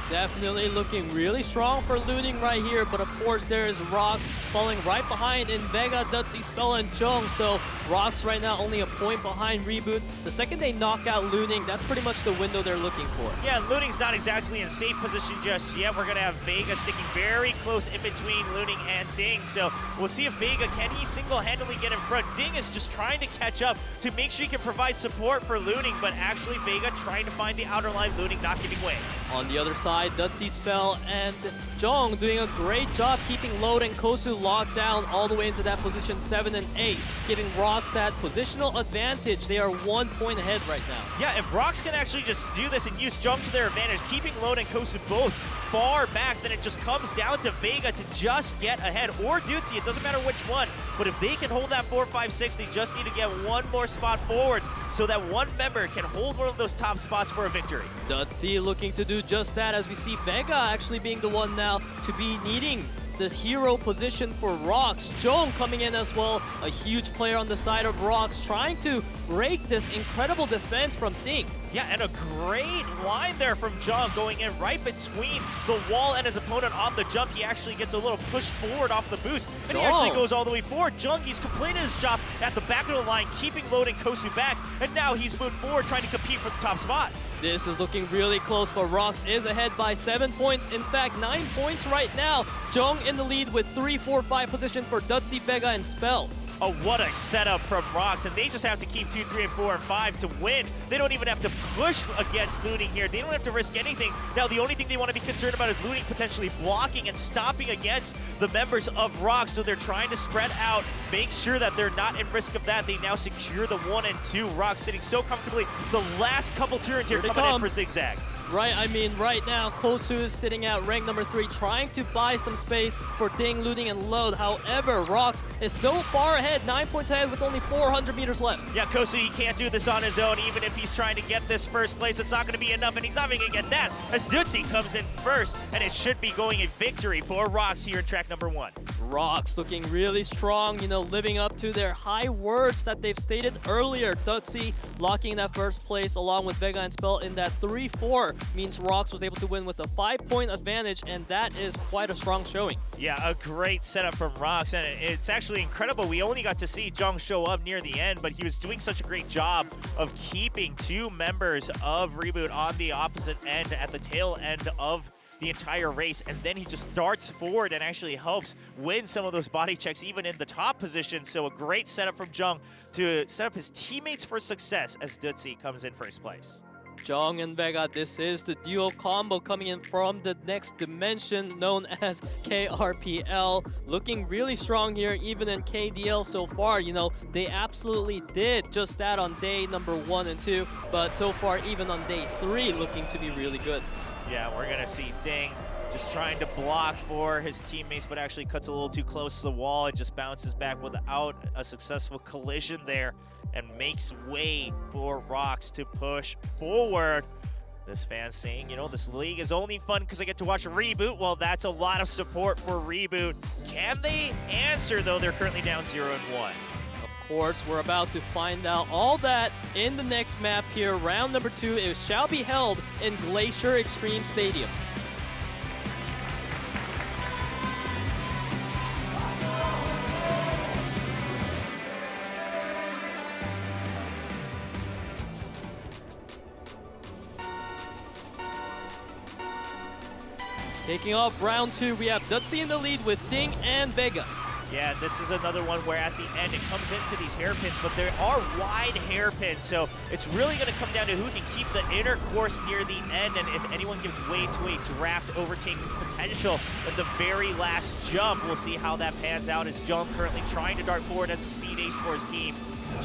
Definitely looking really strong for looting right here, but of course there is ROX falling right behind in Vega, Dutzy, Spell, and Jung. So ROX right now only a point behind ReBoot. The second they knock out looting, that's pretty much the window they're looking for. Yeah, looting's not exactly in safe position just yet. We're gonna have Vega sticking very close in between looting and Ding. So we'll see if Vega, can he single-handedly get in front? Ding is just trying to catch up to make sure he can provide support for looting, but actually Vega trying to find the outer line, looting not giving way. On the other side, Dutzy, Spell, and Jong doing a great job keeping Load and Kosu locked down all the way into that position 7 and 8, giving ROX that positional advantage. They are 1 point ahead right now. Yeah, if ROX can actually just do this and use Jung to their advantage, keeping Load and Kosu both far back, then it just comes down to Vega to just get ahead, or Dutzy, it doesn't matter which one. But if they can hold that 4-5-6, they just need to get one more spot forward so that one member can hold one of those top spots for a victory. Dutzy looking to do just that, as we see Vega actually being the one now to be needing this hero position for ROX. Jong coming in as well, a huge player on the side of ROX, trying to break this incredible defense from Ding. Yeah, and a great line there from Jung going in right between the wall and his opponent on the jump. He actually gets a little push forward off the boost, and he actually goes all the way forward. Jung, he's completed his job at the back of the line, keeping Load and Kosu back, and now he's moved forward trying to compete for the top spot. This is looking really close, but ROX is ahead by 7 points. In fact, 9 points right now. Jung in the lead with 3, 4, 5 position for Dutzy, Vega, and Spell. Oh, what a setup from ROX, and they just have to keep 2, 3, and 4, and 5 to win. They don't even have to push against looting here. They don't have to risk anything. Now, the only thing they want to be concerned about is looting potentially blocking and stopping against the members of ROX, so they're trying to spread out, make sure that they're not in risk of that. They now secure the 1 and 2. ROX sitting so comfortably. The last couple turns here coming in for Zigzag. Right, I mean, right now, Kosu is sitting at rank number 3, trying to buy some space for Ding, looting, and Load. However, ROX is still far ahead, 9 points ahead with only 400 meters left. Yeah, Kosu, he can't do this on his own. Even if he's trying to get this first place, it's not going to be enough, and he's not even going to get that, as Dutzy comes in first, and it should be going a victory for ROX here in track number 1. ROX looking really strong, you know, living up to their high words that they've stated earlier. Dutzy locking that first place along with Vega and Spell in that 3-4 means ROX was able to win with a 5-point advantage, and that is quite a strong showing. Yeah, a great setup from ROX, and it's actually incredible. We only got to see Jung show up near the end, but he was doing such a great job of keeping 2 members of ReBoot on the opposite end at the tail end of the entire race, and then he just darts forward and actually helps win some of those body checks even in the top position. So a great setup from Jung to set up his teammates for success as Dutzy comes in first place. Jung and Vega, this is the duo combo coming in from the next dimension known as KRPL. Looking really strong here, even in KDL so far. You know, they absolutely did just that on day number 1 and 2, but so far, even on day 3, looking to be really good. Yeah, we're gonna see Ding just trying to block for his teammates, but actually cuts a little too close to the wall and just bounces back without a successful collision there, and makes way for ROX to push forward. This fan saying, you know, this league is only fun because I get to watch ReBoot. Well, that's a lot of support for ReBoot. Can they answer, though? They're currently down 0 and 1. Of course, we're about to find out all that in the next map here. Round number 2, it shall be held in Glacier Extreme Stadium. Kicking off round 2, we have Dutzy in the lead with Ding and Vega. Yeah, this is another one where at the end it comes into these hairpins, but there are wide hairpins, so it's really going to come down to who can keep the inner course near the end, and if anyone gives way to a draft overtaking potential at the very last jump, we'll see how that pans out as Jung currently trying to dart forward as a speed ace for his team.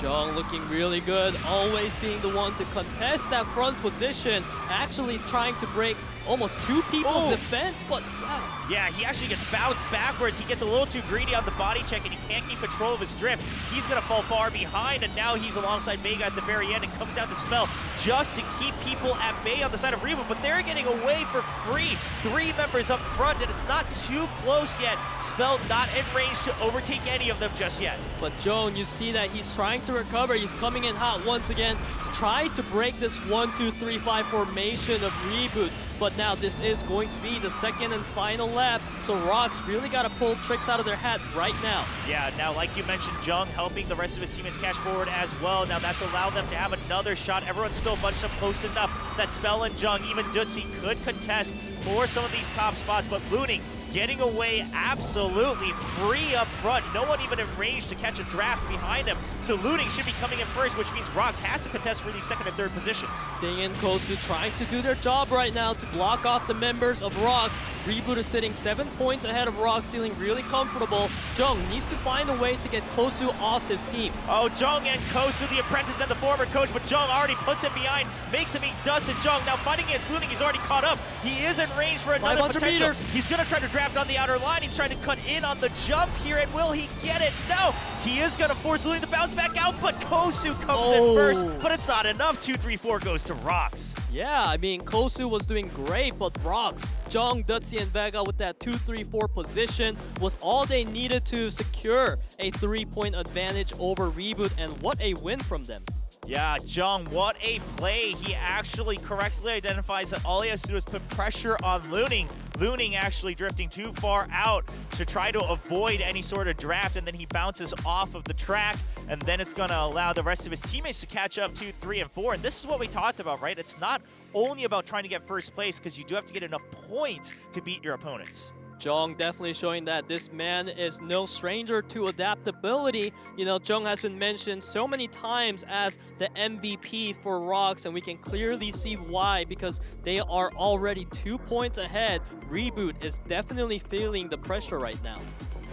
Jung looking really good, always being the one to contest that front position, actually trying to break almost two people's defense, but wow. Yeah, he actually gets bounced backwards. He gets a little too greedy on the body check, and he can't keep control of his drift. He's going to fall far behind, and now he's alongside Vega at the very end. It comes down to Spell just to keep people at bay on the side of ReBoot, but they're getting away for free. 3 members up front, and it's not too close yet. Spell not in range to overtake any of them just yet. But Joan, you see that he's trying to recover. He's coming in hot once again to try to break this 1-2-3-5 formation of ReBoot. But now this is going to be the second and final lap, so ROX really got to pull tricks out of their hat right now. Yeah, now like you mentioned, Jung helping the rest of his teammates cash forward as well. Now that's allowed them to have another shot. Everyone's still bunched up close enough that Spell and Jung, even Dutzy, could contest for some of these top spots, but Looning getting away absolutely free up front. No one even in range to catch a draft behind him. So Looting should be coming in first, which means ROX has to contest for these second and third positions. Ding and Kosu trying to do their job right now to block off the members of ROX. ReBoot is sitting 7 points ahead of ROX, feeling really comfortable. Jung needs to find a way to get Kosu off his team. Oh, Jung and Kosu, the apprentice and the former coach, but Jung already puts him behind, makes him eat dust, and Jung now fighting against Looning. He's already caught up. He is in range for another 500 potential. meters. He's going to try to draft on the outer line. He's trying to cut in on the jump here, and will he get it? No! He is going to force Looning to bounce back out, but Kosu comes in first, but it's not enough. 2-3-4 goes to ROX. Yeah, I mean, Kosu was doing great, but ROX, Jung, Dutzy, and Vega with that 2-3-4 position was all they needed to secure a 3-point advantage over ReBoot, and what a win from them. Yeah, Jung, what a play. He actually correctly identifies that all he has to do is put pressure on Looning. Looning actually drifting too far out to try to avoid any sort of draft, and then he bounces off of the track, and then it's going to allow the rest of his teammates to catch up 2, 3, and 4. And this is what we talked about, right? It's not only about trying to get first place, because you do have to get enough points to beat your opponents. Jung definitely showing that this man is no stranger to adaptability. You know, Jung has been mentioned so many times as the MVP for ROX, and we can clearly see why, because they are already 2 points ahead. ReBoot is definitely feeling the pressure right now.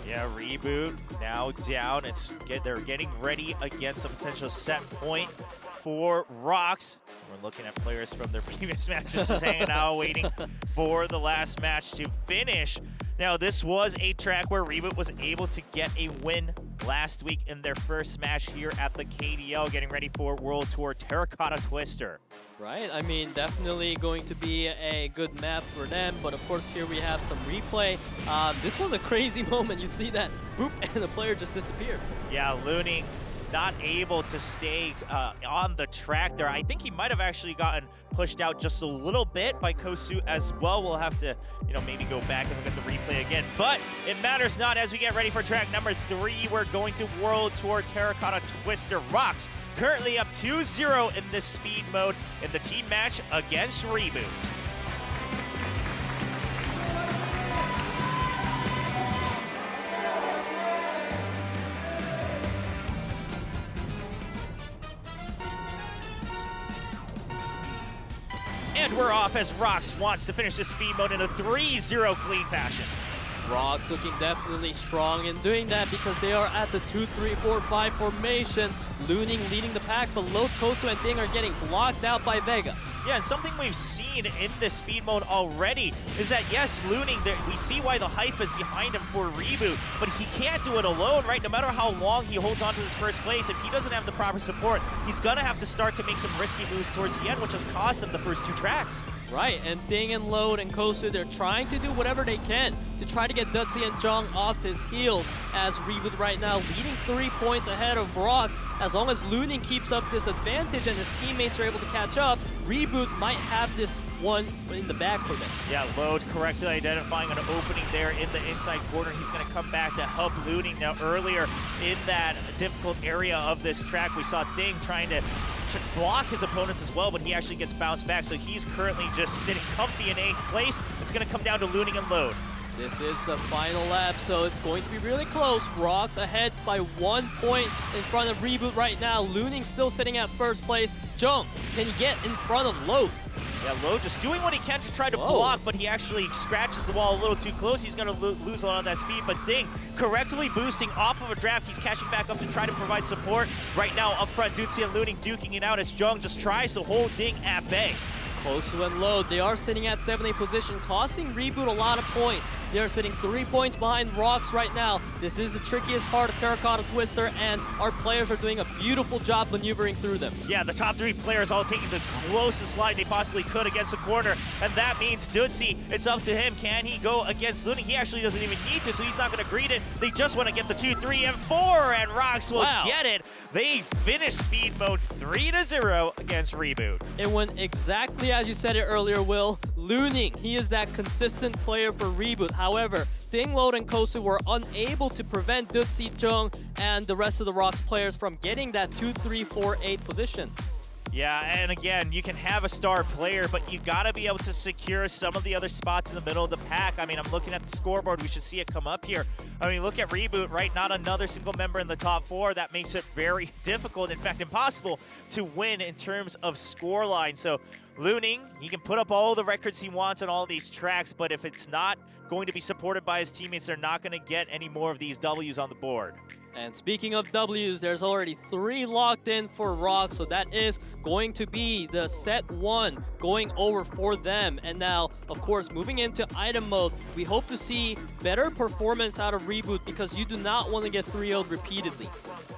Yeah, ReBoot now down. They're getting ready against a potential set point for ROX. We're looking at players from their previous matches just hanging out, waiting for the last match to finish. Now, this was a track where ReBoot was able to get a win last week in their first match here at the KDL, getting ready for World Tour Terracotta Twister. Right, I mean, definitely going to be a good map for them, but of course here we have some replay. This was a crazy moment. You see that, boop, and the player just disappeared. Yeah, Looning not able to stay on the track there. I think he might have actually gotten pushed out just a little bit by Kosu as well. We'll have to, maybe go back and look at the replay again. But it matters not as we get ready for track number 3. We're going to World Tour Terracotta Twister. ROX currently up 2-0 in this speed mode in the team match against ReBoot. And we're off as ROX wants to finish this speed mode in a 3-0 clean fashion. ROX looking definitely strong in doing that because they are at the 2-3-4-5 formation. Looning leading the pack, but both Kosu and Ding are getting blocked out by Vega. Yeah, and something we've seen in this speed mode already is that, yes, Looning, we see why the hype is behind him for ReBoot, but he can't do it alone, right? No matter how long he holds on to his first place, if he doesn't have the proper support, he's going to have to start to make some risky moves towards the end, which has cost him the first 2 tracks. Right, and Ding and Load and Kosu, they're trying to do whatever they can to try to get Dutzy and Jung off his heels, as ReBoot right now leading 3 points ahead of ROX. As long as Looning keeps up this advantage and his teammates are able to catch up, ReBoot might have this one in the bag for them. Yeah, Load correctly identifying an opening there in the inside corner. He's going to come back to help Looning. Now, earlier in that difficult area of this track, we saw Ding trying to block his opponents as well, but he actually gets bounced back, so he's currently just sitting comfy in 8th place. It's going to come down to Looning and Load. This is the final lap, so it's going to be really close. ROX ahead by 1 point in front of ReBoot right now. Looning still sitting at first place. Jung, can he get in front of Load? Yeah, Low just doing what he can to try to block, but he actually scratches the wall a little too close. He's going to lose a lot of that speed, but Ding correctly boosting off of a draft. He's catching back up to try to provide support. Right now, up front, Dutzy and Looning duking it out as Jung just tries to hold Ding at bay. Kosu and Load, they are sitting at 7th position, costing ReBoot a lot of points. They are sitting 3 points behind ROX right now. This is the trickiest part of Terracotta Twister, and our players are doing a beautiful job maneuvering through them. Yeah, the top 3 players all taking the closest line they possibly could against the corner, and that means Dutzy, it's up to him. Can he go against Looning? He actually doesn't even need to, so he's not going to greet it. They just want to get the 2, 3, and 4, and ROX will get it. They finish speed mode 3-0 against ReBoot. It went exactly as you said it earlier, Will. Looning, he is that consistent player for ReBoot. However, Ding, Load, and Kosu were unable to prevent Dutzy, Jung, and the rest of the ROX players from getting that 2, 3, 4, 8 position. Yeah, and again, you can have a star player, but you got to be able to secure some of the other spots in the middle of the pack. I mean, I'm looking at the scoreboard. We should see it come up here. I mean, look at ReBoot, right? Not another single member in the top 4. That makes it very difficult, in fact, impossible to win in terms of scoreline. So Looning, he can put up all the records he wants on all these tracks, but if it's not going to be supported by his teammates, they're not going to get any more of these W's on the board. And speaking of W's, there's already 3 locked in for ROX, so that is going to be the set 1 going over for them. And now, of course, moving into item mode, we hope to see better performance out of ReBoot because you do not want to get 3-0'd repeatedly.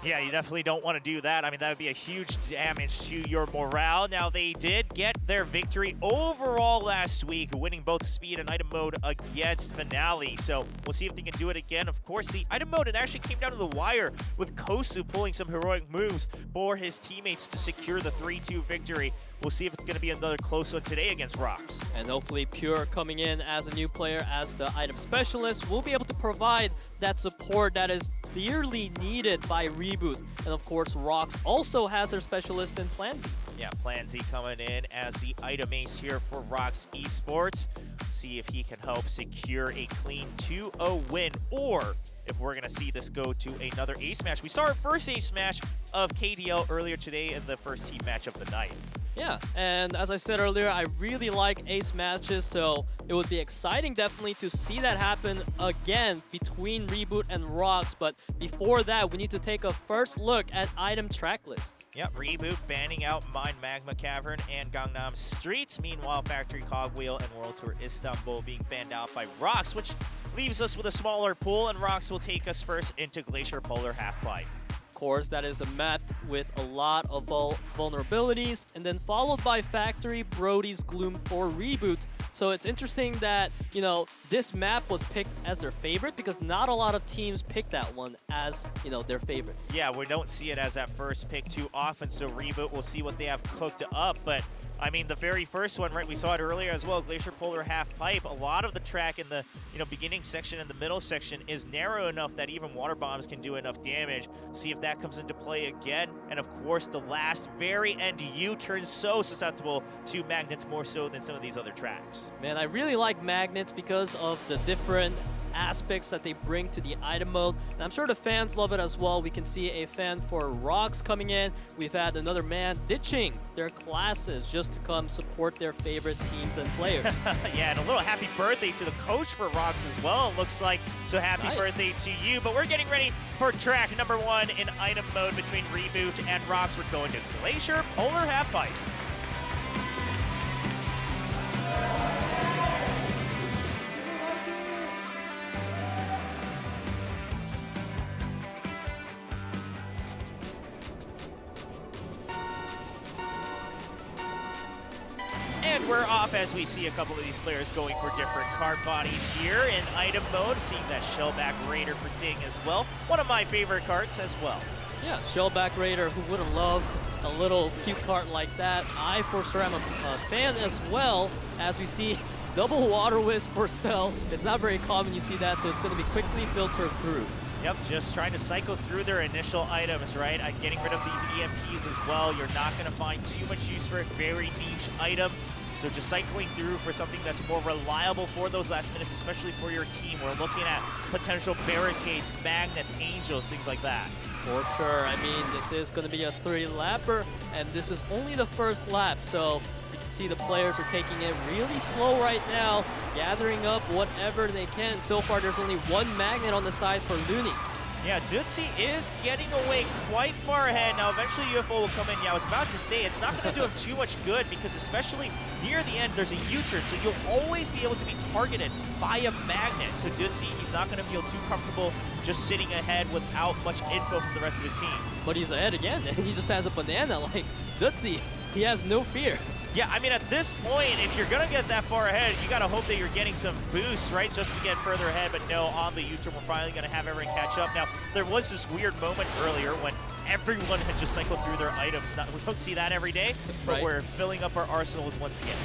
Yeah, you definitely don't want to do that. I mean, that would be a huge damage to your morale. Now, they did get their victory overall last week, winning both speed and item mode against Finale. So we'll see if they can do it again. Of course, the item mode, it actually came down to the wire with Kosu pulling some heroic moves for his teammates to secure the 3-2 victory. We'll see if it's going to be another close one today against ROX. And hopefully Pure coming in as a new player, as the item specialist, will be able to provide that support that is dearly needed by ReBoot. And of course, ROX also has their specialist in Plan Z. Yeah, Plan Z coming in as the item ace here for ROX Esports. See if he can help secure a clean 2-0 win, or if we're going to see this go to another ace match. We saw our first ace match of KDL earlier today in the first team match of the night. Yeah, and as I said earlier, I really like ace matches, so it would be exciting definitely to see that happen again between ReBoot and ROX. But before that, we need to take a first look at item track list. Yep, ReBoot banning out Mine Magma Cavern and Gangnam Streets. Meanwhile, Factory Cogwheel and World Tour Istanbul being banned out by ROX, which leaves us with a smaller pool, and ROX will take us first into Glacier Polar Half-Pipe. Course, that is a map with a lot of vulnerabilities, and then followed by Factory, Brody's Gloom for ReBoot. So it's interesting that, you know, this map was picked as their favorite because not a lot of teams pick that one as, you know, their favorites. Yeah, we don't see it as that first pick too often, so ReBoot will see what they have cooked up. But I mean, the very first one, right, we saw it earlier as well, Glacier Polar Half-Pipe. A lot of the track in the, you know, beginning section and the middle section is narrow enough that even water bombs can do enough damage. See if that comes into play again. And of course, the last very end U-turn, so susceptible to magnets more so than some of these other tracks. Man, I really like magnets because of the different aspects that they bring to the item mode, and I'm sure the fans love it as well. We can see a fan for ROX coming in. We've had another man ditching their classes just to come support their favorite teams and players. Yeah, and a little happy birthday to the coach for ROX as well, it looks like. So happy birthday to you. But we're getting ready for track number 1 in item mode between ReBoot and ROX. We're going to Glacier Polar Half-Pipe. And we're off as we see a couple of these players going for different card bodies here in item mode. Seeing that Shellback Raider for Ding as well. One of my favorite cards as well. Yeah, Shellback Raider, who wouldn't love a little cute card like that? I, for sure, am a fan as well, as we see double Water Wisp for Spell. It's not very common you see that, so it's going to be quickly filtered through. Yep, just trying to cycle through their initial items, right? Getting rid of these EMPs as well. You're not going to find too much use for a very niche item. So just cycling through for something that's more reliable for those last minutes, especially for your team. We're looking at potential barricades, magnets, angels, things like that. For sure. I mean, this is going to be a 3-lapper, and this is only the first lap, so you can see the players are taking it really slow right now, gathering up whatever they can. So far, there's only one magnet on the side for Looney. Yeah, Dutzy is getting away quite far ahead. Now, eventually UFO will come in. Yeah, I was about to say, it's not going to do him too much good because especially near the end, there's a U-turn, so you'll always be able to be targeted by a magnet. So Dutzy, he's not going to feel too comfortable just sitting ahead without much info from the rest of his team. But he's ahead again, and he just has a banana. Like, Dutzy, he has no fear. Yeah, I mean, at this point, if you're going to get that far ahead, you got to hope that you're getting some boosts, right, just to get further ahead. But no, on the U-turn, we're finally going to have everyone catch up. Now, there was this weird moment earlier when everyone had just cycled through their items. We don't see that every day, but right. We're filling up our arsenals once again.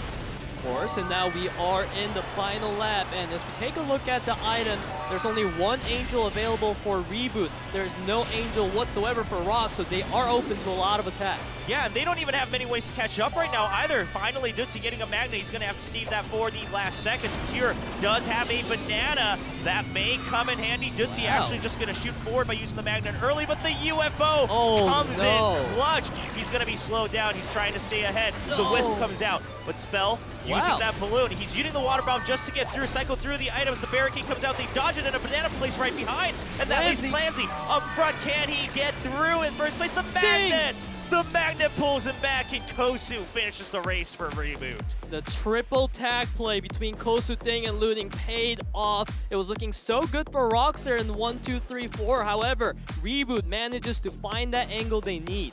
Of course, and now we are in the final lap, and as we take a look at the items, there's only one angel available for ReBoot. There's no angel whatsoever for ROX, so they are open to a lot of attacks. Yeah, and they don't even have many ways to catch up right now either. Finally, Dutzy getting a magnet. He's going to have to save that for the last seconds. Pure does have a banana. That may come in handy. Dutzy actually just going to shoot forward by using the magnet early, but the UFO comes in clutch. He's going to be slowed down. He's trying to stay ahead. The Wisp comes out, but Spell using that balloon. He's using the water bomb just to get through, cycle through the items. The barricade comes out. They dodge it, and a banana place right behind. And that leaves Plansy up front. Can he get through in first place? The magnet! The magnet pulls him back, and Kosu finishes the race for ReBoot. The triple tag play between Kosu, Ding, and Looting paid off. It was looking so good for ROX there in 1, 2, 3, 4. However, ReBoot manages to find that angle they need.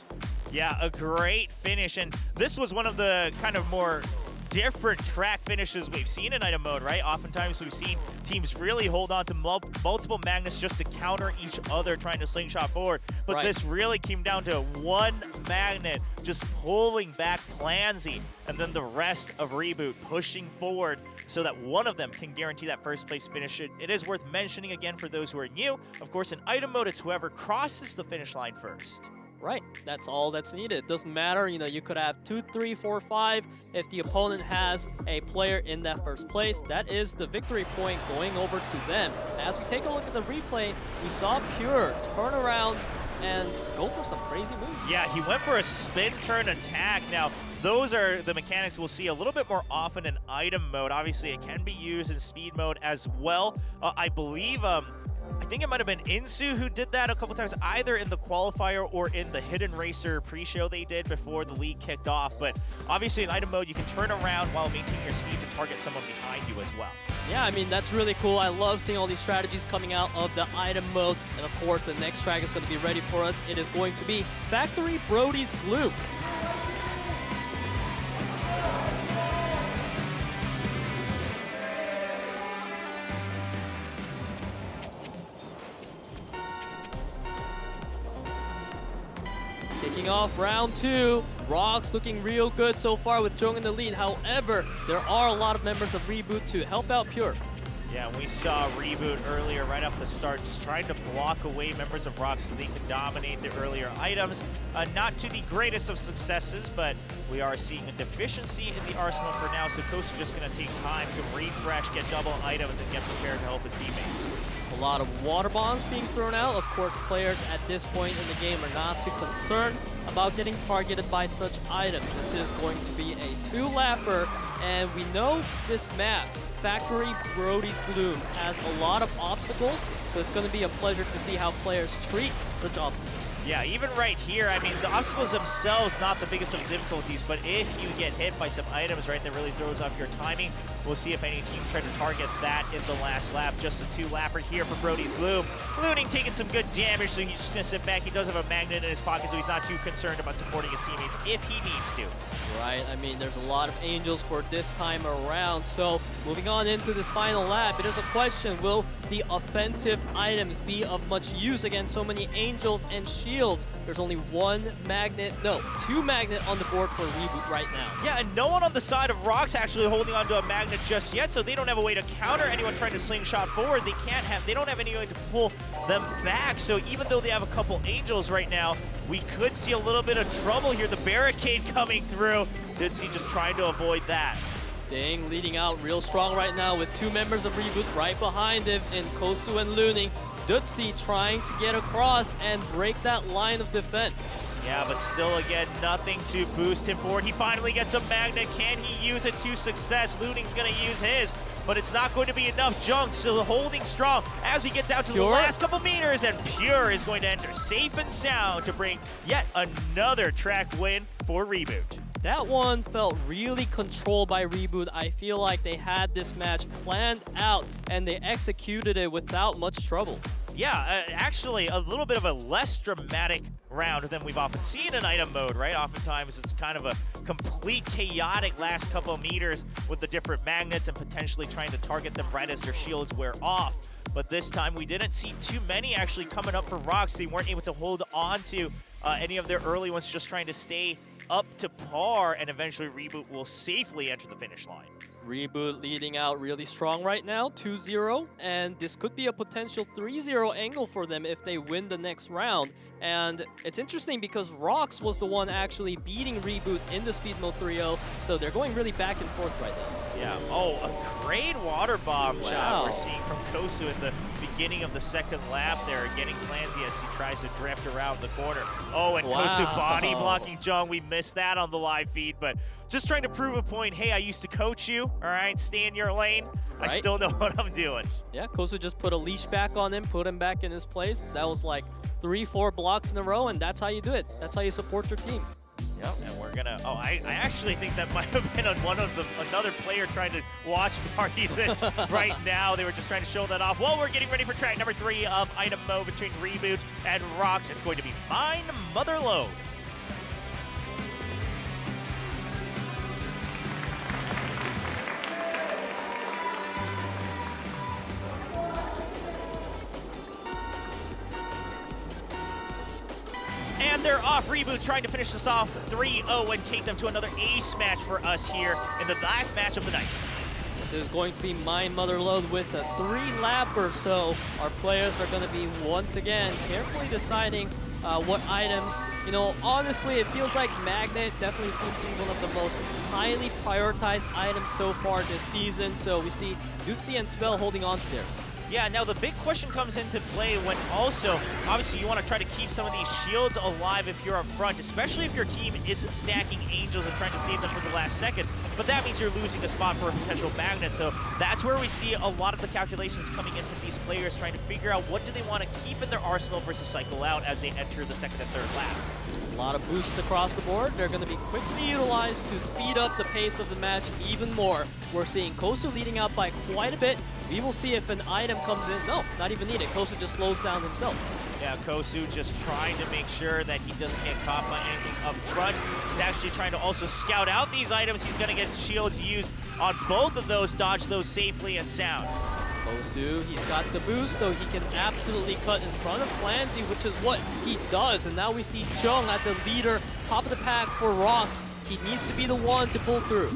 Yeah, a great finish, and this was one of the kind of more different track finishes we've seen in item mode, right? Oftentimes we've seen teams really hold on to multiple magnets just to counter each other trying to slingshot forward. But this really came down to one magnet just pulling back Plansy, and then the rest of ReBoot pushing forward so that one of them can guarantee that first place finish. It is worth mentioning again for those who are new. Of course, in item mode, it's whoever crosses the finish line first. Right, that's all that's needed. It doesn't matter, you know, you could have 2, 3, 4, 5. If the opponent has a player in that first place, that is the victory point going over to them. As we take a look at the replay, we saw Pure turn around and go for some crazy moves. Yeah, he went for a spin turn attack. Now, those are the mechanics we'll see a little bit more often in item mode. Obviously, it can be used in speed mode as well. I believe I think it might have been Insu who did that a couple times, either in the qualifier or in the Hidden Racer pre-show they did before the league kicked off. But obviously in item mode, you can turn around while maintaining your speed to target someone behind you as well. Yeah, I mean, that's really cool. I love seeing all these strategies coming out of the item mode. And of course, the next track is going to be ready for us. It is going to be Factory Brody's Gloom. Kicking off round 2, ROX looking real good so far with Jung in the lead. However, there are a lot of members of ReBoot to help out Pure. Yeah, we saw ReBoot earlier right off the start, just trying to block away members of ROX so they can dominate the earlier items. Not to the greatest of successes, but we are seeing a deficiency in the arsenal for now, so Kosu just going to take time to refresh, get double items, and get prepared to help his teammates. A lot of water bombs being thrown out. Of course, players at this point in the game are not too concerned about getting targeted by such items. This is going to be a 2-lapper, and we know this map, Factory Brody's Gloom, has a lot of obstacles, so it's going to be a pleasure to see how players treat such obstacles. Yeah, even right here, I mean, the obstacles themselves, not the biggest of difficulties, but if you get hit by some items, right, that really throws off your timing, we'll see if any teams try to target that in the last lap. Just a 2-lapper here for Brody's Gloom. Looting taking some good damage, so he's just going to sit back. He does have a magnet in his pocket, so he's not too concerned about supporting his teammates if he needs to. Right, I mean, there's a lot of angels for this time around. So moving on into this final lap, it is a question, will the offensive items be of much use against so many angels and shields? There's only two magnet on the board for ReBoot right now. Yeah, and no one on the side of ROX actually holding onto a magnet just yet, so they don't have a way to counter anyone trying to slingshot forward. They don't have any way to pull them back, so even though they have a couple angels right now, we could see a little bit of trouble here. The barricade coming through. Ditsy just trying to avoid that. Ding leading out real strong right now with 2 members of ReBoot right behind him in Kosu and Looning. Dutzy trying to get across and break that line of defense. Yeah, but still, again, nothing to boost him forward. He finally gets a magnet. Can he use it to success? Looning's going to use his, but it's not going to be enough. Jung still holding strong as we get down to the last couple meters, and Pure is going to enter safe and sound to bring yet another track win for ReBoot. That one felt really controlled by ReBoot. I feel like they had this match planned out and they executed it without much trouble. Yeah, actually a little bit of a less dramatic round than we've often seen in item mode, right? Oftentimes it's kind of a complete chaotic last couple of meters with the different magnets and potentially trying to target them right as their shields wear off. But this time we didn't see too many actually coming up for ROX. They weren't able to hold on to any of their early ones, just trying to stay up to par, and eventually ReBoot will safely enter the finish line. ReBoot leading out really strong right now, 2-0, and this could be a potential 3-0 angle for them if they win the next round. And it's interesting because ROX was the one actually beating ReBoot in the Speed Mode 3-0, so they're going really back and forth right now. Yeah, oh, a great water bomb shot we're seeing from Kosu in the beginning of the second lap there, getting Clancy as he tries to drift around the corner. Oh, and Kosu body blocking Jung. We missed that on the live feed, but just trying to prove a point. Hey, I used to coach you, all right? Stay in your lane. Right. I still know what I'm doing. Yeah, Kosu just put a leash back on him, put him back in his place. That was like 3-4 blocks in a row, and that's how you do it. That's how you support your team. Yep, and we're gonna. Oh, I actually think that might have been on another player trying to watch party this right now. They were just trying to show that off. Well, we're getting ready for track number 3 of item mode between ReBoot and ROX. It's going to be Mine Motherload. And they're off. ReBoot trying to finish this off 3-0 and take them to another ace match for us here in the last match of the night. This is going to be Mine Motherload with a 3-lapper, so our players are going to be once again carefully deciding what items. You know, honestly, it feels like Magnet definitely seems to be one of the most highly prioritized items so far this season, so we see Dutzy and Spell holding on to theirs. Yeah, now the big question comes into play when also, obviously you want to try to keep some of these shields alive if you're up front, especially if your team isn't stacking Angels and trying to save them for the last seconds. But that means you're losing a spot for a potential magnet, so that's where we see a lot of the calculations coming in from these players trying to figure out what do they want to keep in their arsenal versus cycle out as they enter the second and third lap. A lot of boosts across the board. They're going to be quickly utilized to speed up the pace of the match even more. We're seeing Kosu leading out by quite a bit. We will see if an item comes in. No, not even needed. Kosu just slows down himself. Yeah, Kosu just trying to make sure that he doesn't get caught by anything up front. He's actually trying to also scout out these items. He's going to get shields used on both of those, dodge those safely and sound. Kosu, he's got the boost, so he can absolutely cut in front of Clancy, which is what he does. And now we see Jung at the leader, top of the pack for ROX. He needs to be the one to pull through.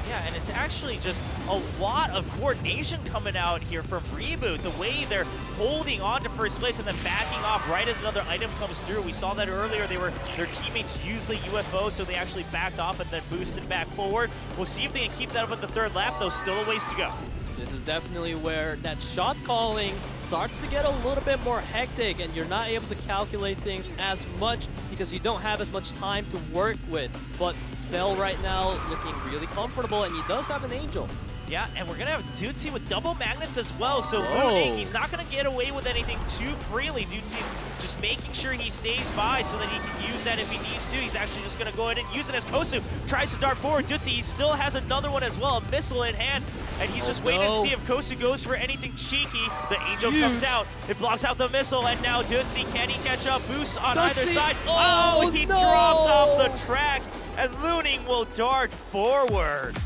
Yeah, and it's actually just a lot of coordination coming out here from ReBoot. The way they're holding on to first place and then backing off right as another item comes through. We saw that earlier. Their teammates used the UFO, so they actually backed off and then boosted back forward. We'll see if they can keep that up at the third lap, though. Still a ways to go. This is definitely where that shot calling starts to get a little bit more hectic, and you're not able to calculate things as much because you don't have as much time to work with. But Spell right now looking really comfortable, and he does have an Angel. Yeah, and we're going to have Dutzy with double magnets as well, so Looning, he's not going to get away with anything too freely. Dutzy's just making sure he stays by so that he can use that if he needs to. He's actually just going to go ahead and use it as Kosu tries to dart forward. Dutzy, he still has another one as well, a missile in hand, and he's just waiting to see if Kosu goes for anything cheeky. The Angel comes out, it blocks out the missile, and now Dutzy, can he catch up? Boosts on either side. Oh, he drops off the track, and Looning will dart forward.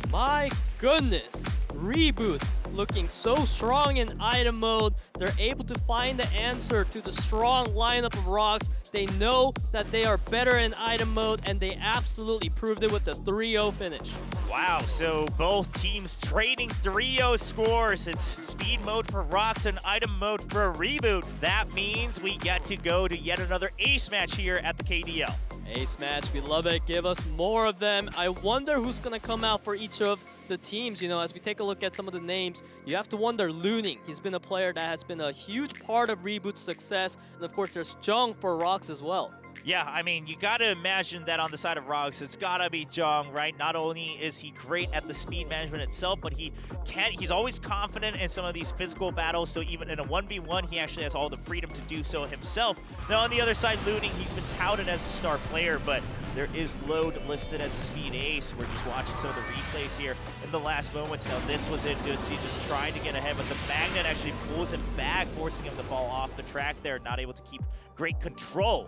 My goodness, ReBoot looking so strong in item mode. They're able to find the answer to the strong lineup of ROX. They know that they are better in item mode, and they absolutely proved it with the 3-0 finish. Wow, so both teams trading 3-0 scores. It's speed mode for ROX and item mode for ReBoot. That means we get to go to yet another ace match here at the KDL. Ace match, we love it. Give us more of them. I wonder who's going to come out for each of the teams. You know, as we take a look at some of the names, you have to wonder Looning. He's been a player that has been a huge part of ReBoot's success. And of course, there's Jung for ROX as well. Yeah, I mean, you got to imagine that on the side of ROX, it's got to be Jung, right? Not only is he great at the speed management itself, but he's always confident in some of these physical battles, so even in a 1v1, he actually has all the freedom to do so himself. Now, on the other side, Looning, he's been touted as a star player, but there is Load listed as a speed ace. We're just watching some of the replays here in the last moments. Now, this was it, Dusty just trying to get ahead, but the Magnet actually pulls him back, forcing him to fall off the track there, not able to keep great control.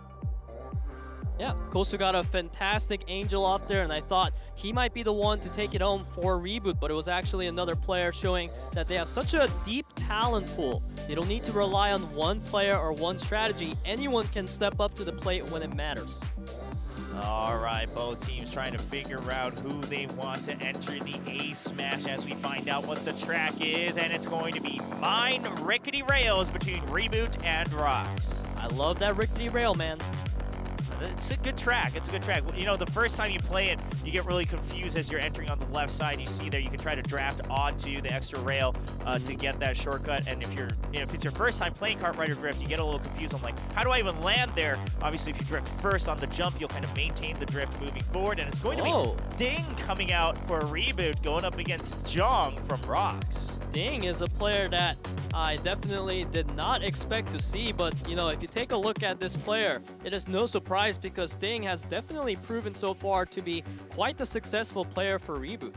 Yeah, Kosu got a fantastic Angel off there, and I thought he might be the one to take it home for ReBoot, but it was actually another player showing that they have such a deep talent pool. They don't need to rely on one player or one strategy. Anyone can step up to the plate when it matters. All right, both teams trying to figure out who they want to enter the Ace Smash as we find out what the track is, and it's going to be Mine Rickety Rails between ReBoot and ROX. I love that rickety rail, man. It's a good track. It's a good track. You know, the first time you play it, you get really confused as you're entering on the left side. You see there, you can try to draft onto the extra rail to get that shortcut. And if if it's your first time playing Kart Rider Drift, you get a little confused. I'm like, how do I even land there? Obviously, if you drift first on the jump, you'll kind of maintain the drift moving forward. And it's going to be Ding coming out for a ReBoot, going up against Jung from ROX. Ding is a player that I definitely did not expect to see, but you know, if you take a look at this player, it is no surprise because Ding has definitely proven so far to be quite the successful player for ReBoot.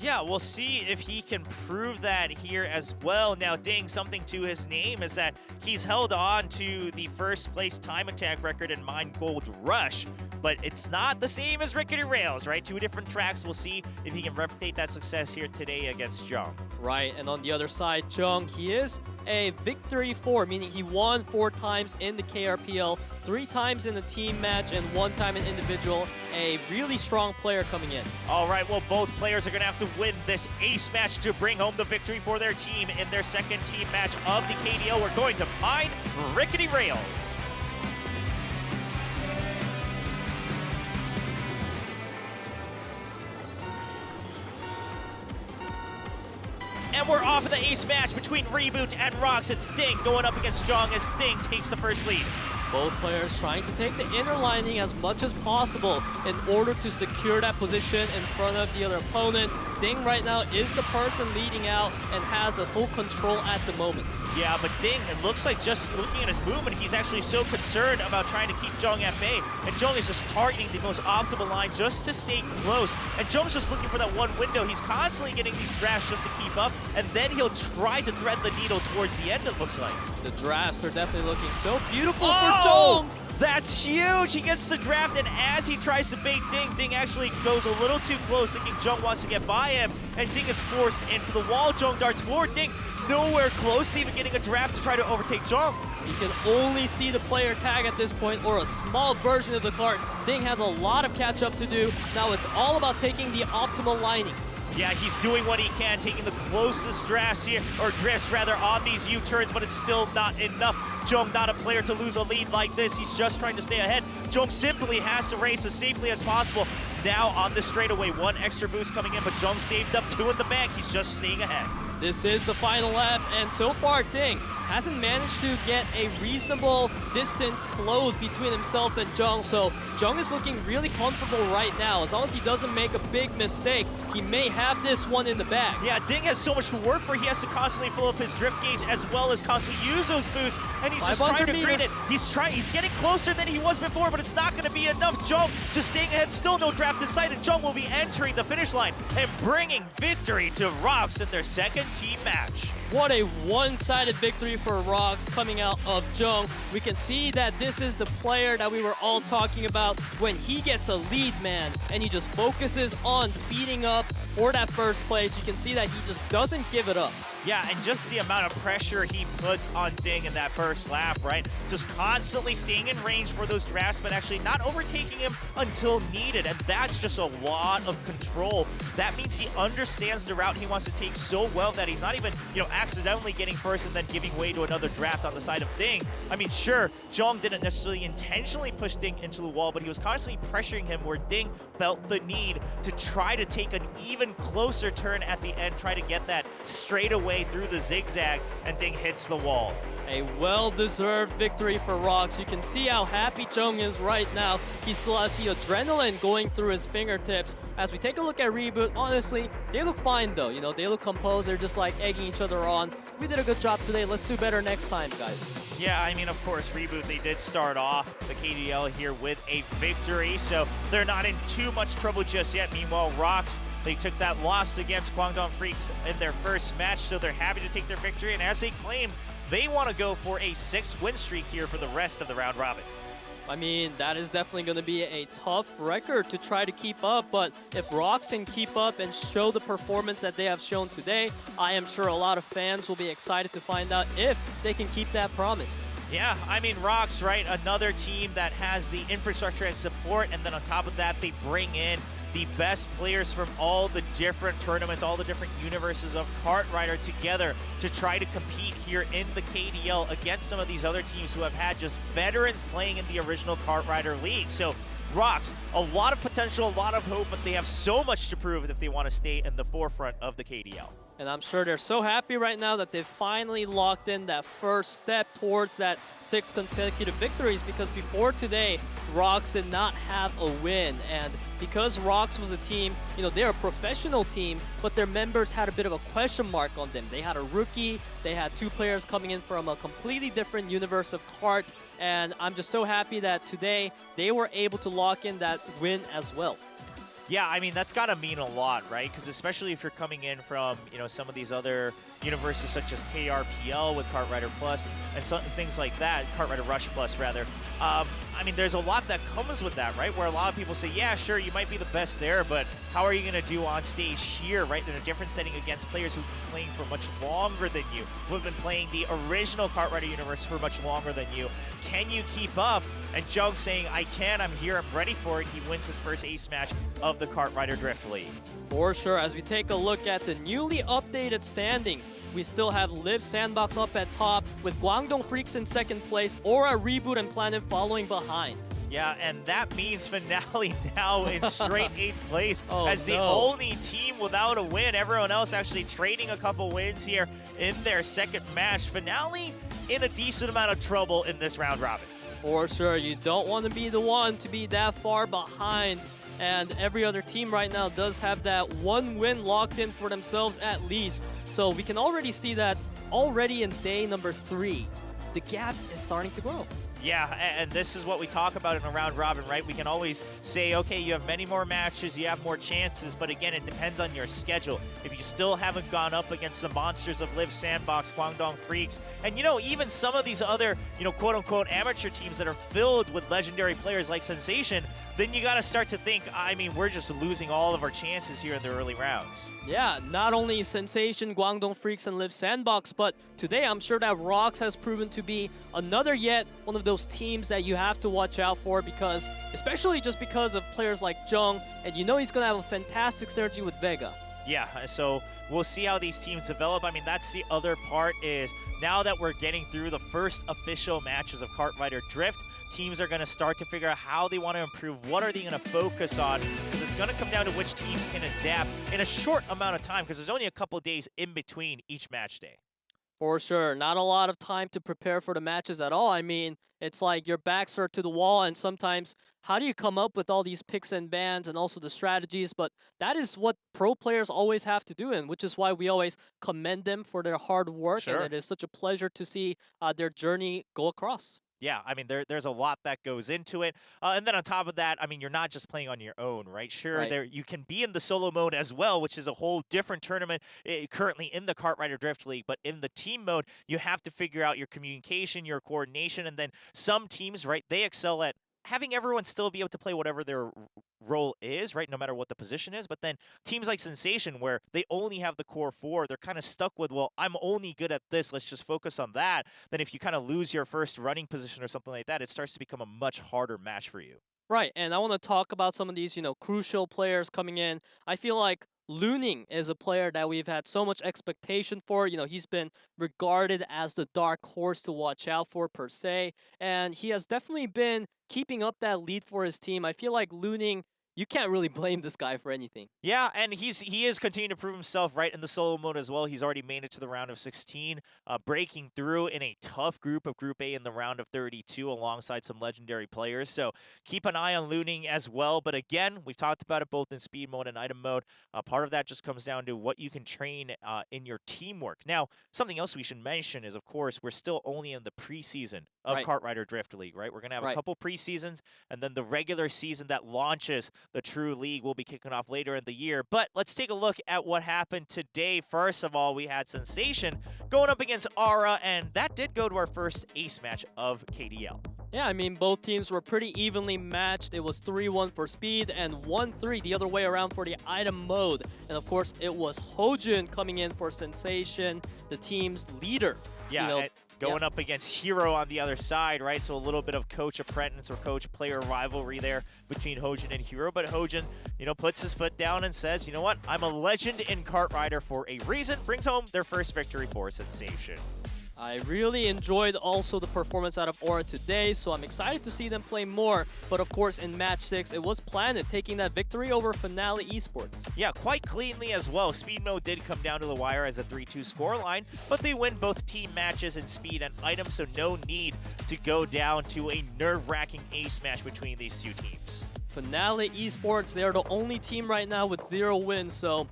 Yeah, we'll see if he can prove that here as well. Now, Ding, something to his name is that he's held on to the first place time attack record in Mine Gold Rush, but it's not the same as Rickety Rails, right? Two different tracks. We'll see if he can replicate that success here today against Jung. Right, and on the other side, Jung, he is a victory 4, meaning he won 4 times in the KRPL, 3 times in a team match, and 1 time in individual. A really strong player coming in. All right, well, both players are going to have to win this Ace match to bring home the victory for their team in their second team match of the KDL. We're going to Mine Rickety Rails. And we're off of the Ace match between ReBoot and ROX. It's Ding going up against Jung as Ding takes the first lead. Both players trying to take the inner lining as much as possible in order to secure that position in front of the other opponent. Ding right now is the person leading out and has a full control at the moment. Yeah, but Ding, it looks like just looking at his movement, he's actually so concerned about trying to keep Jung at bay. And Jung is just targeting the most optimal line just to stay close. And Jung's just looking for that one window. He's constantly getting these drafts just to keep up, and then he'll try to thread the needle towards the end, it looks like. The drafts are definitely looking so beautiful for Jung. That's huge! He gets the draft, and as he tries to bait Ding, Ding actually goes a little too close, thinking Jung wants to get by him, and Ding is forced into the wall. Jung darts forward. Ding nowhere close to even getting a draft to try to overtake Jung. You can only see the player tag at this point, or a small version of the cart. Ding has a lot of catch-up to do. Now it's all about taking the optimal linings. Yeah, he's doing what he can, taking the closest drafts here, or drifts rather, on these U-turns, but it's still not enough. Jung not a player to lose a lead like this. He's just trying to stay ahead. Jung simply has to race as safely as possible. Now on the straightaway, 1 extra boost coming in, but Jung saved up 2 in the bank. He's just staying ahead. This is the final lap, and so far Ding hasn't managed to get a reasonable distance closed between himself and Jung, so Jung is looking really comfortable right now. As long as he doesn't make a big mistake, he may have this one in the bag. Yeah, Ding has so much to work for. He has to constantly fill up his drift gauge as well as constantly use those boosts, and he's just trying to create it. He's getting closer than he was before, but it's not going to be enough. Jung just staying ahead, still no draft in sight, and Jung will be entering the finish line and bringing victory to ROX in their second team match. What a one-sided victory for ROX coming out of Jung. We can see that this is the player that we were all talking about when he gets a lead, man, and he just focuses on speeding up for that first place. You can see that he just doesn't give it up. Yeah, and just the amount of pressure he puts on Ding in that first lap, right? Just constantly staying in range for those drafts, but actually not overtaking him until needed. And that's just a lot of control. That means he understands the route he wants to take so well that he's not even, accidentally getting first and then giving way to another draft on the side of Ding. I mean, sure, Jong didn't necessarily intentionally push Ding into the wall, but he was constantly pressuring him where Ding felt the need to try to take an even closer turn at the end, try to get that straight away through the zigzag, and Ding hits the wall. A well-deserved victory for ROX. You can see how happy Jung is right now. He still has the adrenaline going through his fingertips. As we take a look at ReBoot, honestly, they look fine though. They look composed. They're just like egging each other on. We did a good job today. Let's do better next time, guys. Yeah, I mean, of course, ReBoot, they did start off the KDL here with a victory, so they're not in too much trouble just yet. Meanwhile, ROX, they took that loss against Guangdong Freaks in their first match, so they're happy to take their victory. And as they claim, they want to go for a 6-win streak here for the rest of the round robin. I mean, that is definitely going to be a tough record to try to keep up, but if ROX can keep up and show the performance that they have shown today, I am sure a lot of fans will be excited to find out if they can keep that promise. Yeah, I mean, ROX, right, another team that has the infrastructure and support, and then on top of that, they bring in the best players from all the different tournaments, all the different universes of Kart Rider together to try to compete here in the KDL against some of these other teams who have had just veterans playing in the original Kart Rider League. So ROX, a lot of potential, a lot of hope, but they have so much to prove if they want to stay in the forefront of the KDL. And I'm sure they're so happy right now that they've finally locked in that first step towards that 6 consecutive victories, because before today, ROX did not have a win. And because ROX was a team, they're a professional team, but their members had a bit of a question mark on them. They had a rookie, they had 2 players coming in from a completely different universe of kart, and I'm just so happy that today they were able to lock in that win as well. Yeah, I mean, that's got to mean a lot, right? Because especially if you're coming in from, some of these other universes such as KRPL with Kart Rider Plus and some things like that, Kart Rider Rush Plus, rather. I mean, there's a lot that comes with that, right? Where a lot of people say, yeah, sure, you might be the best there, but how are you going to do on stage here, right? In a different setting against players who've been playing for much longer than you, who have been playing the original Kart Rider universe for much longer than you. Can you keep up? And Jung saying, I can, I'm here, I'm ready for it. He wins his first ace match of the Kart Rider Drift League. For sure. As we take a look at the newly updated standings, we still have Live Sandbox up at top with Guangdong Freaks in second place, Aura, ReBoot, and Planet following behind. Yeah, and that means Finale now in straight 8th place as the only team without a win. Everyone else actually trading a couple wins here in their second match. Finale in a decent amount of trouble in this round robin. For sure. You don't want to be the one to be that far behind. And every other team right now does have that 1 win locked in for themselves at least. So we can already see that already in day number 3. The gap is starting to grow. Yeah, and this is what we talk about in a round robin, right? We can always say, okay, you have many more matches, you have more chances, but again, it depends on your schedule. If you still haven't gone up against the monsters of Live Sandbox, Guangdong Freaks, and even some of these other, quote-unquote amateur teams that are filled with legendary players like Sensation, then you got to start to think, I mean, we're just losing all of our chances here in the early rounds. Yeah, not only Sensation, Guangdong Freaks, and Live Sandbox, but today I'm sure that ROX has proven to be another yet one of those teams that you have to watch out for, because, especially just because of players like Jung, and he's going to have a fantastic synergy with Vega. Yeah, so we'll see how these teams develop. I mean, that's the other part is now that we're getting through the first official matches of Kart Rider Drift, teams are going to start to figure out how they want to improve. What are they going to focus on? Because it's going to come down to which teams can adapt in a short amount of time, because there's only a couple days in between each match day. For sure. Not a lot of time to prepare for the matches at all. I mean, it's like your backs are to the wall, and sometimes how do you come up with all these picks and bans and also the strategies? But that is what pro players always have to do, and which is why we always commend them for their hard work. Sure. And it is such a pleasure to see their journey go across. Yeah, I mean, there's a lot that goes into it. And then on top of that, I mean, you're not just playing on your own, right? Sure, Right. you can be in the solo mode as well, which is a whole different tournament currently in the Kart Rider Drift League. But in the team mode, you have to figure out your communication, your coordination, and then some teams, right, they excel at having everyone still be able to play whatever their role is, right? No matter what the position is. But then teams like Sensation, where they only have the core four, they're kind of stuck with, well, I'm only good at this. Let's just focus on that. Then if you kind of lose your first running position or something like that, it starts to become a much harder match for you. Right, and I want to talk about some of these, crucial players coming in. I feel like Looning is a player that we've had so much expectation for. He's been regarded as the dark horse to watch out for per se, and he has definitely been keeping up that lead for his team. I feel like Looning, you can't really blame this guy for anything. Yeah, and he is continuing to prove himself right in the solo mode as well. He's already made it to the round of 16, breaking through in a tough group of Group A in the round of 32 alongside some legendary players. So keep an eye on Looning as well. But again, we've talked about it both in speed mode and item mode. Part of that just comes down to what you can train in your teamwork. Now, something else we should mention is, of course, we're still only in the preseason of Right. Kart Rider Drift League, right? We're going to have a Right. couple preseasons, and then the regular season that launches the true league will be kicking off later in the year. But let's take a look at what happened today. First of all, we had Sensation going up against Aura, and that did go to our first ace match of KDL. Yeah, I mean, both teams were pretty evenly matched. It was 3-1 for speed and 1-3 the other way around for the item mode. And of course, it was Hojun coming in for Sensation, the team's leader. Yeah, and going up against Hero on the other side, right? So a little bit of coach-apprentice or coach-player rivalry there between Hojun and Hero. But Hojun, puts his foot down and says, you know what? I'm a legend in Kart Rider for a reason. Brings home their first victory for Sensation. I really enjoyed also the performance out of Aura today, so I'm excited to see them play more. But of course, in Match 6, it was Planet taking that victory over Finale Esports. Yeah, quite cleanly as well. Speed mode did come down to the wire as a 3-2 scoreline, but they win both team matches in speed and item, so no need to go down to a nerve-wracking ace match between these two teams. Finale Esports, they're the only team right now with 0 wins, so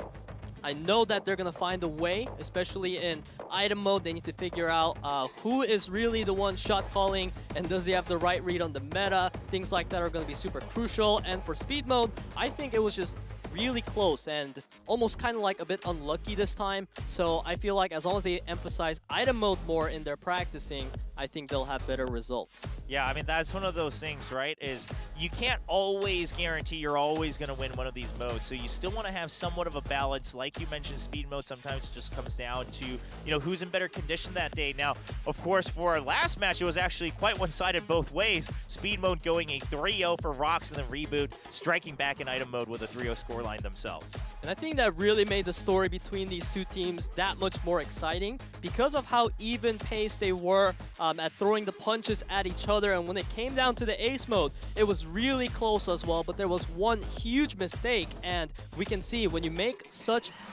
I know that they're going to find a way, especially in item mode. They need to figure out who is really the one shot calling and does he have the right read on the meta. Things like that are going to be super crucial. And for speed mode, I think it was just really close and almost kind of like a bit unlucky this time. So I feel like as long as they emphasize item mode more in their practicing, I think they'll have better results. Yeah, I mean, that's one of those things, right, is you can't always guarantee you're always going to win one of these modes. So you still want to have somewhat of a balance. Like you mentioned, speed mode sometimes just comes down to, who's in better condition that day. Now, of course, for our last match, it was actually quite one-sided both ways. Speed mode going a 3-0 for ROX, and then ReBoot striking back in item mode with a 3-0 scoreline themselves. And I think that really made the story between these two teams that much more exciting because of how even-paced they were at throwing the punches at each other. And when it came down to the ace mode, it was really close as well, but there was one huge mistake, and we can see when you make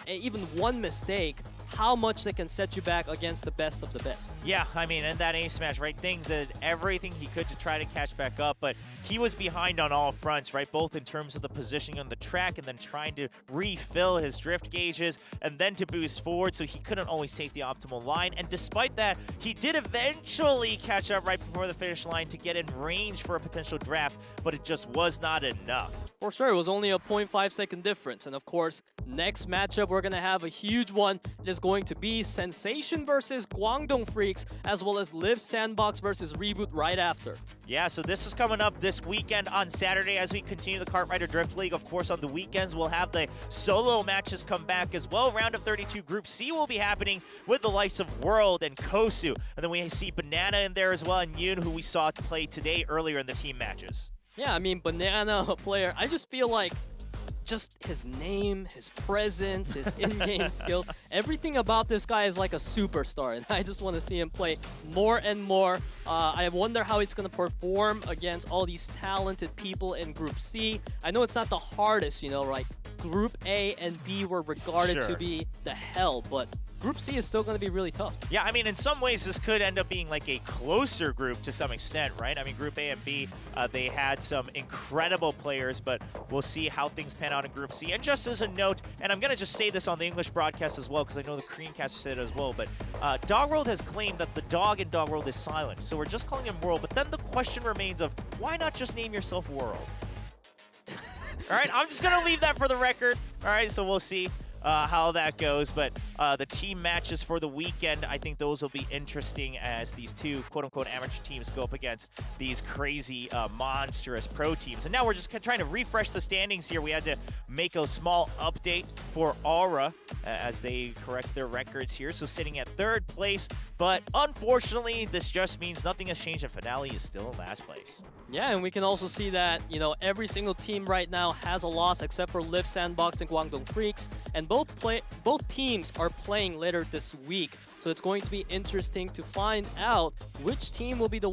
even one mistake, how much they can set you back against the best of the best. Yeah, I mean, in that ace match, right, Thing did everything he could to try to catch back up, but he was behind on all fronts, right, both in terms of the positioning on the track and then trying to refill his drift gauges and then to boost forward, so he couldn't always take the optimal line. And despite that, he did eventually catch up right before the finish line to get in range for a potential draft, but it just was not enough. For sure, it was only a 0.5 second difference. And of course, next matchup, we're going to have a huge one. It is going to be Sensation versus Guangdong Freaks, as well as Live Sandbox versus ReBoot right after. Yeah, so this is coming up this weekend on Saturday as we continue the Kart Rider Drift League. Of course, on the weekends, we'll have the solo matches come back as well. Round of 32 Group C will be happening with the likes of World and Kosu. And then we see Banana in there as well, and Yoon, who we saw play today earlier in the team matches. Yeah, I mean, Banana, a player, I just feel like just his name, his presence, his in-game skills, everything about this guy is like a superstar, and I just want to see him play more and more. I wonder how he's going to perform against all these talented people in Group C. I know it's not the hardest, right? Group A and B were regarded to be the hell, but Group C is still going to be really tough. Yeah, I mean, in some ways, this could end up being like a closer group to some extent, right? I mean, Group A and B, they had some incredible players, but we'll see how things pan out in Group C. And just as a note, and I'm going to just say this on the English broadcast as well, because I know the Korean caster said it as well, but Dog World has claimed that the dog in Dog World is silent, so we're just calling him World. But then the question remains of, why not just name yourself World? All right, I'm just going to leave that for the record. All right, so we'll see how that goes. But the team matches for the weekend. I think those will be interesting as these two quote-unquote amateur teams go up against these crazy, monstrous pro teams. And now we're just trying to refresh the standings here. We had to make a small update for Aura as they correct their records here. So sitting at 3rd place, but unfortunately, this just means nothing has changed and Finale is still in last place. Yeah, and we can also see that, every single team right now has a loss except for Live Sandbox and Guangdong Freaks, and both teams are playing later this week. So it's going to be interesting to find out which team will be the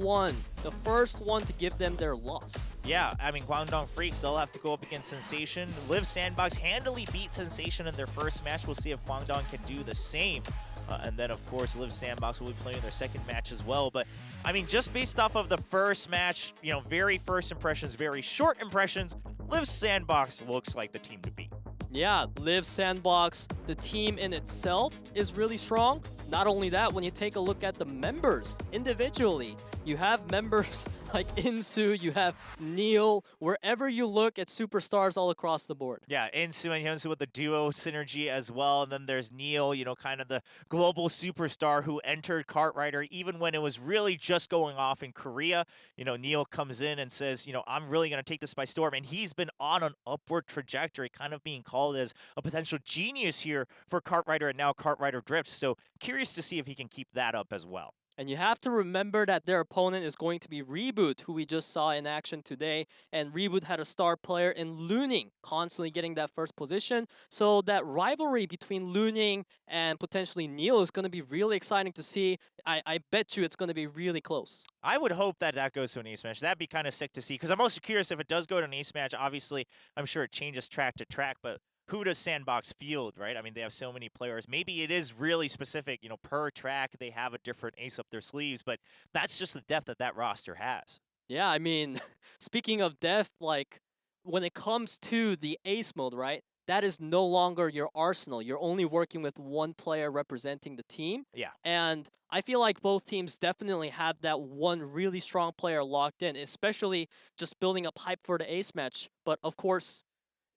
first one to give them their loss. Yeah, I mean, Guangdong Freaks, they'll have to go up against Sensation. Live Sandbox handily beat Sensation in their first match. We'll see if Guangdong can do the same. And then, of course, Live Sandbox will be playing their second match as well. But, I mean, just based off of the first match, very first impressions, very short impressions, Live Sandbox looks like the team to beat. Yeah, Live Sandbox, the team in itself is really strong. Not only that, when you take a look at the members individually, you have members like Insu, you have Neil. Wherever you look, it's superstars all across the board. Yeah, Insu and Hyunsu with the duo synergy as well. And then there's Neil, kind of the global superstar who entered Kartrider even when it was really just going off in Korea. Neil comes in and says, I'm really going to take this by storm. And he's been on an upward trajectory, kind of being called as a potential genius here for Kartrider and now Kartrider Drift. So curious to see if he can keep that up as well. And you have to remember that their opponent is going to be ReBoot, who we just saw in action today. And ReBoot had a star player in Looning, constantly getting that first position. So that rivalry between Looning and potentially Neil is going to be really exciting to see. I bet you it's going to be really close. I would hope that goes to an ace match. That'd be kind of sick to see, because I'm also curious if it does go to an ace match. Obviously, I'm sure it changes track to track, but who does Sandbox field, right? I mean, they have so many players. Maybe it is really specific, per track, they have a different ace up their sleeves, but that's just the depth that roster has. Yeah, I mean, speaking of depth, like, when it comes to the ace mode, right? That is no longer your arsenal. You're only working with one player representing the team. Yeah. And I feel like both teams definitely have that one really strong player locked in, especially just building up hype for the ace match. But of course,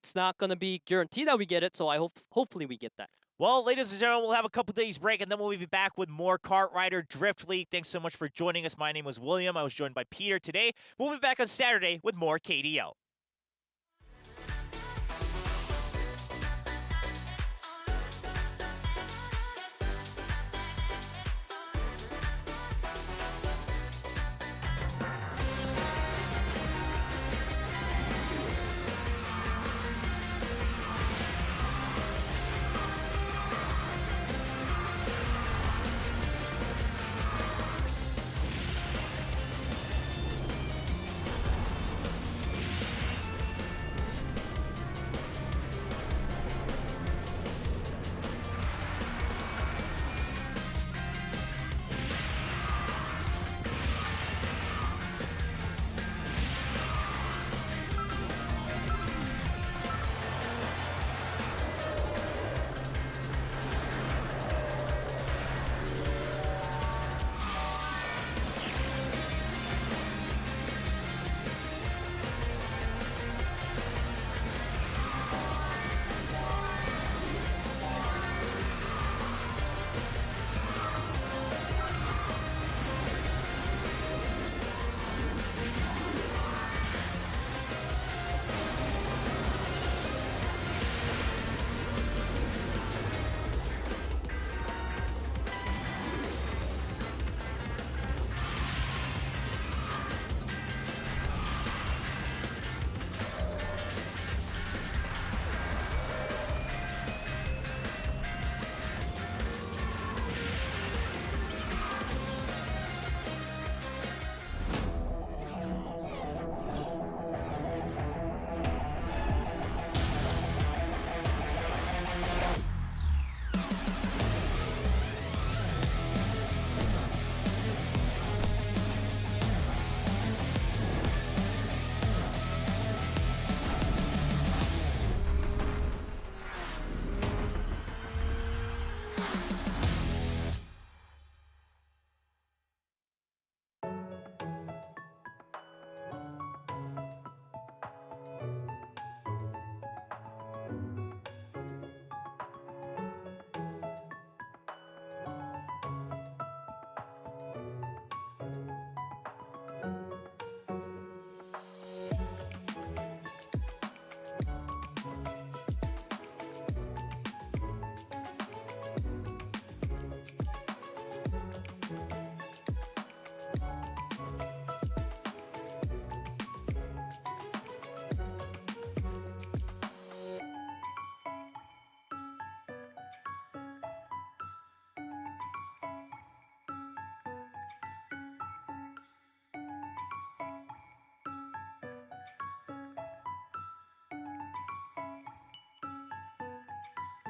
it's not going to be guaranteed that we get it, so hopefully we get that. Well, ladies and gentlemen, we'll have a couple days break, and then we'll be back with more Kartrider Drift League. Thanks so much for joining us. My name was William. I was joined by Peter today. We'll be back on Saturday with more KDL.